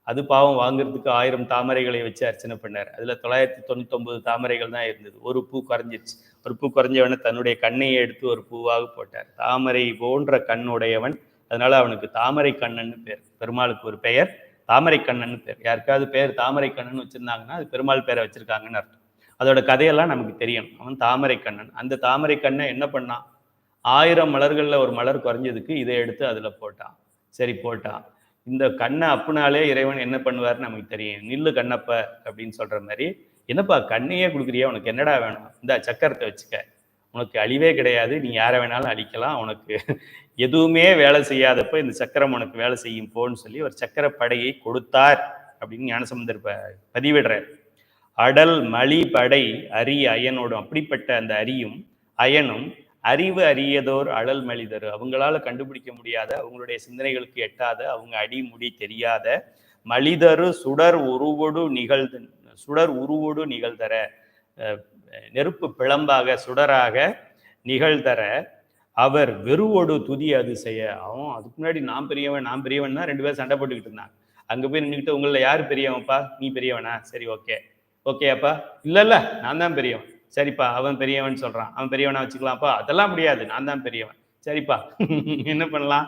அது பாவம் வாங்குறதுக்கு 1000 தாமரைகளை வச்சு அர்ச்சனை பண்ணார். அதுல 999 தாமரைகள் தான் இருந்தது. ஒரு பூ குறைஞ்சிருச்சு. ஒரு பூ குறைஞ்சவன தன்னுடைய கண்ணையை எடுத்து ஒரு பூவாக போட்டார். தாமரை போன்ற கண்ணுடையவன், அதனால அவனுக்கு தாமரை கண்ணன்னு பேர். பெருமாளுக்கு ஒரு பெயர் தாமரை கண்ணன்னு பேர். யாருக்காவது பேர் தாமரை கண்ணன் வச்சிருந்தாங்கன்னா அது பெருமாள் பேரை வச்சிருக்காங்கன்னு அர்த்தம். அதோட கதையெல்லாம் நமக்கு தெரியும். அவன் தாமரை கண்ணன். அந்த தாமரை கண்ணை என்ன பண்ணான், 1000 மலர்கள்ல ஒரு மலர் குறைஞ்சதுக்கு இதை எடுத்து அதுல போட்டான். சரி போட்டான். இந்த கண்ணை அப்புனாலே இறைவன் என்ன பண்ணுவார்னு நமக்கு தெரியும். நில்லு கண்ணப்ப அப்படின்னு சொல்ற மாதிரி, என்னப்பா கண்ணையே கொடுக்குறியா, உனக்கு என்னடா வேணும், இந்த சக்கரத்தை வச்சுக்க, உனக்கு அழிவே கிடையாது, நீ யாரை வேணாலும் அழிக்கலாம், உனக்கு எதுவுமே வேலை செய்யாதப்ப இந்த சக்கரம் உனக்கு வேலை செய்யும் போன்னு சொல்லி ஒரு சக்கர படையை கொடுத்தார் அப்படின்னு ஞானசம்பந்தர் பதிவிடுறார். அடல் மலி படை அரி அயனோடும், அப்படிப்பட்ட அந்த அரியும் அயனும் அறிவு அறியதோர் அழல் மலிதரு, அவங்களால கண்டுபிடிக்க முடியாத, அவங்களுடைய சிந்தனைகளுக்கு எட்டாத, அவங்க அடிமுடி தெரியாத மலிதரு சுடர் உருவோடு நிகழ்தர, நெருப்பு பிளம்பாக சுடராக நிகழ்தர அவர் வெறுவோடு துதி அது செய்ய. அவன் அதுக்கு முன்னாடி நான் பெரியவன் தான் 2 பேரும் சண்டை போட்டுக்கிட்டு இருந்தாங்க. அங்க போய் நின்றுக்கிட்டு உங்கள யாரு பெரியவன்ப்பா, நீ பெரியவனா, சரி ஓகே அப்பா, இல்ல நான் தான் பெரியவன், சரிப்பா அவன் பெரியவன் சொல்றான், அவன் பெரியவனா வச்சுக்கலாம்ப்பா, அதெல்லாம் முடியாது, நான் தான் பெரியவன், சரிப்பா என்ன பண்ணலாம்,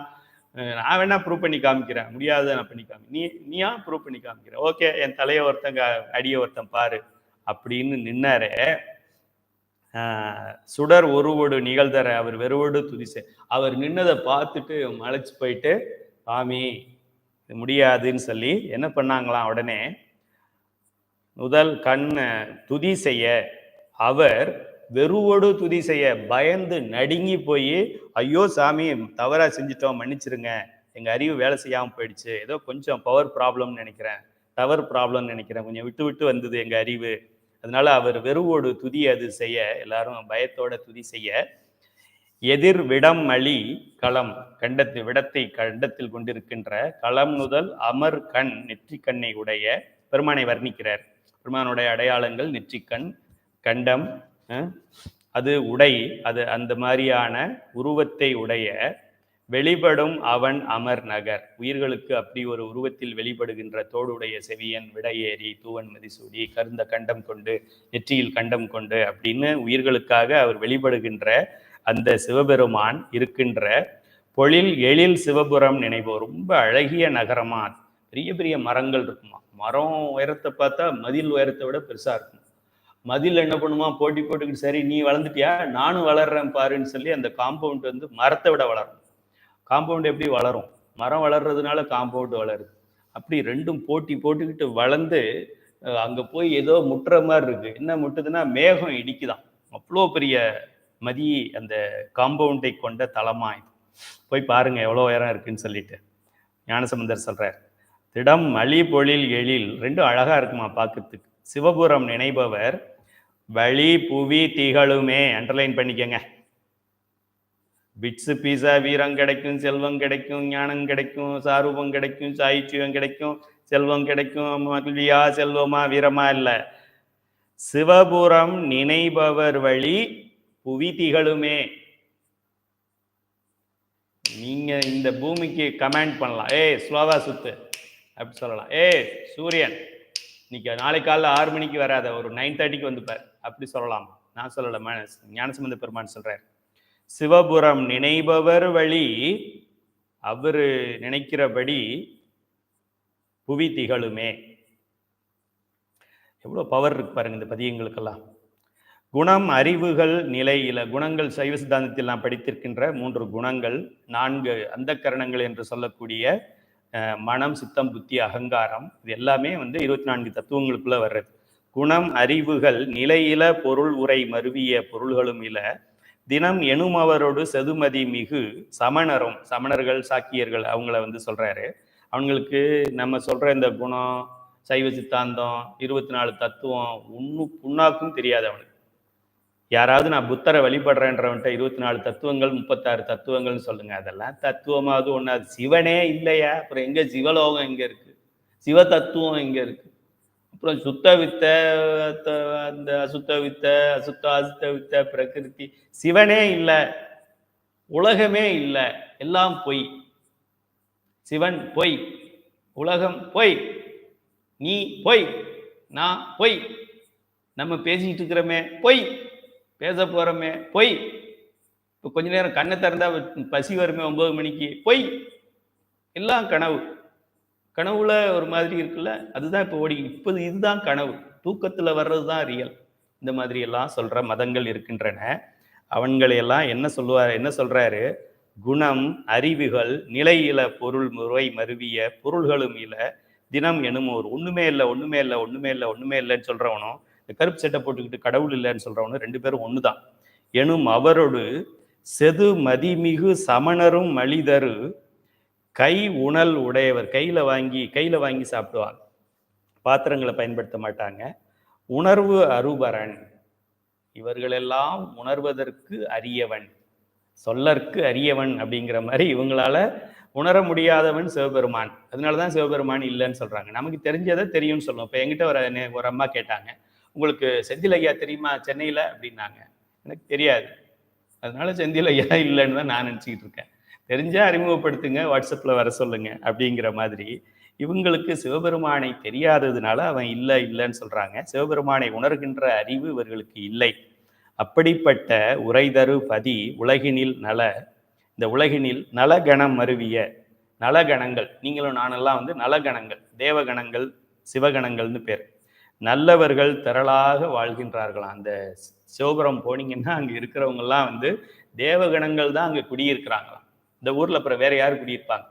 நான் வேணா ப்ரூவ் பண்ணி காமிக்கிறேன், முடியாது நான் பண்ணி நீயா ப்ரூவ் பண்ணி காமிக்கிறேன், ஓகே என் தலையை ஒருத்தங்க அடியை ஒருத்தன் பாரு அப்படின்னு நின்னாரே. சுடர் ஒருவோடு நிகழ்தர அவர் வெறுவோடு துதிசை, அவர் நின்னதை பார்த்துட்டு மலைச்சு போயிட்டு சாமி முடியாதுன்னு சொல்லி என்ன பண்ணாங்களாம், உடனே முதல் துதி செய்ய, அவர் வெறுவோடு துதி செய்ய பயந்து நடுங்கி போய், ஐயோ சாமி தவறா செஞ்சிட்டோம் மன்னிச்சிருங்க, எங்க அறிவு வேலை செய்யாம போயிடுச்சு, ஏதோ கொஞ்சம் பவர் ப்ராப்ளம்னு நினைக்கிறேன், டவர் ப்ராப்ளம்னு நினைக்கிறேன், கொஞ்சம் விட்டு வந்தது எங்க அறிவு, அதனால அவர் வெறுவோடு துதி அது செய்ய, எல்லாரும் பயத்தோட துதி செய்ய, எதிர் விடம் மலி களம் விடத்தை கண்டத்தில் கொண்டிருக்கின்ற களம் முதல் அமர் கண் நெற்றிக்கண்ணை உடைய பெருமானை வர்ணிக்கிறார். பெருமானுடைய அடையாளங்கள் நெற்றிக்கண், கண்டம், அது உடை, அது அந்த மாதிரியான உருவத்தை உடைய வெளிப்படும் அவன் அமர் நகர், உயிர்களுக்கு அப்படி ஒரு உருவத்தில் வெளிப்படுகின்ற தோடுடைய செவியன் விடையேறி தூவன் மதிசூடி கருந்த கண்டம் கொண்டு நெற்றியில் கண்டம் கொண்டு அப்படின்னு உயிர்களுக்காக அவர் வெளிப்படுகின்ற அந்த சிவபெருமான் இருக்கின்ற பொழில் எழில் சிவபுரம் நினைவோம். ரொம்ப அழகிய நகரமா, பெரிய பெரிய மரங்கள் இருக்குமா, மரம் உயரத்தை பார்த்தா மதில் உயரத்தை விட பெருசா இருக்கும். மதில் என்ன பண்ணுமா, போட்டி போட்டுக்கிட்டு சரி நீ வளர்ந்துட்டியா நானும் வளர்றேன் பாருன்னு சொல்லி அந்த காம்பவுண்ட் வந்து மரத்தை விட வளரும். காம்பவுண்ட் எப்படி வளரும், மரம் வளர்றதுனால காம்பவுண்ட் வளருது, அப்படி ரெண்டும் போட்டி போட்டுக்கிட்டு வளர்ந்து அங்க போய் ஏதோ முட்டுற மாதிரி இருக்கு. என்ன முட்டுதுன்னா மேகம் இடிக்குதான், அவ்வளோ பெரிய மதி அந்த காம்பவுண்டை கொண்ட தலமா இது. போய் பாருங்க எவ்வளோ உயரம் இருக்குன்னு சொல்லிட்டு ஞானசம்பந்தர் சொல்றார். திடம் மலி பொழில் எழில், ரெண்டும் அழகா இருக்குமா பார்க்கறதுக்கு. சிவபுரம் நினைப்பவர் வழி புவி திகழுமே, அண்டர்லைன் பண்ணிக்கங்க. பிட்ஸு பீஸா வீரம் கிடைக்கும், செல்வம் கிடைக்கும், ஞானம் கிடைக்கும், சாரூபம் கிடைக்கும், சாயிச்சியம் கிடைக்கும், செல்வம் கிடைக்கும், மகிழ்வியா செல்வமா வீரமா இல்லை, சிவபுரம் நினைப்பவர் வழி புவி திகழுமே. நீங்க இந்த பூமிக்கு கமெண்ட் பண்ணலாம், ஸ்லோவா சுத்து அப்படி சொல்லலாம், சூரியன் இன்னைக்கு நாளை காலைல 6 மணிக்கு வராத, ஒரு 9:30க்கு வந்துப்பார் அப்படி சொல்லலாம். நான் சொல்லல, ஞானசம்பந்த பெருமான் சொல்றார். சிவபுரம் நினைப்பவர் வழி, அவரு நினைக்கிறபடி புவி திகழுமே. எவ்வளவு பவர் இருக்கு பாருங்க இந்த பதியங்களுக்கெல்லாம். குணம் அறிவுகள் நிலையில, குணங்கள் சைவ சித்தாந்தத்தில் நாம் படித்திருக்கின்ற 3 குணங்கள், 4 அந்த கரணங்கள் என்று சொல்லக்கூடிய மனம், சித்தம், புத்தி, அகங்காரம், இது எல்லாமே வந்து 24 தத்துவங்களுக்குள்ள வர்றது. குணம் அறிவுகள் நிலையில பொருள் உரை மருவிய பொருள்களும் இல, தினம் எனுமவரோடு செதுமதி மிகு சமணரும், சமணர்கள் சாக்கியர்கள் அவங்கள வந்து சொல்றாரு. அவங்களுக்கு நம்ம சொல்ற இந்த குணம் சைவ சித்தாந்தம் 24 தத்துவம் ஒன்னும் புண்ணாக்கும் தெரியாது அவனுக்கு. யாராவது நான் புத்தரை வழிபடுறேன்றவன்ட்ட 24 தத்துவங்கள் 36 தத்துவங்கள்னு சொல்லுங்க, அதெல்லாம் தத்துவமாவது ஒண்ணாது, சிவனே இல்லையா, அப்புறம் எங்க சிவலோகம் எங்க இருக்கு, சிவ தத்துவம் எங்க இருக்கு, அப்புறம் சுத்த வித்த அந்த அசுத்த வித்த அசுத்த வித்த பிரகிருதி, சிவனே இல்லை, உலகமே இல்லை, எல்லாம் பொய், சிவன் பொய், உலகம் பொய், நீ பொய், நான் பொய், நம்ம பேசிட்டு இருக்கிறோமே பொய், பேச போறோமே பொய், இப்போ கொஞ்ச நேரம் கண்ணை திறந்தா பசி வருமே 9 மணிக்கு பொய், எல்லாம் கனவு. கனவுல ஒரு மாதிரி இருக்குல்ல, அதுதான் இப்போ இப்போ இதுதான் கனவு, தூக்கத்துல வர்றதுதான் ரியல். இந்த மாதிரி எல்லாம் சொல்ற மதங்கள் இருக்கின்றன. அவங்களையெல்லாம் என்ன சொல்றாரு, குணம் அறிவுகள் நிலையில பொருள் முறை மருவிய பொருள்களும் இல, தினம் எனும் ஒரு ஒண்ணுமே இல்லைன்னு சொல்றவனும், இந்த கருப்பு சட்டை போட்டுக்கிட்டு கடவுள் இல்லைன்னு சொல்றவனும் 2 பேரும் ஒண்ணுதான். எனும் அவரோடு செது மதிமிகு சமணரும் மலிதரு கை உணல் உடையவர், கையில வாங்கி சாப்பிடுவாங்க, பாத்திரங்களை பயன்படுத்த மாட்டாங்க. உணர்வு அருபரன், இவர்களெல்லாம் உணர்வதற்கு அரியவன், சொல்லற்கு அரியவன் அப்படிங்கிற மாதிரி இவங்களால உணர முடியாதவன் சிவபெருமான். அதனாலதான் சிவபெருமான் இல்லைன்னு சொல்றாங்க. நமக்கு தெரிஞ்சதை தெரியும்னு சொல்லுவோம். இப்ப என்கிட்ட ஒரு அம்மா கேட்டாங்க, உங்களுக்கு செந்தில் ஐயா தெரியுமா சென்னையில அப்படின்னாங்க. எனக்கு தெரியாது, அதனால செந்தில் ஐயா இல்லைன்னு தான் நான் நினச்சிக்கிட்டு இருக்கேன். தெரிஞ்சா அறிமுகப்படுத்துங்க, வாட்ஸ்அப்ல வர சொல்லுங்க அப்படிங்கிற மாதிரி இவங்களுக்கு சிவபெருமானை தெரியாததுனால அவன் இல்லைன்னு சொல்றாங்க. சிவபெருமானை உணர்கின்ற அறிவு இவர்களுக்கு இல்லை. அப்படிப்பட்ட உரைதரு பதி உலகினில் நல, இந்த உலகினில் நலகணம் மருவிய, நலகணங்கள், நீங்களும் நானெல்லாம் நலகணங்கள், தேவகணங்கள், சிவகணங்கள்னு பேர், நல்லவர்கள் திரளாக வாழ்கின்றார்களாம். அந்த சிவபுரம் போனீங்கன்னா அங்க இருக்கிறவங்கெல்லாம் தேவகணங்கள் தான் அங்க குடியிருக்கிறாங்களாம். இந்த ஊர்ல அப்புறம் வேற யாரு குடியிருப்பாங்க?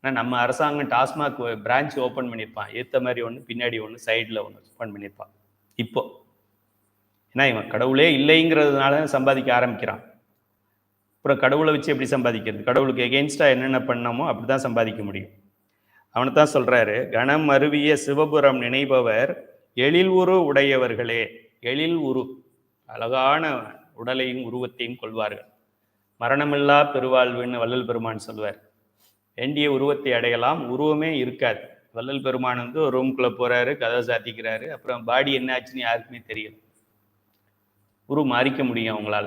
நம்ம அரசாங்கம் டாஸ்மாக் பிரான்ச் ஓப்பன் பண்ணியிருப்பான், ஏத்த மாதிரி ஒன்று, பின்னாடி ஒன்று, சைடில் ஒன்று ஓப்பன் பண்ணியிருப்பான். இப்போ ஏன்னா இவன் கடவுளே இல்லைங்கிறதுனால சம்பாதிக்க ஆரம்பிக்கிறான். அப்புறம் கடவுளை வச்சு எப்படி சம்பாதிக்கிறது? கடவுளுக்கு எகெயின்ஸ்டா என்னென்ன பண்ணமோ அப்படிதான் சம்பாதிக்க முடியும். அவனை தான் சொல்றாரு, கணம் அருவிய சிவபுரம் நினைப்பவர் எழில் உரு உடையவர்களே. எழில் உரு, அழகான உடலையும் உருவத்தையும் கொள்வார்கள். மரணமில்லா பெருவாழ்வுன்னு வள்ளல் பெருமான் சொல்வார். வேண்டிய உருவத்தை அடையலாம், உருவமே இருக்காது. வள்ளல் பெருமான் ஒரு ரூம்குள்ள போறாரு, கதை சாத்திக்கிறாரு, அப்புறம் பாடி என்ன ஆச்சுன்னு யாருக்குமே தெரியல. உரு மாறிக்க முடியும் அவங்களால.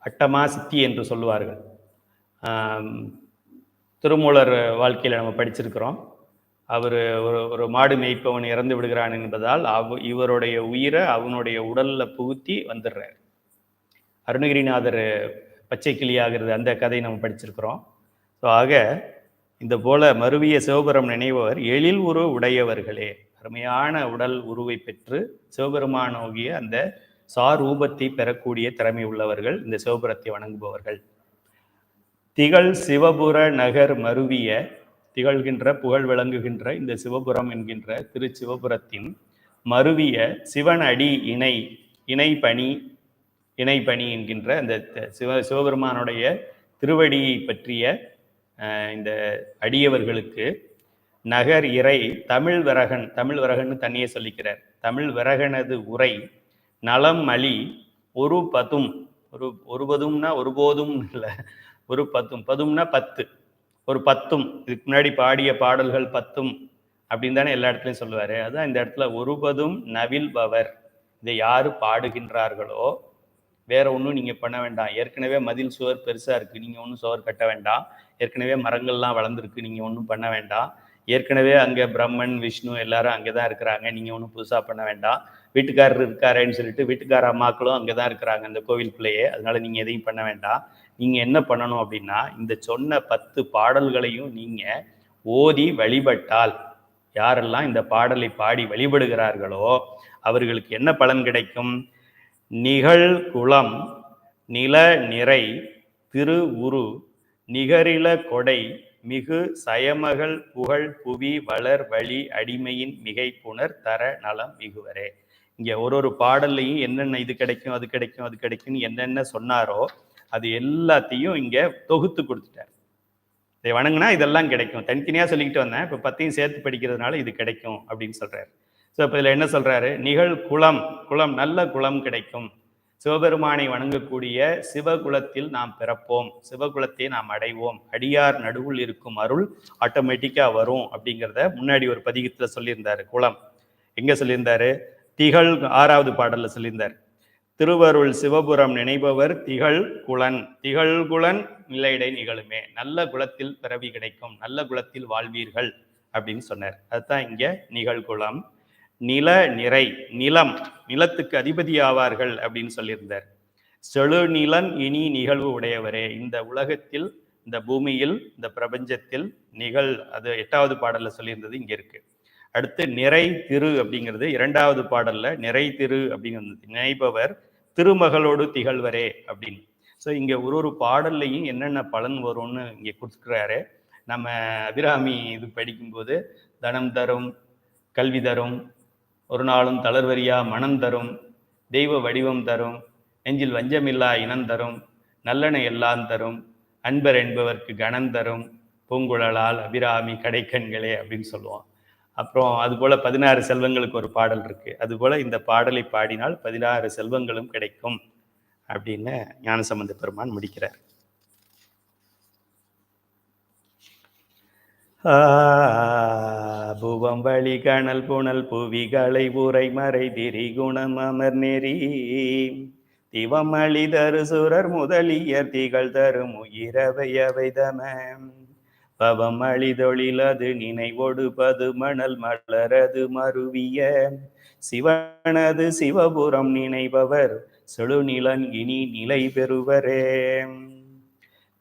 அட்டமா சித்தி என்று சொல்லுவார்கள். திருமூலர் வாழ்க்கையில் நம்ம படிச்சிருக்கிறோம். அவர் ஒரு மாடு மேய்ப்பவன் இறந்து விடுகிறான் என்பதால் இவருடைய உயிரை அவனுடைய உடல்ல புகுத்தி வந்துடுறார். அருணகிரிநாதர் பச்சை கிளியாகிறது, அந்த கதை நம்ம படிச்சிருக்கிறோம். ஸோ ஆக இந்த போல மருவிய சிவபுரம் நினைப்பவர் எழில் உரு உடையவர்களே, அருமையான உடல் உருவை பெற்று சிவபெருமானோகிய அந்த சாரூபத்தை பெறக்கூடிய திறமை உள்ளவர்கள் இந்த சிவபுரத்தை வணங்குபவர்கள். திகழ் சிவபுர நகர் மருவிய, திகழ்கின்ற புகழ் விளங்குகின்ற இந்த சிவபுரம் என்கின்ற திரு சிவபுரத்தின் மருவிய சிவன் அடி இணைபணி என்கின்ற அந்த சிவபெருமானுடைய திருவடியை பற்றிய இந்த அடியவர்களுக்கு நகர் இறை தமிழ் விரகன்னு தண்ணியை சொல்லிக்கிறார். தமிழ் விரகனது உரை நலம் அழி ஒரு பதும், ஒரு பதும்னா ஒருபோதும் இல்லை, ஒரு பதும்னா 10, ஒரு 10, இதுக்கு முன்னாடி பாடிய பாடல்கள் 10 அப்படின்னு தானே எல்லா இடத்துலையும் சொல்லுவாரு. அதான் இந்த இடத்துல ஒரு பதும் நவில்பவர், இதை யாரு பாடுகின்றார்களோ வேற ஒன்றும் நீங்க பண்ண வேண்டாம். ஏற்கனவே மதில் சுவர் பெருசா இருக்கு, நீங்க ஒன்றும் சுவர் கட்ட வேண்டாம். ஏற்கனவே மரங்கள்லாம் வளர்ந்துருக்கு, நீங்க ஒன்றும் பண்ண வேண்டாம். ஏற்கனவே அங்கே பிரம்மன் விஷ்ணு எல்லாரும் அங்கே தான் இருக்கிறாங்க, நீங்க ஒன்றும் புதுசா பண்ண வேண்டாம். வீட்டுக்காரர் இருக்காரேன்னு சொல்லிட்டு வீட்டுக்கார அம்மாக்களும் அங்கே தான் இருக்கிறாங்க அந்த கோவிலுக்குள்ளேயே, அதனால நீங்க எதையும் பண்ண வேண்டாம். நீங்க என்ன பண்ணணும் அப்படின்னா, இந்த சொன்ன 10 பாடல்களையும் நீங்க ஓதி வழிபட்டால், யாரெல்லாம் இந்த பாடலை பாடி வழிபடுகிறார்களோ அவர்களுக்கு என்ன பலன் கிடைக்கும்? நிகழ் குளம் நில நிறை திரு உரு நிகரில கொடை மிகு சயமகள் புகழ் புவி வளர் வழி அடிமையின் மிகை புனர் தர நலம் மிகுவரே. இங்க ஒரு பாடல்லையும் என்னென்ன இது கிடைக்கும் அது கிடைக்கும் அது கிடைக்கும்னு என்னென்ன சொன்னாரோ அது எல்லாத்தையும் இங்க தொகுத்து கொடுத்துட்டார். இதை வணங்கினா இதெல்லாம் கிடைக்கும். தனித்தனியா சொல்லிக்கிட்டு வந்தேன், இப்ப 10 சேர்த்து படிக்கிறதுனால இது கிடைக்கும் அப்படின்னு சொல்றாரு. ஸோ இப்போ இதில் என்ன சொல்றாரு? நிகழ் குளம், நல்ல குளம் கிடைக்கும். சிவபெருமானை வணங்கக்கூடிய சிவகுலத்தில் நாம் பிறப்போம், சிவகுலத்தை நாம் அடைவோம், அடியார் நடுவில் இருக்கும் அருள் ஆட்டோமேட்டிக்கா வரும் அப்படிங்கிறத முன்னாடி ஒரு பதிகத்துல சொல்லியிருந்தாரு. குளம் எங்க சொல்லியிருந்தாரு? திகழ் 6வது பாடல்ல சொல்லியிருந்தார். திருவருள் சிவபுரம் நினைப்பவர் திகழ் குலன் நிலையடை நிகழுமே, நல்ல குலத்தில் பிறவி கிடைக்கும், நல்ல குலத்தில் வாழ்வீர்கள் அப்படின்னு சொன்னார். அதுதான் இங்க நிகழ்குலம். நில நிறை, நிலத்துக்கு அதிபதி ஆவார்கள் அப்படின்னு சொல்லியிருந்தார். செழு நிலன் இனி நிகழ்வு உடையவரே, இந்த உலகத்தில், இந்த பூமியில், இந்த பிரபஞ்சத்தில் அது 8வது பாடல்ல சொல்லியிருந்தது இங்க இருக்கு. அடுத்து நிறை திரு அப்படிங்கிறது 2வது பாடல்ல நிறை திரு அப்படிங்கிறது நினைப்பவர் திருமகளோடு திகழ்வரே அப்படின்னு. ஸோ இங்க ஒரு பாடல்லையும் என்னென்ன பலன் வரும்னு இங்க கொடுத்துக்கிறாரு. நம்ம அபிராமி இது படிக்கும்போது தனம் தரும், கல்வி தரும், ஒரு நாளும் தளர்வரியா மனம் தரும், தெய்வ வடிவம் தரும், நெஞ்சில் வஞ்சமில்லா இனம் தரும், நல்லென எல்லாம் தரும், அன்பர் என்பவர்க்கு கணம் தரும், பூங்குழலால் அபிராமி கடைக்கண்களே அப்படின்னு சொல்லுவோம். அப்புறம் அதுபோல் 16 செல்வங்களுக்கு ஒரு பாடல் இருக்குது. அதுபோல் இந்த பாடலை பாடினால் 16 செல்வங்களும் கிடைக்கும் அப்படின்னு ஞானசம்பந்த பெருமான் முடிக்கிறார். புவம் வழி கணல் புனல் புவிகளை உரை மறை திரிகுணம் அமர் நெறி திவமளி தரு சுரர் முதலியர் திகழ் தரும் உயிரவை அவைதம பவம் அழிதொழிலது நினைவொடு பது மணல் மலரது மருவிய சிவனது சிவபுரம் நினைபவர் செழுநிலன் இனி நிலை பெறுவரே.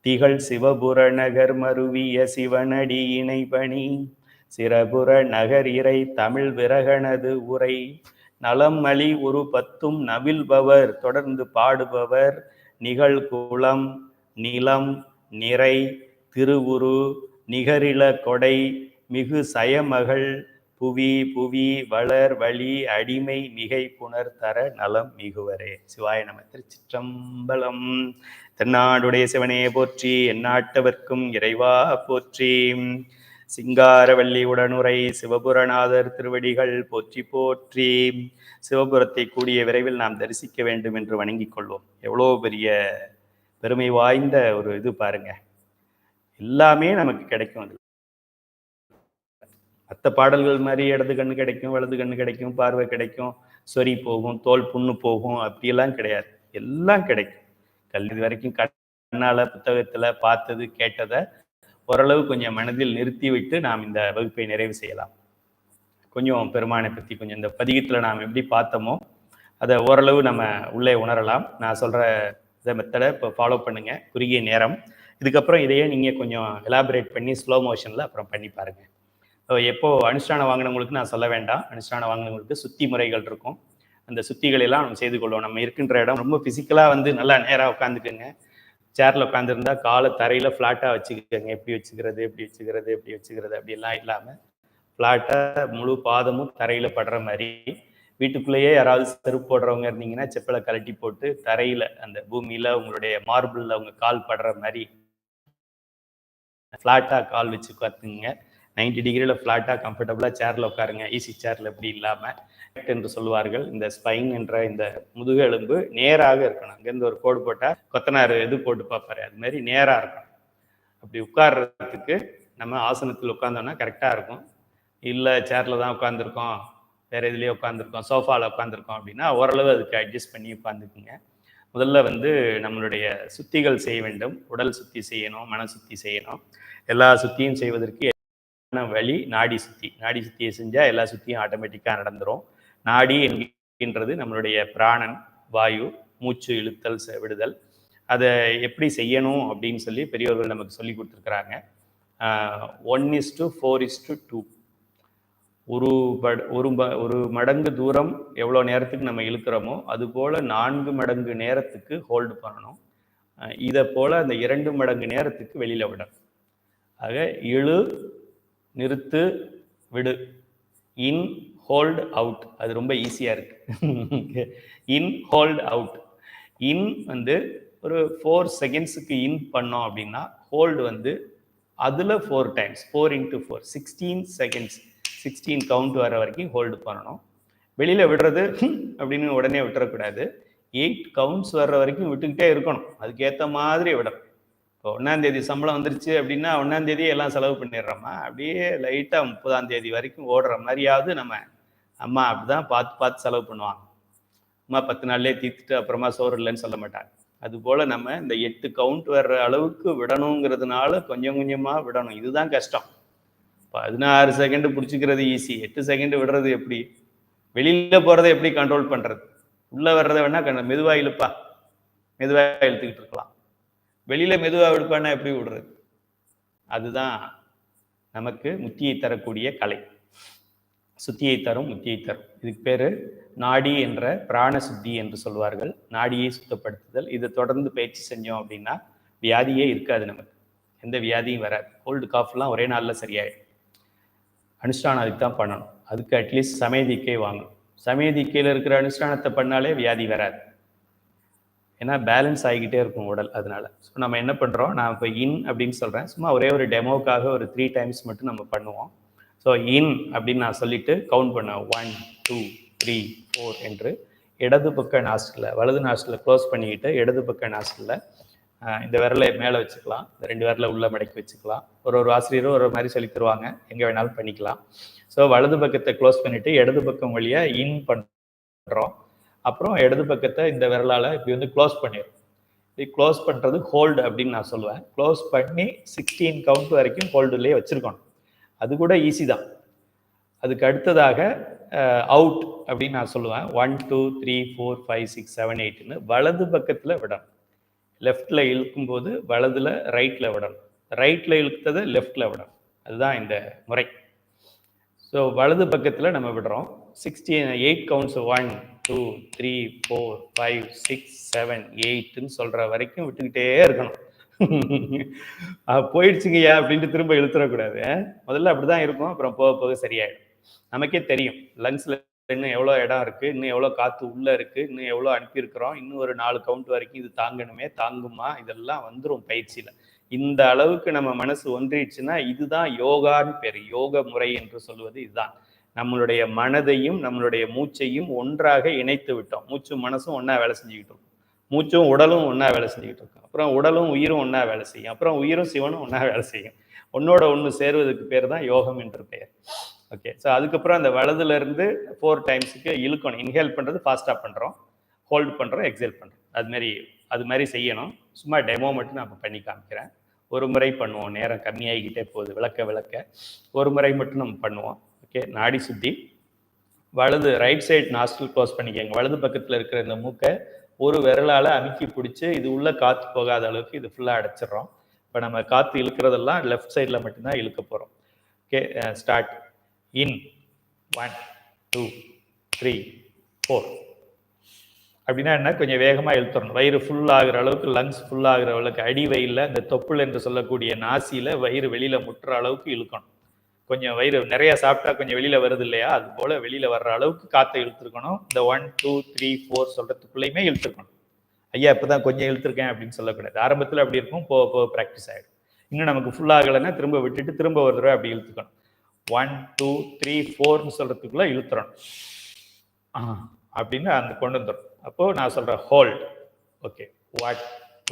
திகழ் சிவபுர நகர் மருவிய சிவனடி இணைபணி சிறபுர நகர் இறை தமிழ் விரகனது உரை நலம் அழி ஒரு பத்தும் நவில்பவர் தொடர்ந்து பாடுபவர் நிகழ் குளம் நிலம் நிறை திருவுரு நிகரில கொடை மிகு சயமகள் புவி புவி வளர் வழி அடிமை மிகை புனர் தர நலம் மிகுவரே. சிவாய நம. திருச்சிற்றம்பலம். தென்னாடுடைய சிவனே போற்றி, எந்நாட்டவர்க்கும் இறைவா போற்றி. சிங்காரவல்லி உடனுரை சிவபுரநாதர் திருவடிகள் போற்றி போற்றி. சிவபுரத்தை கூடிய விரைவில் நாம் தரிசிக்க வேண்டும் என்று வணங்கிக் கொள்வோம். எவ்வளோ பெரிய பெருமை வாய்ந்த ஒரு இது பாருங்க. எல்லாமே நமக்கு கிடைக்கும். அது மற்ற பாடல்கள் மாதிரி இடது கண்ணு கிடைக்கும், வலது கண்ணு கிடைக்கும், பார்வை கிடைக்கும், சொறி போகும், தோல் புண்ணு போகும், அப்படியெல்லாம் கிடையாது. எல்லாம் கிடைக்கும். கல்வி வரைக்கும் கண்ணால புத்தகத்துல பார்த்தது கேட்டதை ஓரளவு கொஞ்சம் மனதில் நிறுத்தி விட்டு நாம் இந்த வகுப்பை நிறைவு செய்யலாம். கொஞ்சம் பெருமானை பற்றி கொஞ்சம் இந்த பதிகத்தில் நாம் எப்படி பார்த்தோமோ அதை ஓரளவு நம்ம உள்ளே உணரலாம். நான் சொல்கிற இந்த மெத்தடை இப்போ ஃபாலோ பண்ணுங்கள். குறுகிய நேரம். இதுக்கப்புறம் இதையே நீங்கள் கொஞ்சம் எலாபரேட் பண்ணி ஸ்லோ மோஷனில் அப்புறம் பண்ணி பாருங்கள். எப்போ அனுஷ்டானம் வாங்கினவங்களுக்கு நான் சொல்ல வேண்டாம். அனுஷ்டானம் வாங்கினவங்களுக்கு சுத்தி முறைகள் இருக்கும். அந்த சுத்திகளெல்லாம் நம்ம செய்து கொள்வோம். நம்ம இருக்கின்ற இடம் ரொம்ப ஃபிசிக்கலாக நல்லா நேராக உட்காந்துக்குங்க. சேரில் உட்காந்துருந்தா காலை தரையில் ஃப்ளாட்டாக வச்சுக்கோங்க. எப்படி வச்சுக்கிறது அப்படியெல்லாம் இல்லாமல் ஃப்ளாட்டாக முழு பாதமும் தரையில் படுற மாதிரி. வீட்டுக்குள்ளேயே யாராவது செருப்பு போடுறவங்க இருந்தீங்கன்னா செப்பலை கழட்டி போட்டு தரையில் அந்த பூமியில் உங்களுடைய மார்பிளில் உங்கள் கால் படுற மாதிரி ஃப்ளாட்டாக கால் வச்சு உட்காந்துங்க. 90 டிகிரியில் ஃப்ளாட்டாக கம்ஃபர்டபுளாக சேரில் உட்காருங்க. ஈஸி சேரில் எப்படி இல்லாமல் என்று சொல்லுவார்கள். இந்த ஸ்பைன் என்ற இந்த முதுகெலும்பு நேராக இருக்கணும். அங்கேருந்து ஒரு கோடு போட்டால் கொத்தனார் எது போட்டு பார்ப்பாரு, அது மாதிரி நேராக இருக்கணும். அப்படி உட்கார்றதுக்கு நம்ம ஆசனத்தில் உட்காந்தோம்னா கரெக்டாக இருக்கும். இல்லை சேரில் தான் உட்காந்துருக்கோம், வேறு இதுலேயே உட்காந்துருக்கோம், சோஃபாவில் உட்காந்துருக்கோம் அப்படின்னா ஓரளவு அதுக்கு அட்ஜஸ்ட் பண்ணி உட்காந்துக்குங்க. முதல்ல நம்மளுடைய சுத்திகள் செய்ய வேண்டும். உடல் சுத்தி செய்யணும், மன சுத்தி செய்யணும். எல்லா சுத்தியும் செய்வதற்கு வழி நாடி சுத்தி. நாடி சுத்தியை செஞ்சால் எல்லா சுத்தியும் ஆட்டோமேட்டிக்காக நடந்துடும். நாடி என்கின்றது நம்மளுடைய பிராணன், வாயு, மூச்சு இழுத்தல் விடுதல். அதை எப்படி செய்யணும் அப்படின்னு சொல்லி பெரியவர்கள் நமக்கு சொல்லி கொடுத்துருக்குறாங்க. 1:4:2. ஒரு மடங்கு தூரம் எவ்வளோ நேரத்துக்கு நம்ம இழுக்கிறோமோ அதுபோல் 4 மடங்கு நேரத்துக்கு ஹோல்டு பண்ணணும். இதை போல் அந்த 2 மடங்கு நேரத்துக்கு வெளியில் விடணும். ஆக இழு, நிறுத்து, விடு. இன், ஹோல்டு, அவுட். அது ரொம்ப ஈஸியாக இருக்குது. இன், ஹோல்டு, அவுட். இன் ஒரு 4 செகண்ட்ஸுக்கு இன் பண்ணோம் அப்படின்னா ஹோல்டு அதில் 4 டைம்ஸ், 4 × 4 16 செகண்ட்ஸ், 16 கவுண்ட் வர வரைக்கும் ஹோல்டு பண்ணணும். வெளியில் விடுறது அப்படின்னு உடனே விட்டுறக்கூடாது. 8 கவுண்ட்ஸ் வர்ற வரைக்கும் விட்டுக்கிட்டே இருக்கணும். அதுக்கேற்ற மாதிரி விடணும். இப்போ 1ஆம் தேதி சம்பளம் வந்துருச்சு அப்படின்னா 1ஆம் தேதியே எல்லாம் செலவு பண்ணிடுறோமா? அப்படியே லைட்டாக 30ஆம் தேதி வரைக்கும் ஓடுற மாதிரியாவது நம்ம அம்மா அப்படிதான் பார்த்து செலவு பண்ணுவாங்க. அம்மா 10 நாள்லேயே தீர்த்துட்டு அப்புறமா சோறு இல்லைன்னு சொல்ல மாட்டாங்க. அதுபோல் நம்ம இந்த 8 கவுண்ட் வர்ற அளவுக்கு விடணுங்கிறதுனால கொஞ்சம் கொஞ்சமாக விடணும். இதுதான் கஷ்டம். 16 செகண்டு பிடிச்சிக்கிறது ஈஸி, 8 செகண்டு விடுறது எப்படி? வெளியில் போகிறத எப்படி கண்ட்ரோல் பண்ணுறது? உள்ளே வர்றதை வேணா மெதுவாக இழுப்பா, மெதுவாக இழுத்துக்கிட்டு இருக்கலாம். வெளியில் மெதுவாக இழுப்பானா எப்படி விடுறது? அதுதான் நமக்கு முத்தியை தரக்கூடிய கலை. சுத்தியை தரும், முத்தியை தரும். இதுக்கு பேர் நாடி என்ற பிராண சுத்தி என்று சொல்வார்கள். நாடியை சுத்தப்படுத்துதல். இதை தொடர்ந்து பயிற்சி செஞ்சோம் அப்படின்னா வியாதியே இருக்காது. நமக்கு எந்த வியாதியும் வராது. கோல்டு காஃப்லாம் ஒரே நாளில் சரியாயிடும். அனுஷ்டானம் அதுக்கு தான் பண்ணணும். அதுக்கு அட்லீஸ்ட் சமயதிக்கை வாங்கணும். சமயதிக்கையில் இருக்கிற அனுஷ்டானத்தை பண்ணாலே வியாதி வராது. ஏன்னா பேலன்ஸ் ஆகிக்கிட்டே இருக்கும் உடல். அதனால ஸோ நம்ம என்ன பண்ணுறோம், நான் இப்போ இன் அப்படின்னு சொல்கிறேன். சும்மா ஒரே ஒரு டெமோக்காக ஒரு 3 டைம்ஸ் மட்டும் நம்ம பண்ணுவோம். ஸோ ஸோ இன் அப்படின்னு நான் சொல்லிட்டு கவுண்ட் பண்ணேன் 1 2 3 4 என்று. இடது பக்க நாஸ்டில், வலது நாஸ்டில் க்ளோஸ் பண்ணிக்கிட்டு இடது பக்க நாஸ்டில் இந்த விரலை மேலே வச்சுக்கலாம், இந்த 2 விரலை உள்ள மடக்கி வச்சுக்கலாம். ஒரு ஆசிரியரும் ஒரு மாதிரி சொல்லி தருவாங்க, எங்கே வேணாலும் பண்ணிக்கலாம். ஸோ வலது பக்கத்தை க்ளோஸ் பண்ணிவிட்டு இடது பக்கம் வழியாக இன் பண்ணுறோம். அப்புறம் இடது பக்கத்தை இந்த விரலால் இப்படி வந்து க்ளோஸ் பண்ணிடும். இது க்ளோஸ் பண்ணுறது ஹோல்டு அப்படின்னு நான் சொல்லுவேன். க்ளோஸ் பண்ணி 16 கவுண்ட் வரைக்கும் ஹோல்டுலேயே வச்சுருக்கணும். அது கூட ஈஸி தான். அதுக்கு அடுத்ததாக அவுட் அப்படின்னு நான் சொல்லுவேன். 1 2 3 4 5 6 7 8ன்னு வலது பக்கத்தில் விடணும். லெஃப்டில் இழுக்கும்போது வலதில் ரைட்டில் விடணும், ரைட்டில் இழுத்ததை லெஃப்டில் விடணும். அதுதான் இந்த முறை. ஸோ வலது பக்கத்தில் நம்ம விடுறோம். 8 கவுண்ட்ஸ் 1 2 3 4 5 6 7 8ன்னு சொல்கிற வரைக்கும் விட்டுக்கிட்டே இருக்கணும். போயிடுச்சுங்கய்யா அப்படின்ட்டு திரும்ப இழுத்துடக்கூடாது. முதல்ல அப்படிதான் இருக்கும், அப்புறம் போக போக சரியாயிடும். நமக்கே தெரியும் லங்ஸ்ல இன்னும் எவ்வளோ இடம் இருக்குது, இன்னும் எவ்வளோ காற்று உள்ளே இருக்குது, இன்னும் எவ்வளோ அனுப்பியிருக்கிறோம், இன்னும் ஒரு 4 கவுண்ட் வரைக்கும் இது தாங்கணுமே, தாங்குமா, இதெல்லாம் வந்துடும் பயிற்சியில். இந்த அளவுக்கு நம்ம மனசு ஒன்றிடுச்சுன்னா இதுதான் யோகான்னு பேர். யோக முறை என்று சொல்வது இதுதான். நம்மளுடைய மனதையும் நம்மளுடைய மூச்சையும் ஒன்றாக இணைத்து விட்டோம். மூச்சும் மனசும் ஒன்றா வேலை செஞ்சுக்கிட்டு இருக்கும், மூச்சும் உடலும் ஒன்றா வேலை செஞ்சுக்கிட்டு இருக்கும், அப்புறம் உடலும் உயிரும் ஒன்றா வேலை செய்யும், அப்புறம் உயிரும் சிவனும் ஒன்றா வேலை செய்யும். ஒன்னோட ஒன்று சேருவதற்கு பேர் தான் யோகம் என்று பெயர். ஓகே, ஸோ அதுக்கப்புறம் அந்த வலதுலேருந்து 4 டைம்ஸுக்கு இழுக்கணும். இன்ஹேல் பண்ணுறது ஃபாஸ்ட்டாக பண்ணுறோம், ஹோல்டு பண்ணுறோம், எக்ஸேல் பண்ணுறோம். அது மாதிரி செய்யணும். சும்மா டெமோ மட்டும் நான் பண்ணி காமிக்கிறேன். ஒரு முறை பண்ணுவோம், நேரம் கம்மியாகிக்கிட்டே போகுது. விளக்க ஒரு முறை மட்டும் நம்ம பண்ணுவோம். ஓகே, நாடி சுத்தி. வலது ரைட் சைடு நாஸ்ட்ரில் க்ளோஸ் பண்ணிக்கோங்க. வலது பக்கத்தில் இருக்கிற இந்த மூக்கை ஒரு விரலால் அமுக்கி பிடிச்சி இது உள்ள காற்று போகாத அளவுக்கு இது ஃபுல்லாக அடைச்சிடறோம். இப்போ நம்ம காற்று இழுக்கிறதெல்லாம் லெஃப்ட் சைடில் மட்டும்தான் இழுக்க போகிறோம். Okay, start. இன் 1 2 3 4. அப்படின்னா என்ன, கொஞ்சம் வேகமாக இழுத்துறணும். வயிறு ஃபுல் ஆகிற அளவுக்கு, லங்ஸ் ஃபுல் ஆகிற அளவுக்கு, அடி வயிறில் இந்த தொப்புள் என்று சொல்லக்கூடிய நாசியில் வயிறு வெளியில் முட்டுற அளவுக்கு இழுக்கணும். கொஞ்சம் வயிறு நிறைய சாப்பிட்டா கொஞ்சம் வெளியில் வருது இல்லையா, அது போல் வெளியில் வர்ற அளவுக்கு காற்றை இழுத்துருக்கணும். இந்த 1 2 3 4 சொல்கிறதுக்குள்ளேயுமே இழுத்துருக்கணும். ஐயா இப்போ தான் கொஞ்சம் இழுத்துருக்கேன் அப்படின்னு சொல்லக்கூடாது. ஆரம்பத்தில் அப்படி இருக்கும், போக போக ப்ராக்டிஸ் ஆகிடும். இன்னும் நமக்கு ஃபுல்லாகலைன்னா திரும்ப விட்டுட்டு திரும்ப ஒரு தடவை அப்படி இழுத்துக்கணும். 1 2 3 4ன்னு சொல்கிறதுக்குள்ளே இழுத்துறணும் அப்படின்னு அந்த கொண்டு வந்துடும். அப்போது நான் சொல்கிறேன் ஹோல்ட். ஓகே, 1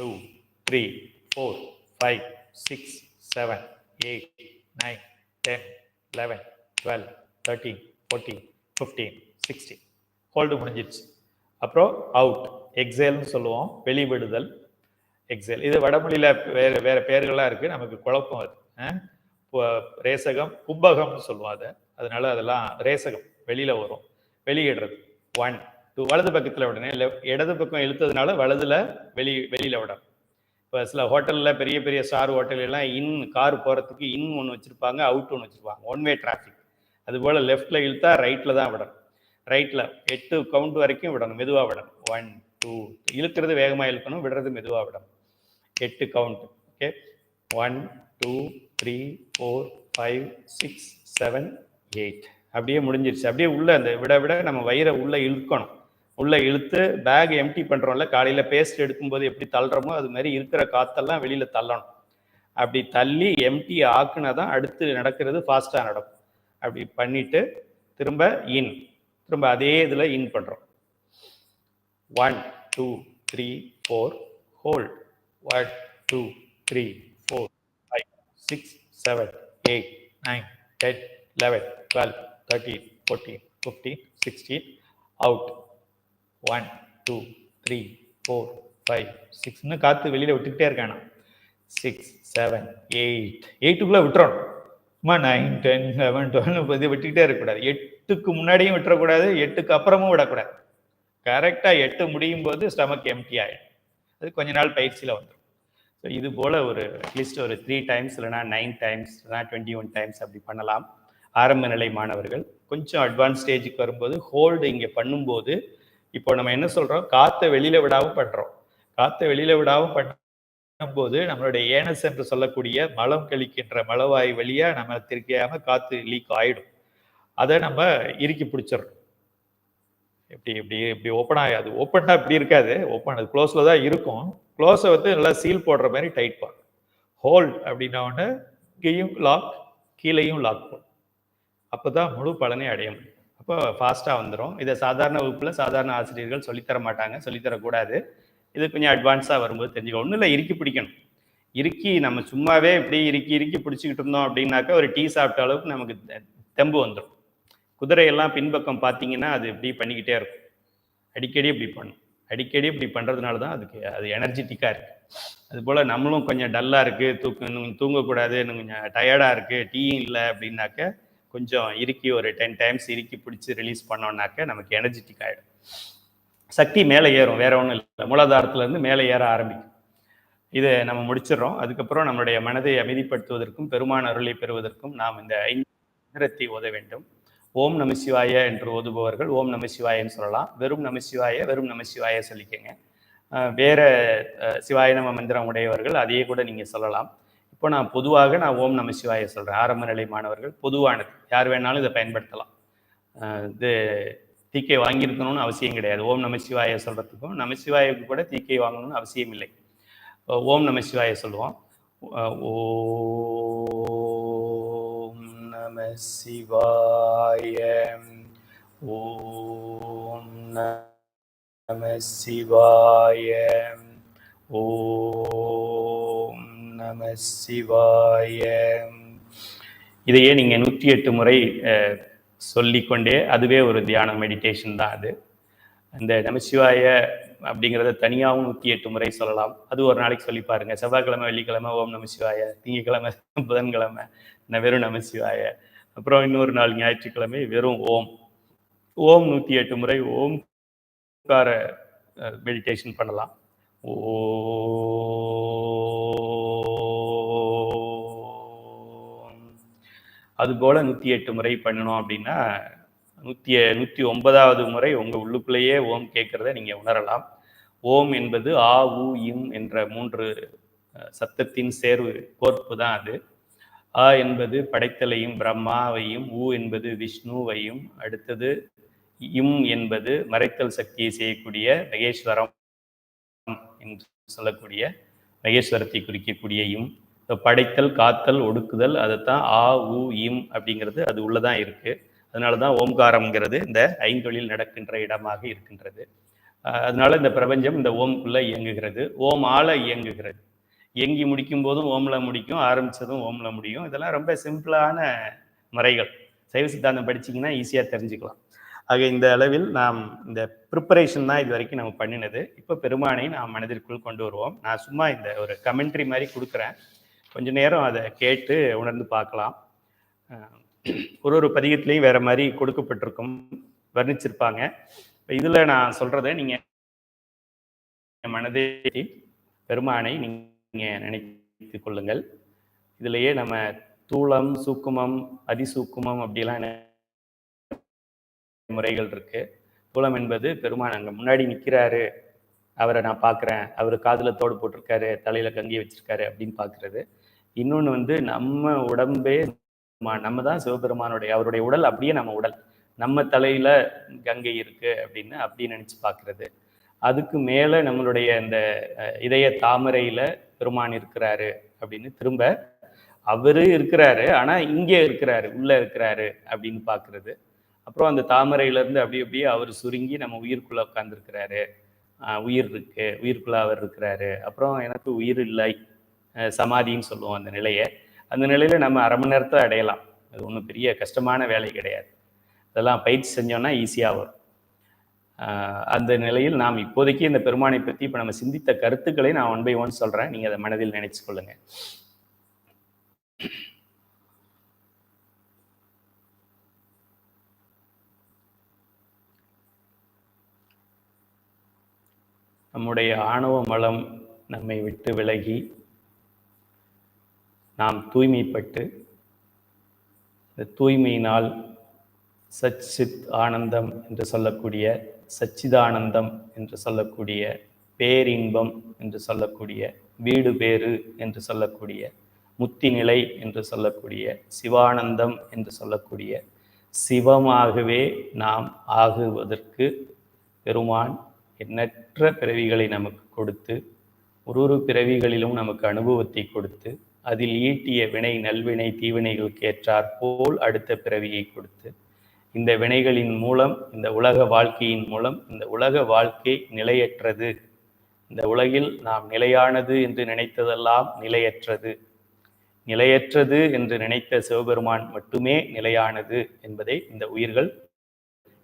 2 3 4 5 6 7 8 9 10 11 12 13 14 15 16. ஹோல்டு முடிஞ்சிடுச்சு. அப்புறம் அவுட், எக்ஸேல்னு சொல்லுவோம், வெளிவிடுதல், எக்ஸேல். இது வடமொழியில் வேறு பேர்கள்லாம் இருக்குது, நமக்கு குழப்பம் அது. ரேசகம், கும்பகம்னு சொல்லுவோம் அதை. அதனால அதெல்லாம் ரேசகம் வெளியில் வரும், வெளியிடுறது. 1 2 வலது பக்கத்தில் விடணும், இடது பக்கம் இழுத்ததுனால வலதுல வெளியில் விடணும். இப்போ சில ஹோட்டலில், பெரிய பெரிய ஸ்டார் ஹோட்டலெல்லாம் இன் கார் போகிறதுக்கு இன் ஒன்று வச்சுருப்பாங்க, அவுட் ஒன்று வச்சுருப்பாங்க, 1 வே டிராஃபிக். அதுபோல் லெஃப்டில் இழுத்தா ரைட்டில் தான் விடணும். ரைட்டில் 8 கவுண்ட் வரைக்கும் விடணும், மெதுவாக விடணும். 1 2 இழுக்கிறது வேகமாக இழுக்கணும், விடுறது மெதுவாக விடணும். 8 கவுண்ட். ஓகே, 1 2 3 4 5 6 7 8 அப்படியே முடிஞ்சிருச்சு. அப்படியே உள்ள அந்த விட நம்ம வயிறை உள்ளே இழுக்கணும். உள்ளே இழுத்து பேக் எம்டி பண்ணுறோம்ல, காலையில் பேஸ்ட் எடுக்கும்போது எப்படி தள்ளுறோமோ அது மாதிரி இருக்கிற காற்றெல்லாம் வெளியில் தள்ளணும். அப்படி தள்ளி எம்டி ஆக்குனா தான் அடுத்து நடக்கிறது ஃபாஸ்ட்டாக நடக்கும். அப்படி பண்ணிவிட்டு திரும்ப இன், திரும்ப அதே இதில் இன் பண்ணுறோம். 1 2 3 4 ஹோல்ட். 1 2 3 4 5 6 7 8 9 10 11 12 13 14 15 16. அவுட். 1 2 3 4 5 6ன்னு காற்று வெளியில் விட்டுக்கிட்டே இருக்கானா. 6 7 8 8க்குள்ளே விட்டுறணும். சும்மா 9 10 11 12 இது விட்டுக்கிட்டே இருக்கக்கூடாது. 8க்கு முன்னாடியும் விட்டுறக்கூடாது, 8க்கு அப்புறமும் விடக்கூடாது. கரெக்டாக 8 முடியும் போது ஸ்டமக் எம்டி ஆகிடும். அது கொஞ்ச நாள் பயிற்சியில் வந்துடும். ஸோ இது போல் ஒரு அட்லீஸ்ட் ஒரு 3 டைம்ஸ் இல்லைனா 9 டைம்ஸ் இல்லைனா 21 டைம்ஸ் அப்படி பண்ணலாம். ஆரம்ப நிலை மாணவர்கள். கொஞ்சம் அட்வான்ஸ் ஸ்டேஜுக்கு வரும்போது ஹோல்டு இங்கே பண்ணும்போது, இப்போ நம்ம என்ன சொல்கிறோம், காற்றை வெளியில் விடாமல் பண்ணுறோம். காற்றை வெளியில் விடாமல் பண்ணும்போது நம்மளுடைய ஏனஸ் என்று சொல்லக்கூடிய மலம் கழிக்கின்ற மலவாய் வழியாக நம்ம திருக்கையாமல் காற்று லீக் ஆகிடும். அதை நம்ம இறுக்கி பிடிச்சிடறோம். எப்படி ஓப்பன் ஆகாது. ஓப்பனாக இப்படி இருக்காது, ஓப்பன் அது க்ளோஸில் தான் இருக்கும். க்ளோஸை வந்து நல்லா சீல் போடுற மாதிரி டைட் பண்ணும். ஹோல்ட் அப்படின்னா ஒன்று இங்கேயும் லாக், கீழேயும் லாக் பண்ணும். அப்போ தான் முழு பலனை அடைய முடியும். அப்போ ஃபாஸ்ட்டாக வந்துடும். இதை சாதாரண வகுப்பில் சாதாரண ஆசிரியர்கள் சொல்லித்தர மாட்டாங்க, சொல்லித்தரக்கூடாது. இது கொஞ்சம் அட்வான்ஸாக வரும்போது தெரிஞ்சுக்கணும். ஒன்றும் இல்லை, இறுக்கி பிடிக்கணும். இறுக்கி நம்ம சும்மாவே இப்படி இறுக்கி இறுக்கி பிடிச்சிக்கிட்டு இருந்தோம் அப்படின்னாக்கா ஒரு டீ சாப்பிட்ட அளவுக்கு நமக்கு தெம்பு வந்துடும். குதிரையெல்லாம் பின்பக்கம் பார்த்தீங்கன்னா அது இப்படி பண்ணிக்கிட்டே இருக்கும். அடிக்கடி இப்படி பண்ணும். அடிக்கடி இப்படி பண்ணுறதுனால தான் அது எனர்ஜெட்டிக்காக இருக்குது. அதுபோல் நம்மளும் கொஞ்சம் டல்லாக இருக்குது, இன்னும் தூங்கக்கூடாது, இன்னும் கொஞ்சம் டயர்டாக இருக்குது, டீயும் இல்லை அப்படின்னாக்க கொஞ்சம் இறுக்கி ஒரு 10 டைம்ஸ் இறுக்கி பிடிச்சி ரிலீஸ் பண்ணோம்னாக்க நமக்கு எனர்ஜெட்டிக் ஆகிடும். சக்தி மேலே ஏறும், வேற ஒன்றும் இல்லை. மூலாதாரத்துலேருந்து மேலே ஏற ஆரம்பிக்கும். இதை நம்ம முடிச்சிடறோம். அதுக்கப்புறம் நம்மளுடைய மனதை அமைதிப்படுத்துவதற்கும் பெருமான் அருளை பெறுவதற்கும் நாம் இந்த 5 மந்திரத்தை ஓத வேண்டும். ஓம் நம சிவாய என்று ஓதுபவர்கள் ஓம் நம சிவாயன்னு சொல்லலாம். வெறும் நம சிவாய வெறும் நம சிவாய சொல்லிக்கங்க. வேற சிவாய நம மந்திரம் உடையவர்கள் அதையே கூட நீங்கள் சொல்லலாம். இப்போ நான் பொதுவாக ஓம் நம சிவாய சொல்கிறேன். ஆரம்ப நிலை மாணவர்கள் பொதுவானது, யார் வேணாலும் இதை பயன்படுத்தலாம். இது தீக்கை வாங்கியிருக்கணும்னு அவசியம் கிடையாது. ஓம் நம சிவாய சொல்கிறதுக்கும் நம சிவாயுக்கு கூட தீக்கை வாங்கணும்னு அவசியம் இல்லை. ஓம் நம சிவாய சொல்லுவோம். ஓம் நம சிவாய, ஓம் நம சிவாய, ஓம் நம சிவாய. இதையே நீங்கள் 108 முறை சொல்லிக்கொண்டே அதுவே ஒரு தியான மெடிடேஷன் தான். அது அந்த நமசிவாய அப்படிங்கிறத தனியாகவும் 108 முறை சொல்லலாம். அது ஒரு நாளைக்கு சொல்லி பாருங்க. செவ்வாய்க்கிழமை வெள்ளிக்கிழமை ஓம் நமசிவாய, திங்கக்கிழமை புதன்கிழமை வெறும் நமசிவாய, அப்புறம் இன்னொரு நாள் ஞாயிற்றுக்கிழமை வெறும் ஓம். ஓம் 108 முறை ஓம்கார மெடிடேஷன் பண்ணலாம். அதுபோல 108 முறை பண்ணணும் அப்படின்னா 109வது முறை உங்கள் உள்ளுக்குள்ளேயே ஓம் கேட்குறத நீங்கள் உணரலாம். ஓம் என்பது ஆ உ இம் என்ற 3 சத்தத்தின் சேர்வு கோர்ப்பு தான் அது. ஆ என்பது படைத்தலையும் பிரம்மாவையும், உ என்பது விஷ்ணுவையும், அடுத்தது இம் என்பது மறைத்தல் சக்தியை செய்யக்கூடிய மகேஸ்வரம் என்று சொல்லக்கூடிய மகேஸ்வரத்தை குறிக்கக்கூடிய இம். படைத்தல், காத்தல், ஒடுக்குதல், அதைத்தான் ஆ உ இம் அப்படிங்கிறது அது உள்ளதான் இருக்கு. அதனால தான் ஓம்காரம்ங்கிறது இந்த ஐந்தொழில் நடக்கின்ற இடமாக இருக்கின்றது. அதனால இந்த பிரபஞ்சம் இந்த ஓம்குள்ள இயங்குகிறது. ஓம் ஆல இயங்குகிறது. இயங்கி முடிக்கும் போதும் ஓம்ல முடிக்கும், ஆரம்பிச்சதும் ஓம்ல முடியும். இதெல்லாம் ரொம்ப சிம்பிளான முறைகள். சைவ சித்தாந்தம் படிச்சிங்கன்னா ஈஸியாக தெரிஞ்சுக்கலாம். ஆக இந்த அளவில் நாம் இந்த ப்ரிப்பரேஷன் தான் இது வரைக்கும் நம்ம பண்ணினது. இப்போ பெருமானை நாம் மனதிற்குள் கொண்டு வருவோம். நான் சும்மா இந்த ஒரு கமெண்ட்ரி மாதிரி கொடுக்குறேன். கொஞ்ச நேரம் அதை கேட்டு உணர்ந்து பார்க்கலாம். ஒரு பதிகத்திலையும் வேற மாதிரி கொடுக்கப்பட்டிருக்கும், வர்ணிச்சிருப்பாங்க. இதில் நான் சொல்றதை நீங்கள் மனதை பெருமானை நீங்கள் நினைத்து கொள்ளுங்கள். இதுலேயே நம்ம தூளம், சூக்குமம், அதிசூக்குமம் அப்படிலாம் முறைகள் இருக்கு. தூளம் என்பது பெருமான் அங்கே முன்னாடி நிற்கிறாரு, அவரை நான் பார்க்குறேன், அவர் காதில் தோடு போட்டிருக்காரு, தலையில் கங்கி வச்சிருக்காரு அப்படின்னு பார்க்குறது. இன்னொன்று நம்ம உடம்பே நம்ம தான் சிவபெருமானுடைய, அவருடைய உடல் அப்படியே நம்ம உடல், நம்ம தலையில் கங்கை இருக்கு அப்படின்னு அப்படி நினச்சி பார்க்குறது. அதுக்கு மேலே நம்மளுடைய இந்த இதய தாமரையில் பெருமான் இருக்கிறாரு அப்படின்னு திரும்ப அவரு இருக்கிறாரு, ஆனால் இங்கே இருக்கிறாரு, உள்ளே இருக்கிறாரு அப்படின்னு பார்க்குறது. அப்புறம் அந்த தாமரையிலேருந்து அப்படியே அவர் சுருங்கி நம்ம உயிருக்குள்ளே உட்காந்துருக்கிறாரு, உயிர் இருக்கு, உயிருக்குள்ளே அவர் இருக்கிறாரு. அப்புறம் எனக்கு உயிர் இல்லை, சமாதின்னு சொல்லுவோம் அந்த நிலையை. அந்த நிலையில் நம்ம அரை மணி நேரத்தை அடையலாம். அது ஒன்றும் பெரிய கஷ்டமான வேலை கிடையாது. அதெல்லாம் பயிற்சி செஞ்சோன்னா ஈஸியாக வரும். அந்த நிலையில் நாம் இப்போதைக்கு இந்த பெருமானை பற்றி இப்போ நம்ம சிந்தித்த கருத்துக்களை நான் 1 by 1 சொல்கிறேன். நீங்கள் அதை மனதில் நினைச்சு கொள்ளுங்க. நம்முடைய ஆணவ மலம் நம்மை விட்டு விலகி நாம் தூய்மைப்பட்டு இந்த தூய்மையினால் சச்சித் ஆனந்தம் என்று சொல்லக்கூடிய, சச்சிதானந்தம் என்று சொல்லக்கூடிய, பேரின்பம் என்று சொல்லக்கூடிய, வீடு பேறு என்று சொல்லக்கூடிய, முத்தி நிலை என்று சொல்லக்கூடிய, சிவானந்தம் என்று சொல்லக்கூடிய சிவமாகவே நாம் ஆகுவதற்கு பெருமான் எண்ணற்ற பிறவிகளை நமக்கு கொடுத்து, ஒரு பிறவிகளிலும் நமக்கு அனுபவத்தை கொடுத்து, அதில் ஈட்டிய வினை நல்வினை தீவினைகளுக்கு ஏற்றாற் போல் அடுத்த பிறவியை கொடுத்து இந்த வினைகளின் மூலம் இந்த உலக வாழ்க்கையின் மூலம் இந்த உலக வாழ்க்கை நிலையற்றது, இந்த உலகில் நாம் நிலையானது என்று நினைத்ததெல்லாம் நிலையற்றது, நிலையற்றது என்று நினைத்த சிவபெருமான் மட்டுமே நிலையானது என்பதை இந்த உயிர்கள்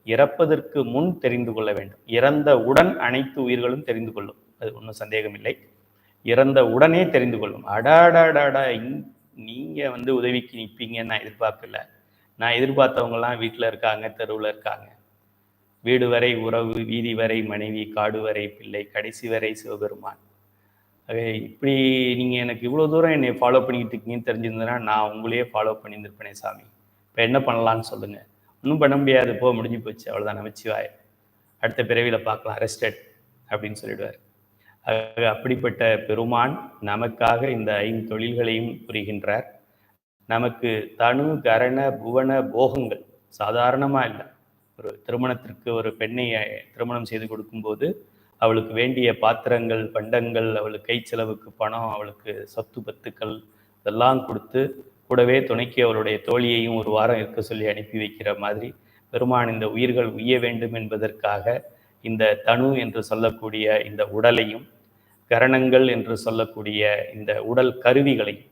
இறப்பதற்கு முன் தெரிந்து கொள்ள வேண்டும். இறந்தவுடன் அனைத்து உயிர்களும் தெரிந்து கொள்ளும், அது ஒன்றும் சந்தேகம் இல்லை. இறந்த உடனே தெரிந்து கொள்ளும். அடாடாடாடா, நீங்க உதவிக்கு நிற்பீங்கன்னு நான் எதிர்பார்க்கல. நான் எதிர்பார்த்தவங்கலாம் வீட்டில் இருக்காங்க, தெருவில் இருக்காங்க. வீடு வரை உறவு, வீதி வரை மனைவி, காடு வரை பிள்ளை, கடைசி வரை சிவபெருமான். இப்படி நீங்கள் எனக்கு இவ்வளோ தூரம் என்னை ஃபாலோ பண்ணிக்கிட்டு இருக்கீங்கன்னு தெரிஞ்சிருந்ததுன்னா நான் உங்களையே ஃபாலோ பண்ணியிருந்திருப்பேனே சாமி. இப்போ என்ன பண்ணலான்னு சொல்லுங்கள். ஒன்றும் பண்ண முடியாது, முடிஞ்சு போச்சு, அவ்வளோதான், நமச்சிவாய், அடுத்த பிறவியில் பார்க்கலாம், ரெஸ்டட் அப்படின்னு சொல்லிடுவார். அப்படிப்பட்ட பெருமான் நமக்காக இந்த 5 தொழில்களையும் புரிகின்றார். நமக்கு தனு கரண புவன போகங்கள் சாதாரணமாக இல்லை. ஒரு திருமணத்திற்கு ஒரு பெண்ணை திருமணம் செய்து கொடுக்கும்போது அவளுக்கு வேண்டிய பாத்திரங்கள், பண்டங்கள், அவளுக்கு கை செலவுக்கு பணம், அவளுக்கு சொத்து பத்துக்கள் இதெல்லாம் கொடுத்து கூடவே துணைக்கு அவளுடைய தோழியையும் ஒரு வாரம் இருக்க சொல்லி அனுப்பி வைக்கிற மாதிரி பெருமான் இந்த உயிர்கள் உய்ய வேண்டும் என்பதற்காக இந்த தனு என்று சொல்லக்கூடிய இந்த உடலையும், கரணங்கள் என்று சொல்லக்கூடிய இந்த உடல் கருவிகளையும்,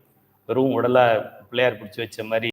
வெறும் உடலை பிள்ளையார் பிடிச்சி வச்ச மாதிரி